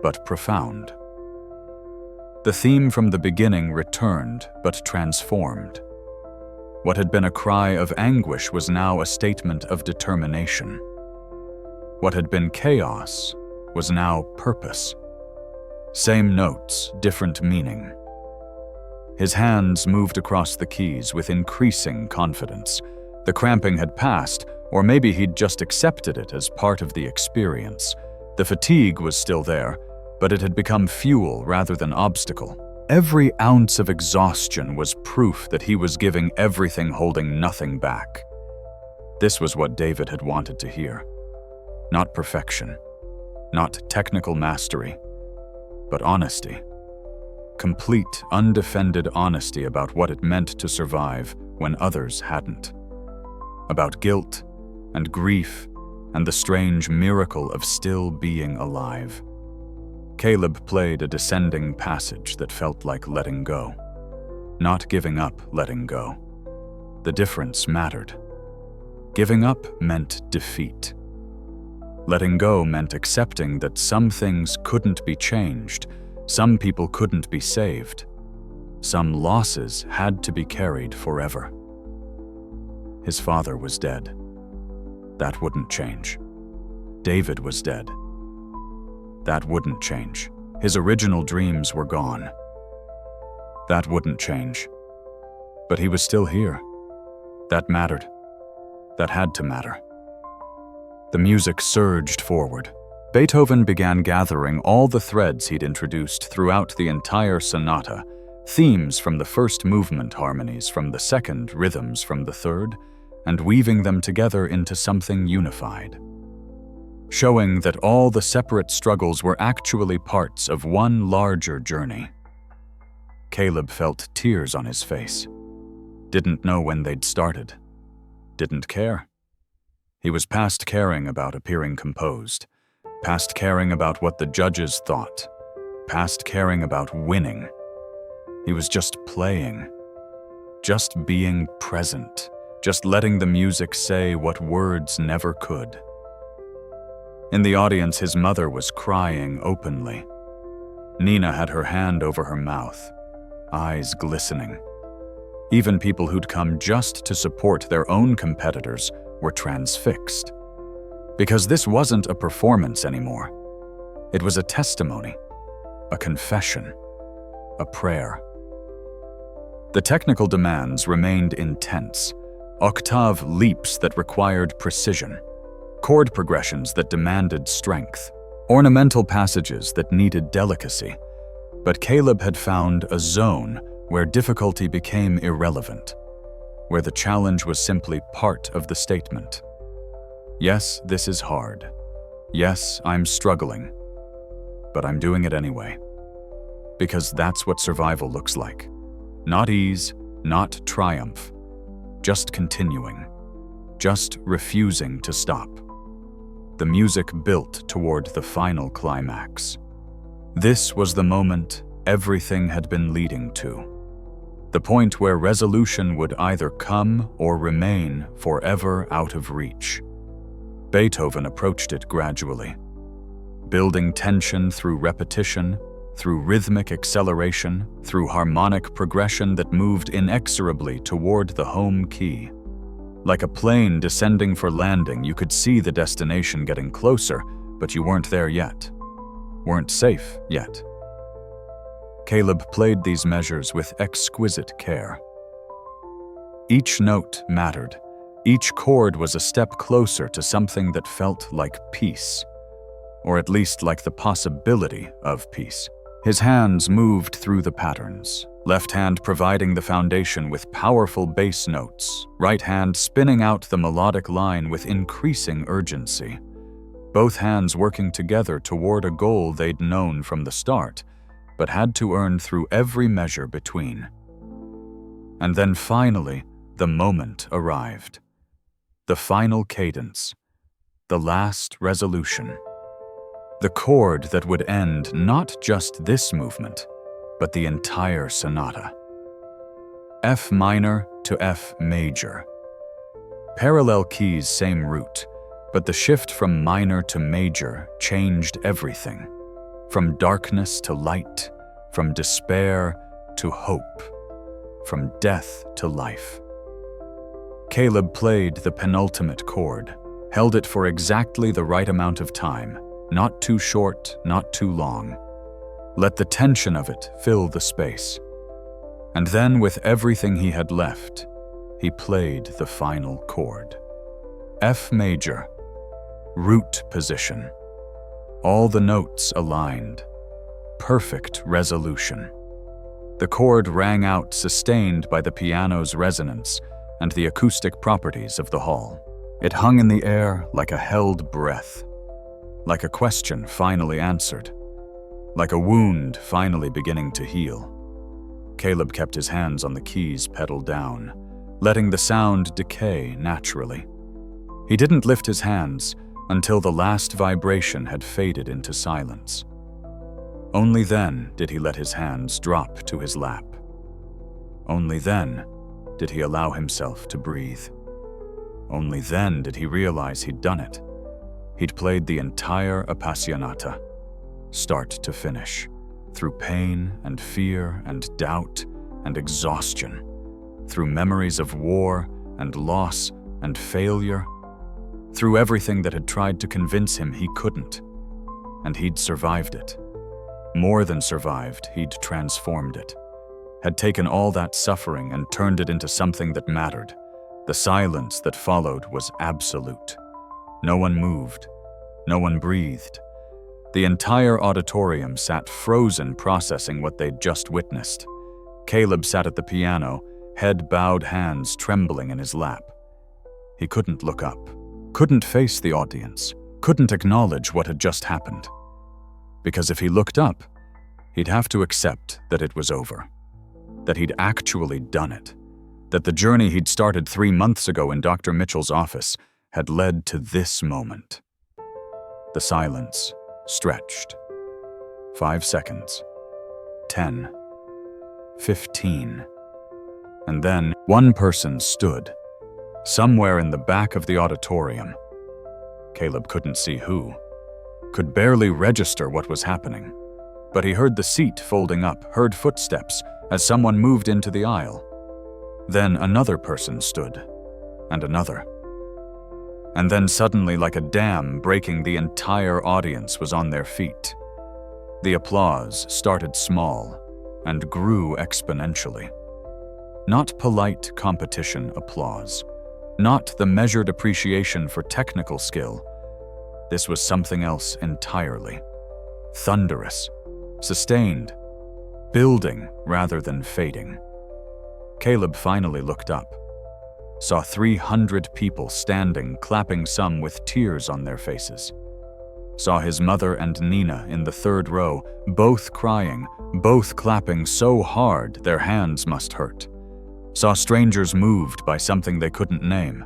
but profound. The theme from the beginning returned, but transformed. What had been a cry of anguish was now a statement of determination. What had been chaos was now purpose. Same notes, different meaning. His hands moved across the keys with increasing confidence. The cramping had passed, or maybe he'd just accepted it as part of the experience. The fatigue was still there, but it had become fuel rather than obstacle. Every ounce of exhaustion was proof that he was giving everything, holding nothing back. This was what David had wanted to hear. Not perfection, not technical mastery, but honesty. Complete, undefended honesty about what it meant to survive when others hadn't. About guilt and grief and the strange miracle of still being alive. Caleb played a descending passage that felt like letting go. Not giving up, letting go. The difference mattered. Giving up meant defeat. Letting go meant accepting that some things couldn't be changed, some people couldn't be saved. Some losses had to be carried forever. His father was dead. That wouldn't change. David was dead. That wouldn't change. His original dreams were gone. That wouldn't change. But he was still here. That mattered. That had to matter. The music surged forward. Beethoven began gathering all the threads he'd introduced throughout the entire sonata, themes from the first movement, harmonies from the second, rhythms from the third, and weaving them together into something unified. Showing that all the separate struggles were actually parts of one larger journey. Caleb felt tears on his face. Didn't know when they'd started. Didn't care. He was past caring about appearing composed, past caring about what the judges thought, past caring about winning. He was just playing, just being present, just letting the music say what words never could. In the audience, his mother was crying openly. Nina had her hand over her mouth, eyes glistening. Even people who'd come just to support their own competitors were transfixed. Because this wasn't a performance anymore. It was a testimony, a confession, a prayer. The technical demands remained intense. Octave leaps that required precision, chord progressions that demanded strength, ornamental passages that needed delicacy. But Caleb had found a zone where difficulty became irrelevant, where the challenge was simply part of the statement. Yes, this is hard. Yes, I'm struggling. But I'm doing it anyway. Because that's what survival looks like. Not ease, not triumph. Just continuing. Just refusing to stop. The music built toward the final climax. This was the moment everything had been leading to. The point where resolution would either come or remain forever out of reach. Beethoven approached it gradually, building tension through repetition, through rhythmic acceleration, through harmonic progression that moved inexorably toward the home key. Like a plane descending for landing, you could see the destination getting closer, but you weren't there yet. Weren't safe yet. Caleb played these measures with exquisite care. Each note mattered. Each chord was a step closer to something that felt like peace, or at least like the possibility of peace. His hands moved through the patterns, left hand providing the foundation with powerful bass notes, right hand spinning out the melodic line with increasing urgency. Both hands working together toward a goal they'd known from the start, but had to earn through every measure between. And then finally, the moment arrived. The final cadence, the last resolution. The chord that would end not just this movement, but the entire sonata. F minor to F major. Parallel keys, same root, but the shift from minor to major changed everything. From darkness to light, from despair to hope, from death to life. Caleb played the penultimate chord, held it for exactly the right amount of time, not too short, not too long. Let the tension of it fill the space. And then, with everything he had left, he played the final chord. F major, root position. All the notes aligned. Perfect resolution. The chord rang out, sustained by the piano's resonance and the acoustic properties of the hall. It hung in the air like a held breath, like a question finally answered, like a wound finally beginning to heal. Caleb kept his hands on the keys pedal down, letting the sound decay naturally. He didn't lift his hands until the last vibration had faded into silence. Only then did he let his hands drop to his lap. Only then did he allow himself to breathe. Only then did he realize he'd done it. He'd played the entire Appassionata, start to finish, through pain and fear and doubt and exhaustion, through memories of war and loss and failure, through everything that had tried to convince him he couldn't. And he'd survived it. More than survived, he'd transformed it, had taken all that suffering and turned it into something that mattered. The silence that followed was absolute. No one moved. No one breathed. The entire auditorium sat frozen, processing what they'd just witnessed. Caleb sat at the piano, head bowed, hands trembling in his lap. He couldn't look up, couldn't face the audience, couldn't acknowledge what had just happened. Because if he looked up, he'd have to accept that it was over, that he'd actually done it, that the journey he'd started 3 months ago in Dr. Mitchell's office had led to this moment. The silence stretched. 5 seconds. 10. 15. And then one person stood, somewhere in the back of the auditorium. Caleb couldn't see who, could barely register what was happening. But he heard the seat folding up, heard footsteps as someone moved into the aisle. Then another person stood, and another. And then suddenly, like a dam breaking, the entire audience was on their feet. The applause started small and grew exponentially. Not polite competition applause, not the measured appreciation for technical skill. This was something else entirely. Thunderous, sustained, building rather than fading. Caleb finally looked up, saw 300 people standing, clapping, some with tears on their faces. Saw his mother and Nina in the third row, both crying, both clapping so hard their hands must hurt. Saw strangers moved by something they couldn't name.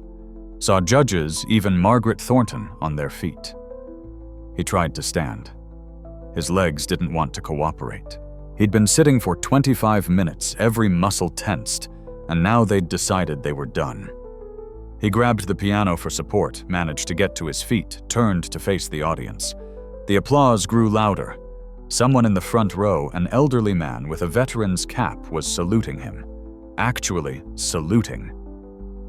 Saw judges, even Margaret Thornton, on their feet. He tried to stand. His legs didn't want to cooperate. He'd been sitting for 25 minutes, every muscle tensed, and now they'd decided they were done. He grabbed the piano for support, managed to get to his feet, turned to face the audience. The applause grew louder. Someone in the front row, an elderly man with a veteran's cap, was saluting him. Actually, saluting.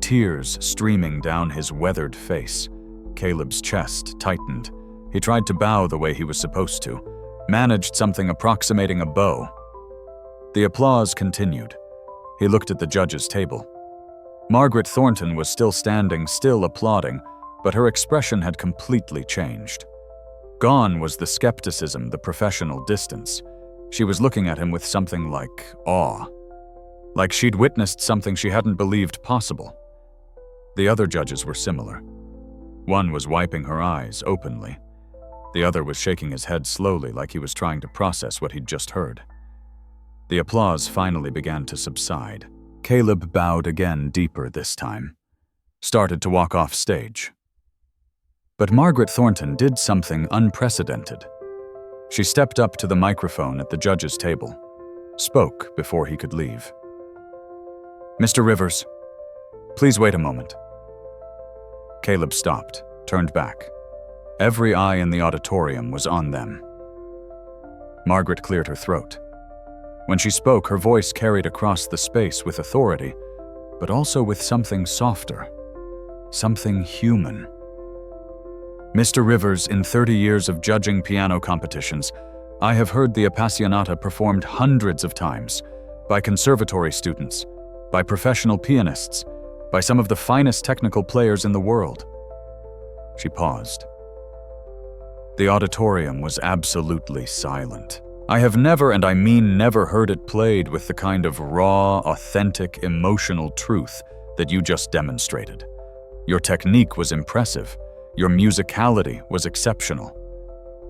Tears streaming down his weathered face. Caleb's chest tightened. He tried to bow the way he was supposed to, managed something approximating a bow. The applause continued. He looked at the judges' table. Margaret Thornton was still standing, still applauding, but her expression had completely changed. Gone was the skepticism, the professional distance. She was looking at him with something like awe, like she'd witnessed something she hadn't believed possible. The other judges were similar. One was wiping her eyes openly. The other was shaking his head slowly, like he was trying to process what he'd just heard. The applause finally began to subside. Caleb bowed again, deeper this time. Started to walk off stage. But Margaret Thornton did something unprecedented. She stepped up to the microphone at the judges' table, spoke before he could leave. "Mr. Rivers, please wait a moment." Caleb stopped, turned back. Every eye in the auditorium was on them. Margaret cleared her throat. When she spoke, her voice carried across the space with authority, but also with something softer, something human. "Mr. Rivers, in 30 years of judging piano competitions, I have heard the Appassionata performed hundreds of times, by conservatory students, by professional pianists, by some of the finest technical players in the world." She paused. The auditorium was absolutely silent. I have never, and I mean never, heard it played with the kind of raw, authentic, emotional truth that you just demonstrated. Your technique was impressive. Your musicality was exceptional.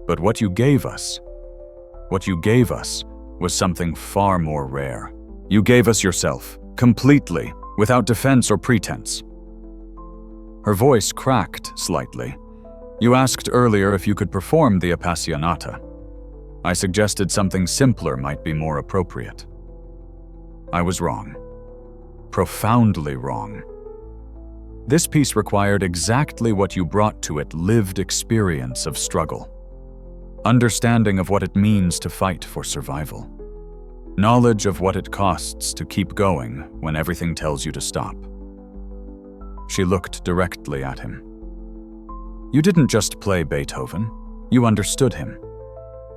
But what you gave us was something far more rare. You gave us yourself, completely, without defense or pretense. Her voice cracked slightly. "You asked earlier if you could perform the Appassionata. I suggested something simpler might be more appropriate. I was wrong. Profoundly wrong. This piece required exactly what you brought to it: lived experience of struggle, understanding of what it means to fight for survival, knowledge of what it costs to keep going when everything tells you to stop." She looked directly at him. "You didn't just play Beethoven, you understood him.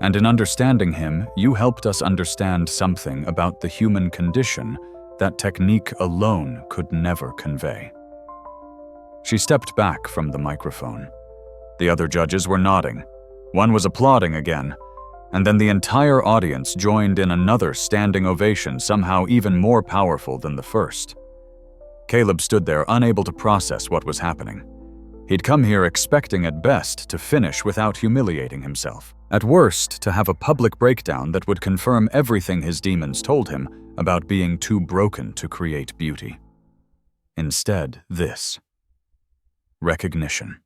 And in understanding him, you helped us understand something about the human condition that technique alone could never convey." She stepped back from the microphone. The other judges were nodding. One was applauding again, and then the entire audience joined in another standing ovation, somehow even more powerful than the first. Caleb stood there, unable to process what was happening. He'd come here expecting at best to finish without humiliating himself, at worst to have a public breakdown that would confirm everything his demons told him about being too broken to create beauty. Instead, this. Recognition.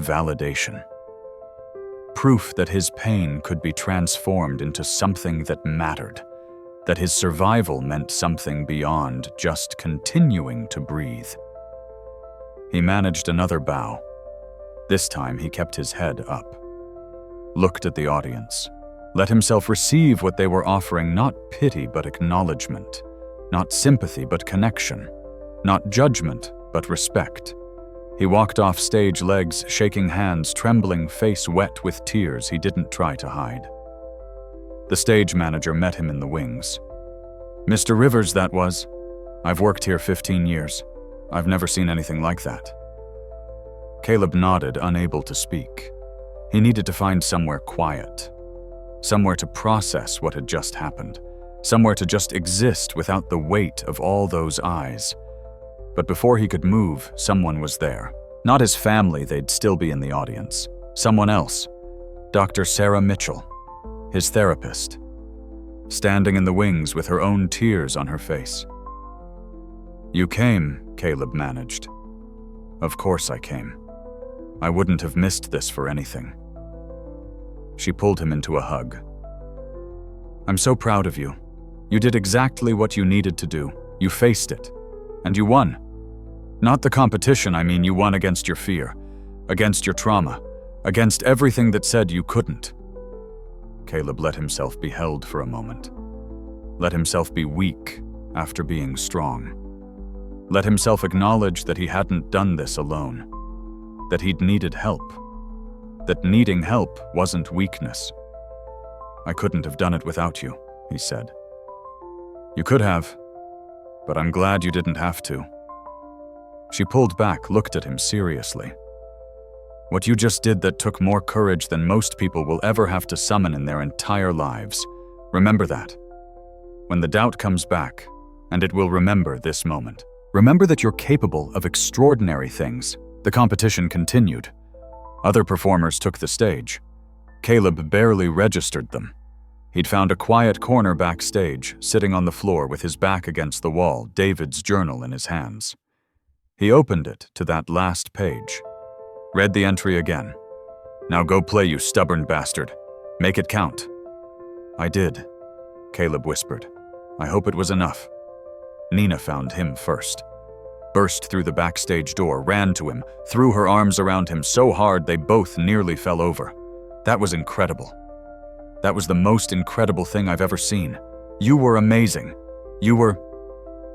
Validation. Proof that his pain could be transformed into something that mattered, that his survival meant something beyond just continuing to breathe. He managed another bow. This time he kept his head up, looked at the audience, let himself receive what they were offering, not pity but acknowledgement, not sympathy but connection, not judgment but respect. He walked off stage, legs shaking, hands trembling, face wet with tears he didn't try to hide. The stage manager met him in the wings. "Mr. Rivers, that was. I've worked here 15 years. I've never seen anything like that." Caleb nodded, unable to speak. He needed to find somewhere quiet, somewhere to process what had just happened, somewhere to just exist without the weight of all those eyes. But before he could move, someone was there. Not his family, they'd still be in the audience. Someone else. Dr. Sarah Mitchell, his therapist, standing in the wings with her own tears on her face. "You came," Caleb managed. "Of course I came. I wouldn't have missed this for anything." She pulled him into a hug. "I'm so proud of you. You did exactly what you needed to do. You faced it. And you won. Not the competition, I mean. You won against your fear, against your trauma, against everything that said you couldn't." Caleb let himself be held for a moment. Let himself be weak after being strong. Let himself acknowledge that he hadn't done this alone, that he'd needed help, that needing help wasn't weakness. "I couldn't have done it without you," he said. "You could have, but I'm glad you didn't have to." She pulled back, looked at him seriously. "What you just did that took more courage than most people will ever have to summon in their entire lives. Remember that. When the doubt comes back, and it will remember this moment, remember that you're capable of extraordinary things." The competition continued. Other performers took the stage. Caleb barely registered them. He'd found a quiet corner backstage, sitting on the floor with his back against the wall, David's journal in his hands. He opened it to that last page, read the entry again. "Now go play, you stubborn bastard. Make it count." "I did," Caleb whispered. "I hope it was enough." Nina found him first. Burst through the backstage door, ran to him, threw her arms around him so hard they both nearly fell over. "That was incredible. That was the most incredible thing I've ever seen. You were amazing. You were..."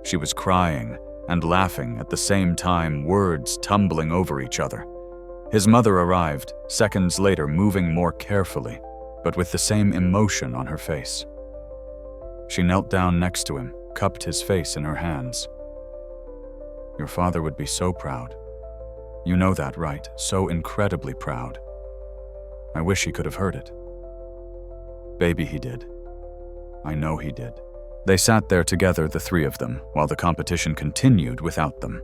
She was crying and laughing at the same time, words tumbling over each other. His mother arrived, seconds later, moving more carefully, but with the same emotion on her face. She knelt down next to him, cupped his face in her hands. "Your father would be so proud. You know that, right? So incredibly proud. I wish he could have heard it." "Baby, he did. I know he did." They sat there together, the three of them, while the competition continued without them.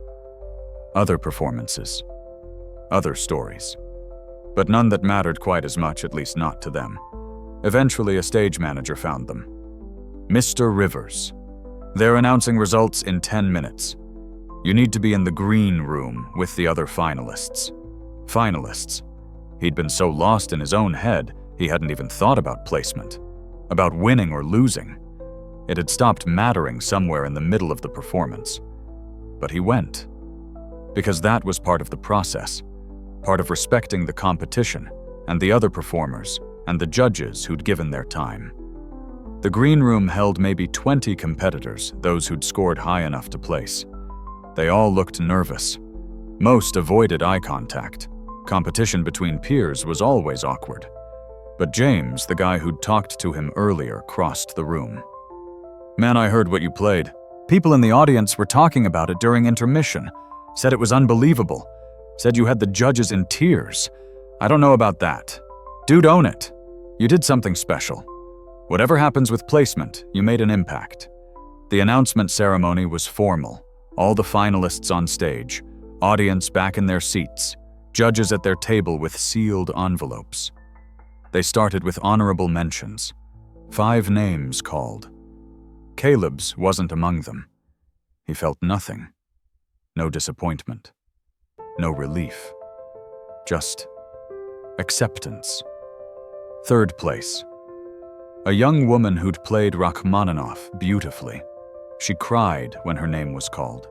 Other performances. Other stories. But none that mattered quite as much, at least not to them. Eventually, a stage manager found them. "Mr. Rivers. They're announcing results in 10 minutes. You need to be in the green room with the other finalists." Finalists. He'd been so lost in his own head, he hadn't even thought about placement, about winning or losing. It had stopped mattering somewhere in the middle of the performance. But he went. Because that was part of the process, part of respecting the competition and the other performers and the judges who'd given their time. The green room held maybe 20 competitors, those who'd scored high enough to place. They all looked nervous. Most avoided eye contact. Competition between peers was always awkward. But James, the guy who'd talked to him earlier, crossed the room. "Man, I heard what you played. People in the audience were talking about it during intermission. Said it was unbelievable. Said you had the judges in tears. I don't know about that. Dude, own it. You did something special. Whatever happens with placement, you made an impact." The announcement ceremony was formal. All the finalists on stage, audience back in their seats, judges at their table with sealed envelopes. They started with honorable mentions. 5 names called. Caleb's wasn't among them. He felt nothing. No disappointment. No relief. Just acceptance. Third place. A young woman who'd played Rachmaninoff beautifully. She cried when her name was called.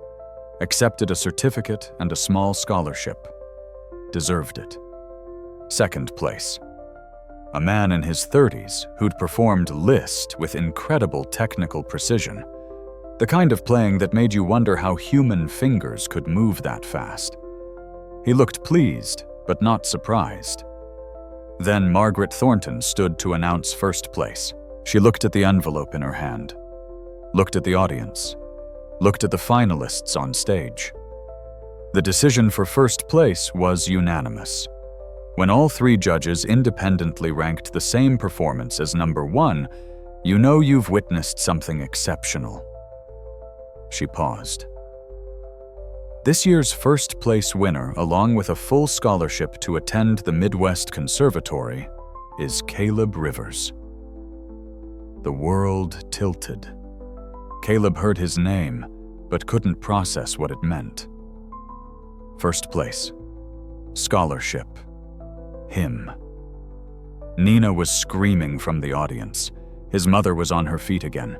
Accepted a certificate and a small scholarship. Deserved it. Second place. A man in his 30s who'd performed Liszt with incredible technical precision. The kind of playing that made you wonder how human fingers could move that fast. He looked pleased, but not surprised. Then Margaret Thornton stood to announce first place. She looked at the envelope in her hand, looked at the audience, looked at the finalists on stage. The decision for first place was unanimous. When all three judges independently ranked the same performance as number one, you know you've witnessed something exceptional. She paused. This year's first place winner, along with a full scholarship to attend the Midwest Conservatory, is Caleb Rivers. The world tilted. Caleb heard his name, but couldn't process what it meant. First place. Scholarship. Him. Nina was screaming from the audience. His mother was on her feet again.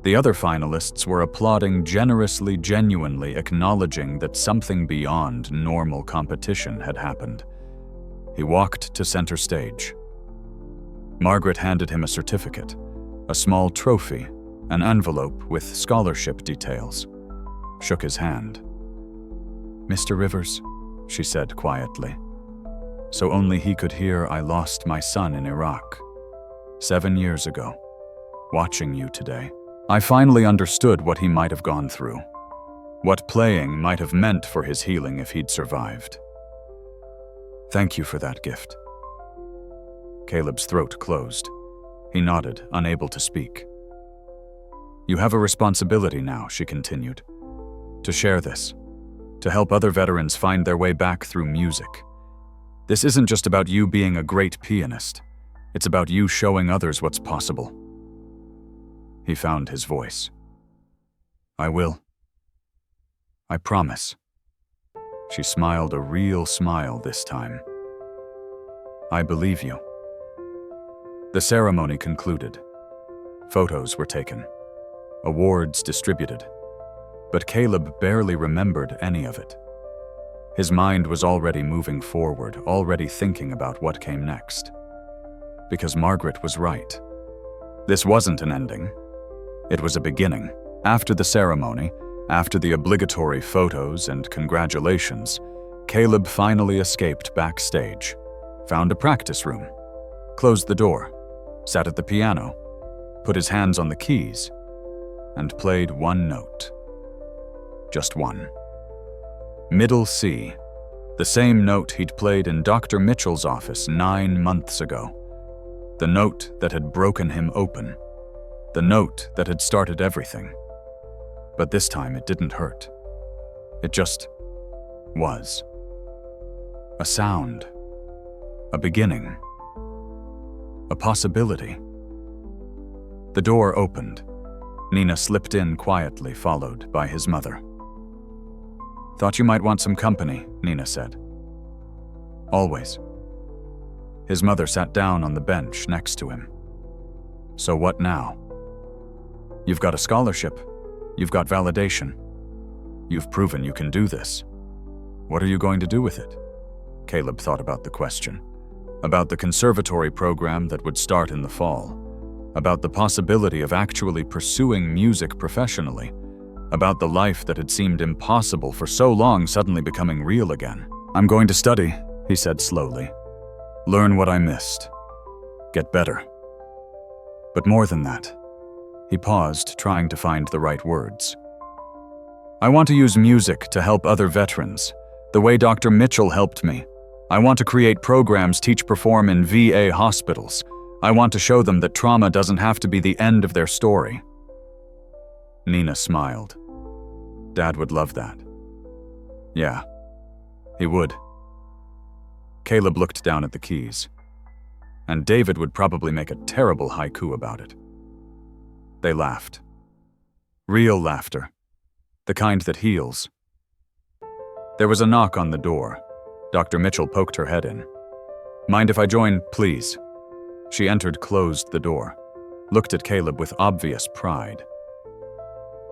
The other finalists were applauding generously, genuinely acknowledging that something beyond normal competition had happened. He walked to center stage. Margaret handed him a certificate, a small trophy, an envelope with scholarship details. Shook his hand. "Mr. Rivers," she said quietly. So only he could hear, "I lost my son in Iraq 7 years ago. Watching you today, I finally understood what he might have gone through, what playing might have meant for his healing if he'd survived. Thank you for that gift." Caleb's throat closed. He nodded, unable to speak. "You have a responsibility now," she continued, "to share this, to help other veterans find their way back through music. This isn't just about you being a great pianist. It's about you showing others what's possible." He found his voice. "I will. I promise." She smiled a real smile this time. "I believe you." The ceremony concluded. Photos were taken. Awards distributed. But Caleb barely remembered any of it. His mind was already moving forward, already thinking about what came next. Because Margaret was right. This wasn't an ending. It was a beginning. After the ceremony, after the obligatory photos and congratulations, Caleb finally escaped backstage, found a practice room, closed the door, sat at the piano, put his hands on the keys, and played one note. Just one. Middle C, the same note he'd played in Dr. Mitchell's office 9 months ago. The note that had broken him open. The note that had started everything. But this time it didn't hurt. It just was. A sound. A beginning. A possibility. The door opened. Nina slipped in quietly, followed by his mother. "Thought you might want some company," Nina said. "Always." His mother sat down on the bench next to him. "So what now?" "You've got a scholarship. You've got validation. You've proven you can do this. What are you going to do with it?" Caleb thought about the question. About the conservatory program that would start in the fall. About the possibility of actually pursuing music professionally. About the life that had seemed impossible for so long suddenly becoming real again. "I'm going to study," he said slowly. "Learn what I missed. Get better. But more than that." He paused, trying to find the right words. "I want to use music to help other veterans, the way Dr. Mitchell helped me. I want to create programs teach perform in VA hospitals. I want to show them that trauma doesn't have to be the end of their story." Nina smiled. "Dad would love that." "Yeah, he would." Caleb looked down at the keys. "And David would probably make a terrible haiku about it." They laughed. Real laughter. The kind that heals. There was a knock on the door. Dr. Mitchell poked her head in. "Mind if I join, please?" She closed the door, looked at Caleb with obvious pride.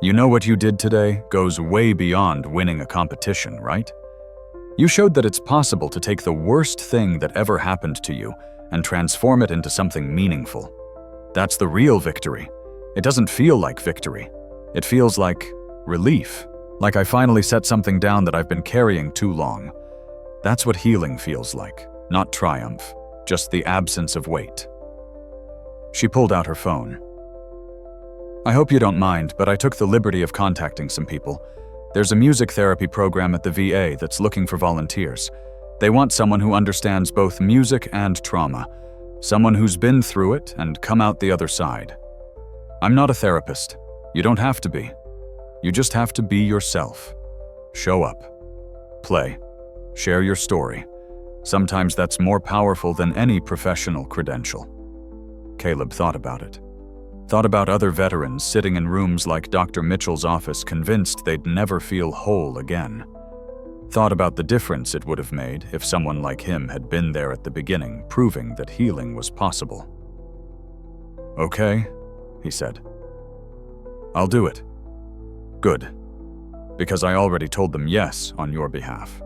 You know what you did today goes way beyond winning a competition, right? You showed that it's possible to take the worst thing that ever happened to you and transform it into something meaningful. That's the real victory. It doesn't feel like victory. It feels like relief, like I finally set something down that I've been carrying too long. That's what healing feels like, not triumph, just the absence of weight. She pulled out her phone. I hope you don't mind, but I took the liberty of contacting some people. There's a music therapy program at the VA that's looking for volunteers. They want someone who understands both music and trauma, someone who's been through it and come out the other side. I'm not a therapist. You don't have to be. You just have to be yourself. Show up. Play. Share your story. Sometimes that's more powerful than any professional credential. Caleb thought about it. Thought about other veterans sitting in rooms like Dr. Mitchell's office, convinced they'd never feel whole again. Thought about the difference it would have made if someone like him had been there at the beginning, proving that healing was possible. Okay, he said. I'll do it. Good. Because I already told them yes on your behalf.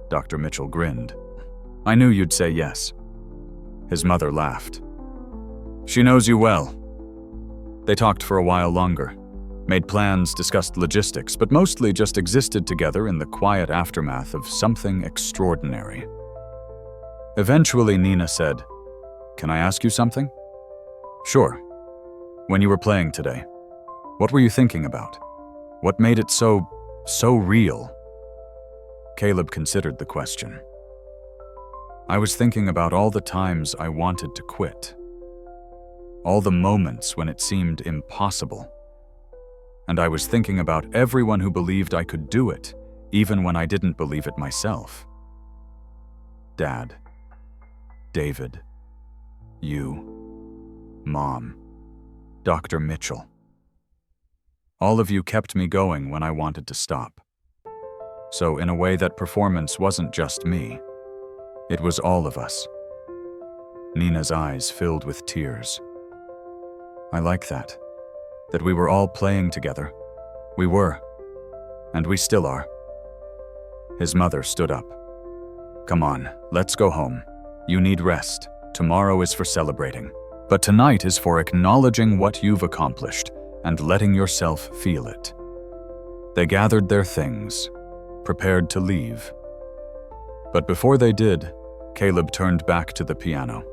Dr. Mitchell grinned. I knew you'd say yes. His mother laughed. She knows you well. They talked for a while longer, made plans, discussed logistics, but mostly just existed together in the quiet aftermath of something extraordinary. Eventually, Nina said, Can I ask you something? Sure. When you were playing today, what were you thinking about? What made it so real? Caleb considered the question. I was thinking about all the times I wanted to quit. All the moments when it seemed impossible. And I was thinking about everyone who believed I could do it, even when I didn't believe it myself. Dad, David, you, Mom, Dr. Mitchell. All of you kept me going when I wanted to stop. So in a way, that performance wasn't just me. It was all of us. Nina's eyes filled with tears. I like that we were all playing together. We were, and we still are. His mother stood up. Come on, let's go home. You need rest. Tomorrow is for celebrating. But tonight is for acknowledging what you've accomplished and letting yourself feel it. They gathered their things, prepared to leave. But before they did, Caleb turned back to the piano,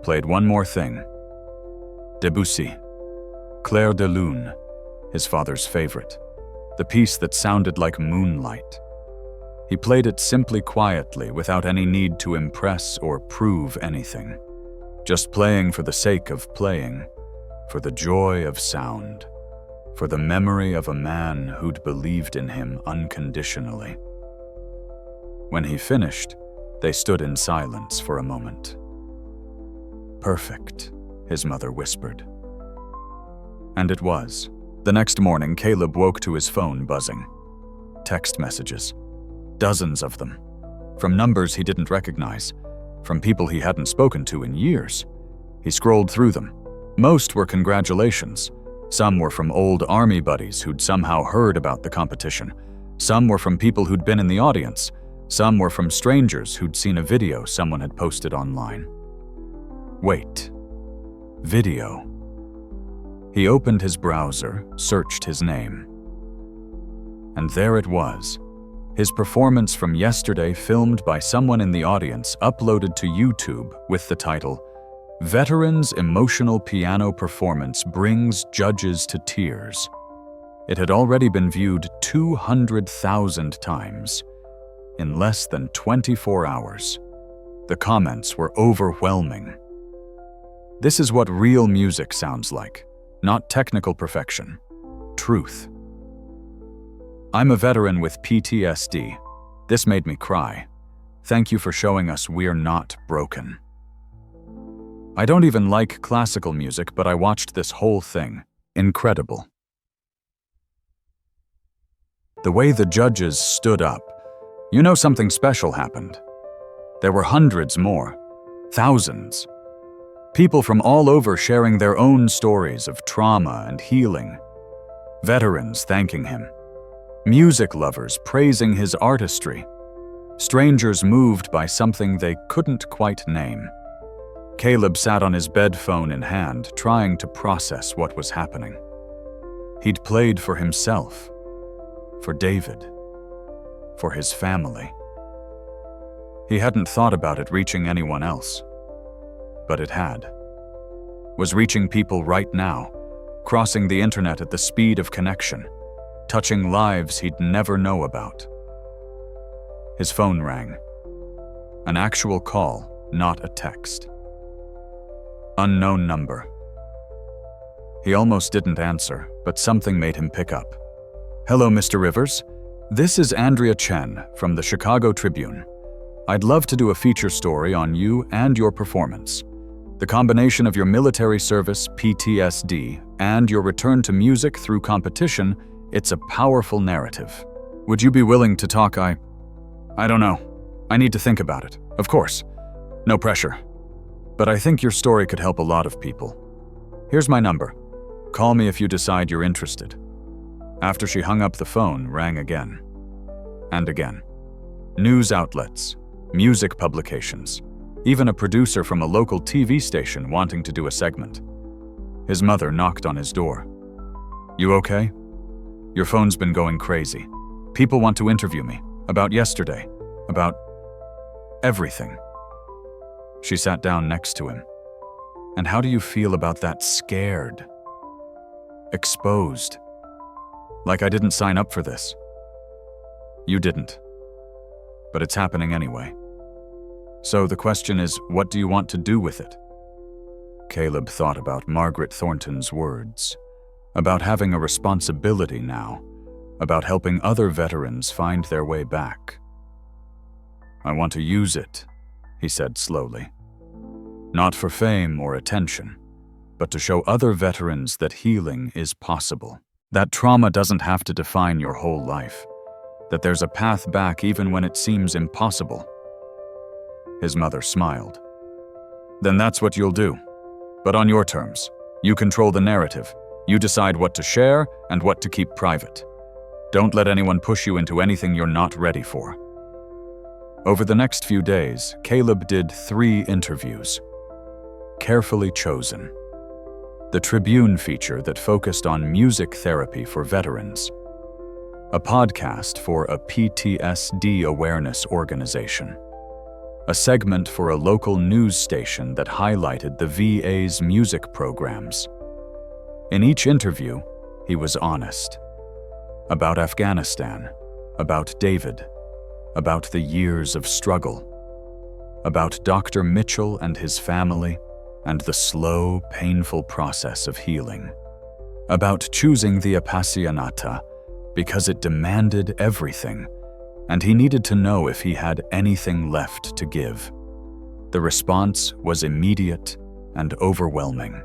played one more thing. Debussy, Clair de Lune, his father's favorite, the piece that sounded like moonlight. He played it simply quietly, without any need to impress or prove anything, just playing for the sake of playing, for the joy of sound, for the memory of a man who'd believed in him unconditionally. When he finished, they stood in silence for a moment. Perfect, his mother whispered. And it was. The next morning, Caleb woke to his phone buzzing. Text messages. Dozens of them. From numbers he didn't recognize. From people he hadn't spoken to in years. He scrolled through them. Most were congratulations. Some were from old army buddies who'd somehow heard about the competition. Some were from people who'd been in the audience. Some were from strangers who'd seen a video someone had posted online. Wait. Video. He opened his browser, searched his name. And there it was. His performance from yesterday, filmed by someone in the audience, uploaded to YouTube with the title, Veterans' Emotional Piano Performance Brings Judges to Tears. It had already been viewed 200,000 times in less than 24 hours. The comments were overwhelming. This is what real music sounds like, not technical perfection, truth. I'm a veteran with PTSD. This made me cry. Thank you for showing us we're not broken. I don't even like classical music, but I watched this whole thing. Incredible. The way the judges stood up, you know something special happened. There were hundreds more, thousands. People from all over sharing their own stories of trauma and healing. Veterans thanking him. Music lovers praising his artistry. Strangers moved by something they couldn't quite name. Caleb sat on his bed, phone in hand, trying to process what was happening. He'd played for himself, for David, for his family. He hadn't thought about it reaching anyone else, but it had. Was reaching people right now, crossing the internet at the speed of connection, touching lives he'd never know about. His phone rang. An actual call, not a text. Unknown number. He almost didn't answer, but something made him pick up. "Hello, Mr. Rivers. This is Andrea Chen from the Chicago Tribune. I'd love to do a feature story on you and your performance. The combination of your military service, PTSD, and your return to music through competition, it's a powerful narrative. Would you be willing to talk? I don't know. I need to think about it. Of course. No pressure. But I think your story could help a lot of people. Here's my number. Call me if you decide you're interested." After she hung up, the phone rang again. And again. News outlets, music publications, even a producer from a local TV station wanting to do a segment. His mother knocked on his door. "You okay? Your phone's been going crazy. People want to interview me. About yesterday. About everything." She sat down next to him. "And how do you feel about that? Scared? Exposed? Like I didn't sign up for this?" "You didn't. But it's happening anyway. So the question is, what do you want to do with it?" Caleb thought about Margaret Thornton's words, about having a responsibility now, about helping other veterans find their way back. "I want to use it," he said slowly. "Not for fame or attention, but to show other veterans that healing is possible. That trauma doesn't have to define your whole life. That there's a path back even when it seems impossible." His mother smiled. "Then that's what you'll do. But on your terms. You control the narrative. You decide what to share and what to keep private. Don't let anyone push you into anything you're not ready for." Over the next few days, Caleb did 3 interviews. Carefully chosen. The Tribune feature that focused on music therapy for veterans. A podcast for a PTSD awareness organization. A segment for a local news station that highlighted the VA's music programs. In each interview, he was honest. About Afghanistan, about David, about the years of struggle, about Dr. Mitchell and his family, and the slow, painful process of healing. About choosing the Appassionata because it demanded everything, and he needed to know if he had anything left to give. The response was immediate and overwhelming.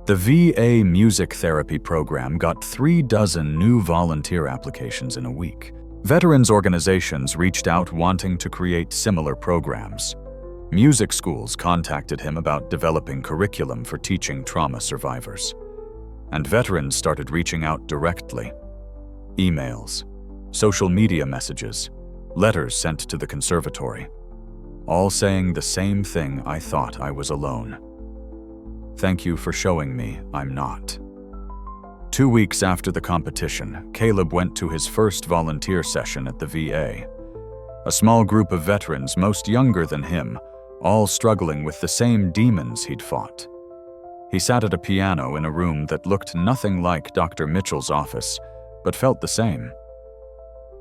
The VA music therapy program got 36 new volunteer applications in a week. Veterans organizations reached out wanting to create similar programs. Music schools contacted him about developing curriculum for teaching trauma survivors. And veterans started reaching out directly. Emails, social media messages, letters sent to the conservatory, all saying the same thing: "I thought I was alone. Thank you for showing me I'm not." 2 weeks after the competition, Caleb went to his first volunteer session at the VA. A small group of veterans, most younger than him, all struggling with the same demons he'd fought. He sat at a piano in a room that looked nothing like Dr. Mitchell's office, but felt the same.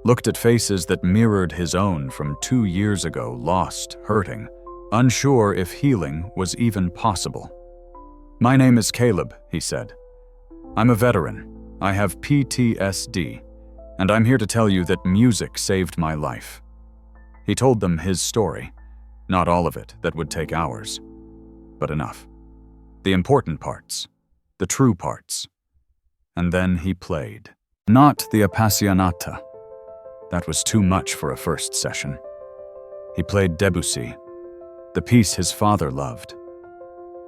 Looked at faces that mirrored his own from 2 years ago, lost, hurting, unsure if healing was even possible. "My name is Caleb," he said. "I'm a veteran. I have PTSD, and I'm here to tell you that music saved my life." He told them his story. Not all of it, that would take hours, but enough. The important parts, the true parts. And then he played. Not the Appassionata. That was too much for a first session. He played Debussy, the piece his father loved.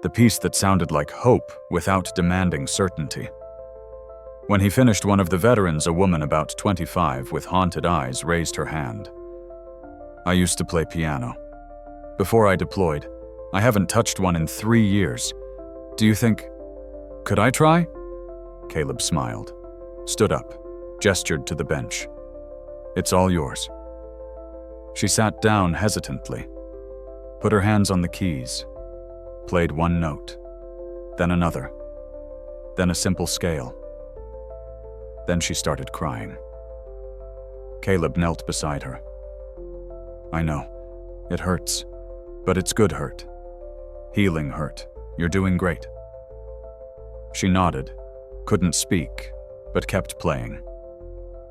the piece that sounded like hope without demanding certainty. When he finished, one of the veterans, a woman about 25 with haunted eyes, raised her hand. "I used to play piano. Before I deployed, I haven't touched one in 3 years. Do you think... Could I try?" Caleb smiled, stood up, gestured to the bench. "It's all yours." She sat down hesitantly, put her hands on the keys, played one note, then another, then a simple scale. Then she started crying. Caleb knelt beside her. "I know, it hurts, but it's good hurt. Healing hurt. You're doing great." She nodded, couldn't speak, but kept playing.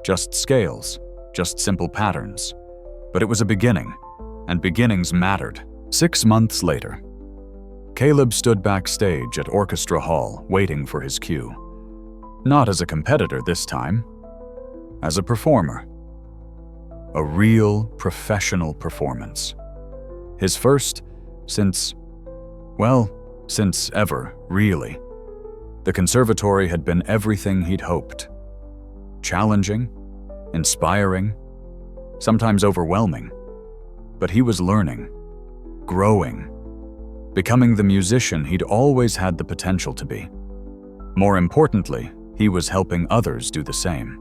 Just scales, just simple patterns. But it was a beginning, and beginnings mattered. 6 months later, Caleb stood backstage at Orchestra Hall, waiting for his cue. Not as a competitor this time, as a performer. A real professional performance. His first since ever, really. The conservatory had been everything he'd hoped. Challenging, inspiring, sometimes overwhelming. But he was learning, growing, becoming the musician he'd always had the potential to be. More importantly, he was helping others do the same.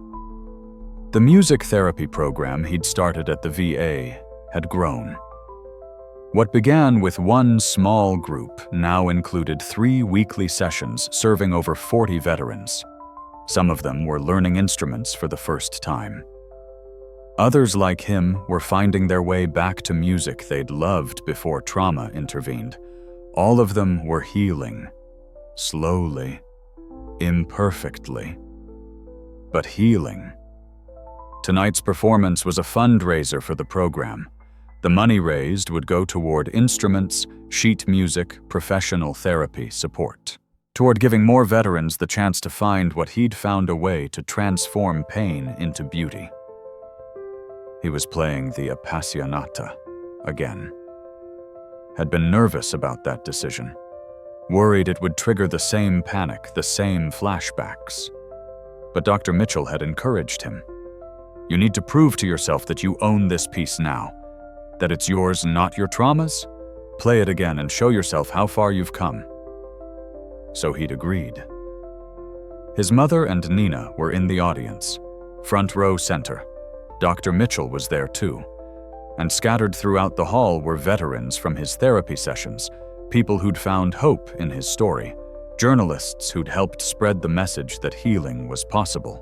The music therapy program he'd started at the VA had grown. What began with one small group now included 3 weekly sessions serving over 40 veterans. Some of them were learning instruments for the first time. Others like him were finding their way back to music they'd loved before trauma intervened. All of them were healing, slowly, imperfectly, but healing. Tonight's performance was a fundraiser for the program. The money raised would go toward instruments, sheet music, professional therapy support, toward giving more veterans the chance to find what he'd found a way to transform pain into beauty. He was playing the Appassionata again. Had been nervous about that decision, worried it would trigger the same panic, the same flashbacks. But Dr. Mitchell had encouraged him. "You need to prove to yourself that you own this piece now, that it's yours, not your traumas. Play it again and show yourself how far you've come." So he'd agreed. His mother and Nina were in the audience, front row center. Dr. Mitchell was there too. And scattered throughout the hall were veterans from his therapy sessions, people who'd found hope in his story, journalists who'd helped spread the message that healing was possible.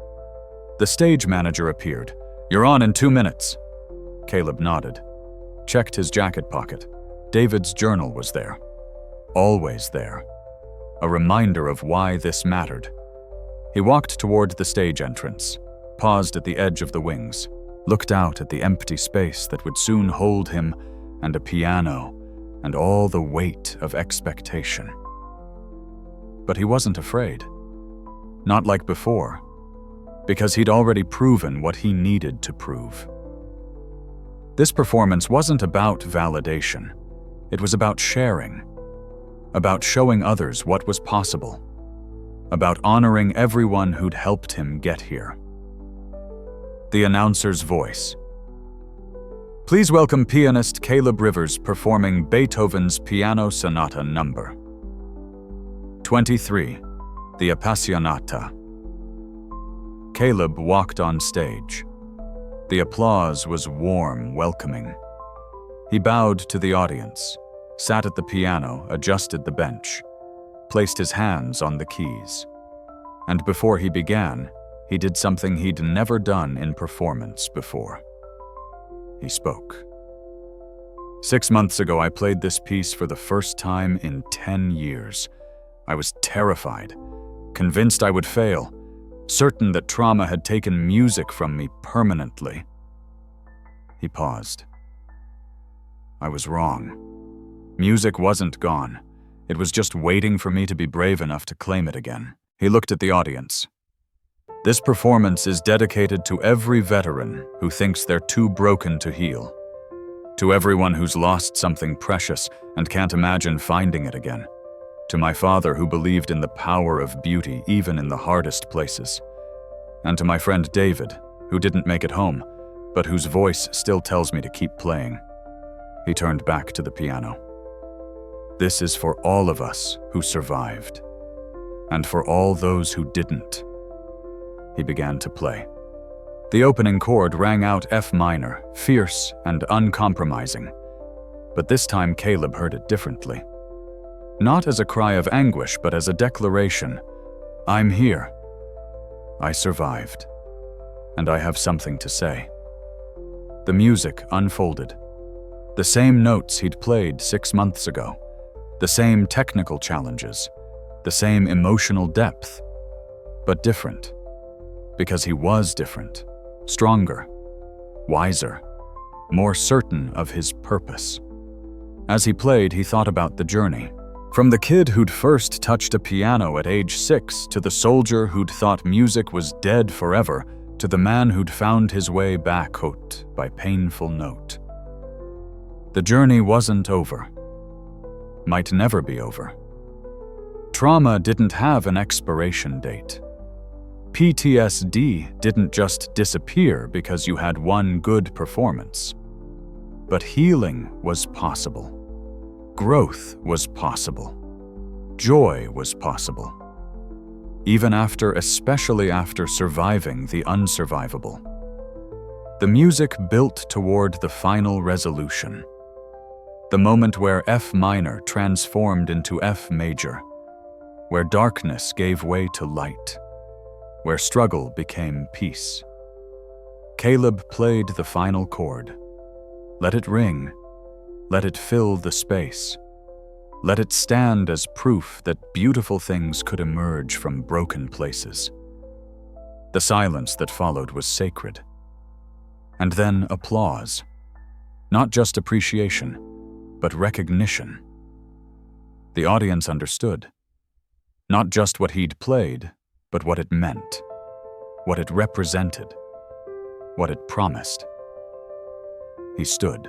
The stage manager appeared. "You're on in 2 minutes." Caleb nodded, checked his jacket pocket. David's journal was there. Always there. A reminder of why this mattered. He walked toward the stage entrance, paused at the edge of the wings, looked out at the empty space that would soon hold him and a piano and all the weight of expectation. But he wasn't afraid. Not like before, because he'd already proven what he needed to prove. This performance wasn't about validation. It was about sharing, about showing others what was possible, about honoring everyone who'd helped him get here. The announcer's voice. "Please welcome pianist Caleb Rivers performing Beethoven's Piano Sonata No. 23, the Appassionata." Caleb walked on stage. The applause was warm, welcoming. He bowed to the audience, sat at the piano, adjusted the bench, placed his hands on the keys. And before he began, he did something he'd never done in performance before. He spoke. "6 months ago, I played this piece for the first time in 10 years. I was terrified, convinced I would fail, certain that trauma had taken music from me permanently." He paused. "I was wrong. Music wasn't gone. It was just waiting for me to be brave enough to claim it again." He looked at the audience. "This performance is dedicated to every veteran who thinks they're too broken to heal, to everyone who's lost something precious and can't imagine finding it again, to my father who believed in the power of beauty even in the hardest places, and to my friend David, who didn't make it home, but whose voice still tells me to keep playing. He turned back to the piano. This is for all of us who survived, and for all those who didn't. He began to play. The opening chord rang out F minor, fierce and uncompromising. But this time Caleb heard it differently. Not as a cry of anguish, but as a declaration. I'm here. I survived. And I have something to say. The music unfolded. The same notes he'd played 6 months ago. The same technical challenges. The same emotional depth. But different. Because he was different. Stronger. Wiser. More certain of his purpose. As he played, he thought about the journey. From the kid who'd first touched a piano at age 6 to the soldier who'd thought music was dead forever to the man who'd found his way back hooked by painful note. The journey wasn't over. Might never be over. Trauma didn't have an expiration date. PTSD didn't just disappear because you had one good performance. But healing was possible. Growth was possible. Joy was possible. Even after, especially after surviving the unsurvivable. The music built toward the final resolution. The moment where F minor transformed into F major, where darkness gave way to light, where struggle became peace. Caleb played the final chord. Let it ring. Let it fill the space. Let it stand as proof that beautiful things could emerge from broken places. The silence that followed was sacred. And then applause. Not just appreciation, but recognition. The audience understood. Not just what he'd played, but what it meant, what it represented, what it promised. He stood,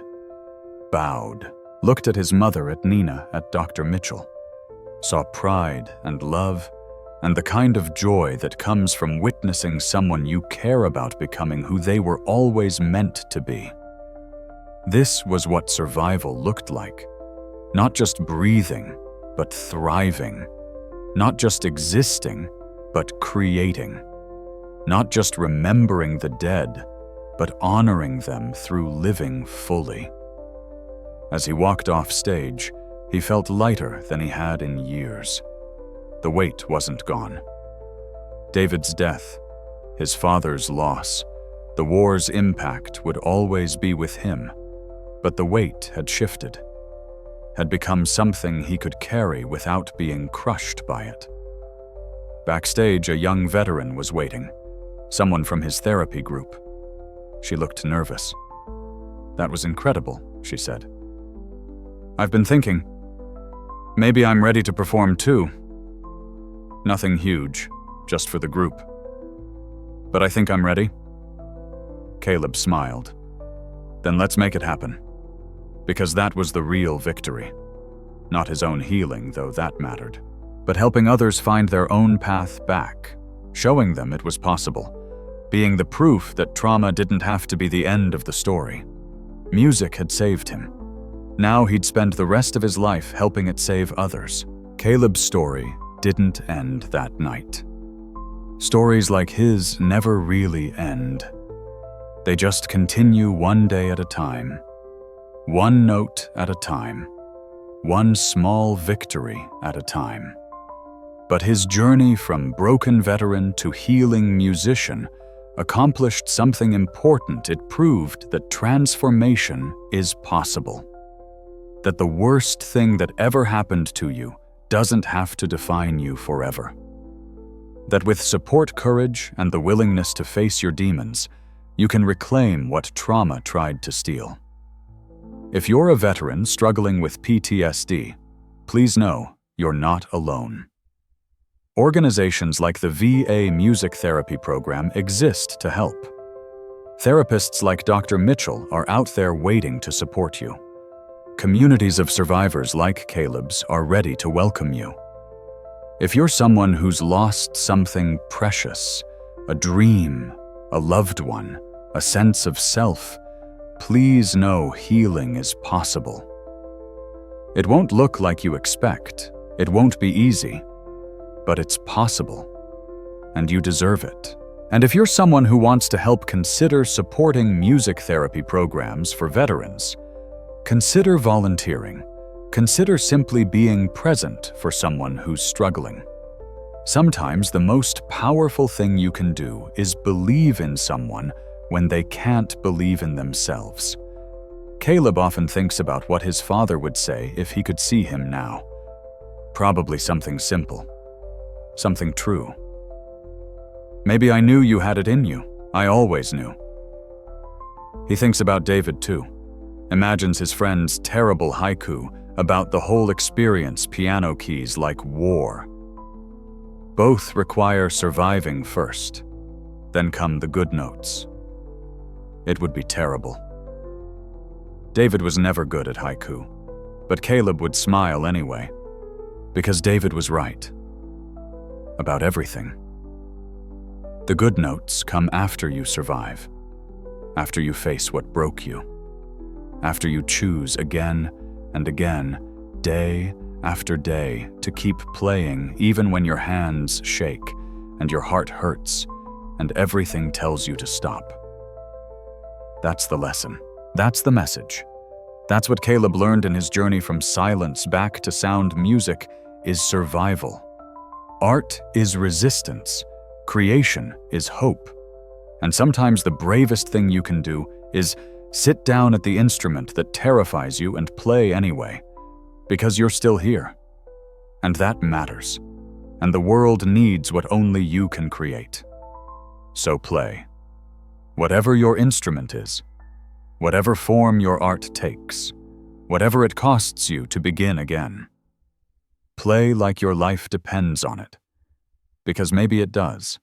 bowed, looked at his mother, at Nina, at Dr. Mitchell, saw pride and love and the kind of joy that comes from witnessing someone you care about becoming who they were always meant to be. This was what survival looked like. Not just breathing, but thriving. Not just existing, but creating. Not just remembering the dead, but honoring them through living fully. As he walked off stage, he felt lighter than he had in years. The weight wasn't gone. David's death, his father's loss, the war's impact would always be with him, but the weight had shifted, had become something he could carry without being crushed by it. Backstage, a young veteran was waiting, someone from his therapy group. She looked nervous. "That was incredible," she said. "I've been thinking, maybe I'm ready to perform too. Nothing huge, just for the group. But I think I'm ready." Caleb smiled. "Then let's make it happen." Because that was the real victory. Not his own healing, though that mattered, but helping others find their own path back, showing them it was possible, being the proof that trauma didn't have to be the end of the story. Music had saved him. Now he'd spend the rest of his life helping it save others. Caleb's story didn't end that night. Stories like his never really end. They just continue one day at a time, one note at a time, one small victory at a time. But his journey from broken veteran to healing musician accomplished something important. It proved that transformation is possible. That the worst thing that ever happened to you doesn't have to define you forever. That with support, courage, and the willingness to face your demons, you can reclaim what trauma tried to steal. If you're a veteran struggling with PTSD, please know you're not alone. Organizations like the VA Music Therapy Program exist to help. Therapists like Dr. Mitchell are out there waiting to support you. Communities of survivors like Caleb's are ready to welcome you. If you're someone who's lost something precious, a dream, a loved one, a sense of self, please know healing is possible. It won't look like you expect, it won't be easy, but it's possible, and you deserve it. And if you're someone who wants to help, consider supporting music therapy programs for veterans. Consider volunteering. Consider simply being present for someone who's struggling. Sometimes the most powerful thing you can do is believe in someone when they can't believe in themselves. Caleb often thinks about what his father would say if he could see him now. Probably something simple, something true. Maybe I knew you had it in you. I always knew. He thinks about David too. Imagines his friend's terrible haiku about the whole experience, piano keys like war. Both require surviving first, then come the good notes. It would be terrible. David was never good at haiku, but Caleb would smile anyway, because David was right about everything. The good notes come after you survive, after you face what broke you, after you choose again and again, day after day, to keep playing even when your hands shake and your heart hurts and everything tells you to stop. That's the lesson. That's the message. That's what Caleb learned in his journey from silence back to sound music, is survival. Art is resistance. Creation is hope. And sometimes the bravest thing you can do is sit down at the instrument that terrifies you and play anyway, because you're still here. And that matters. And the world needs what only you can create. So play. Whatever your instrument is, whatever form your art takes, whatever it costs you to begin again. Play like your life depends on it, because maybe it does.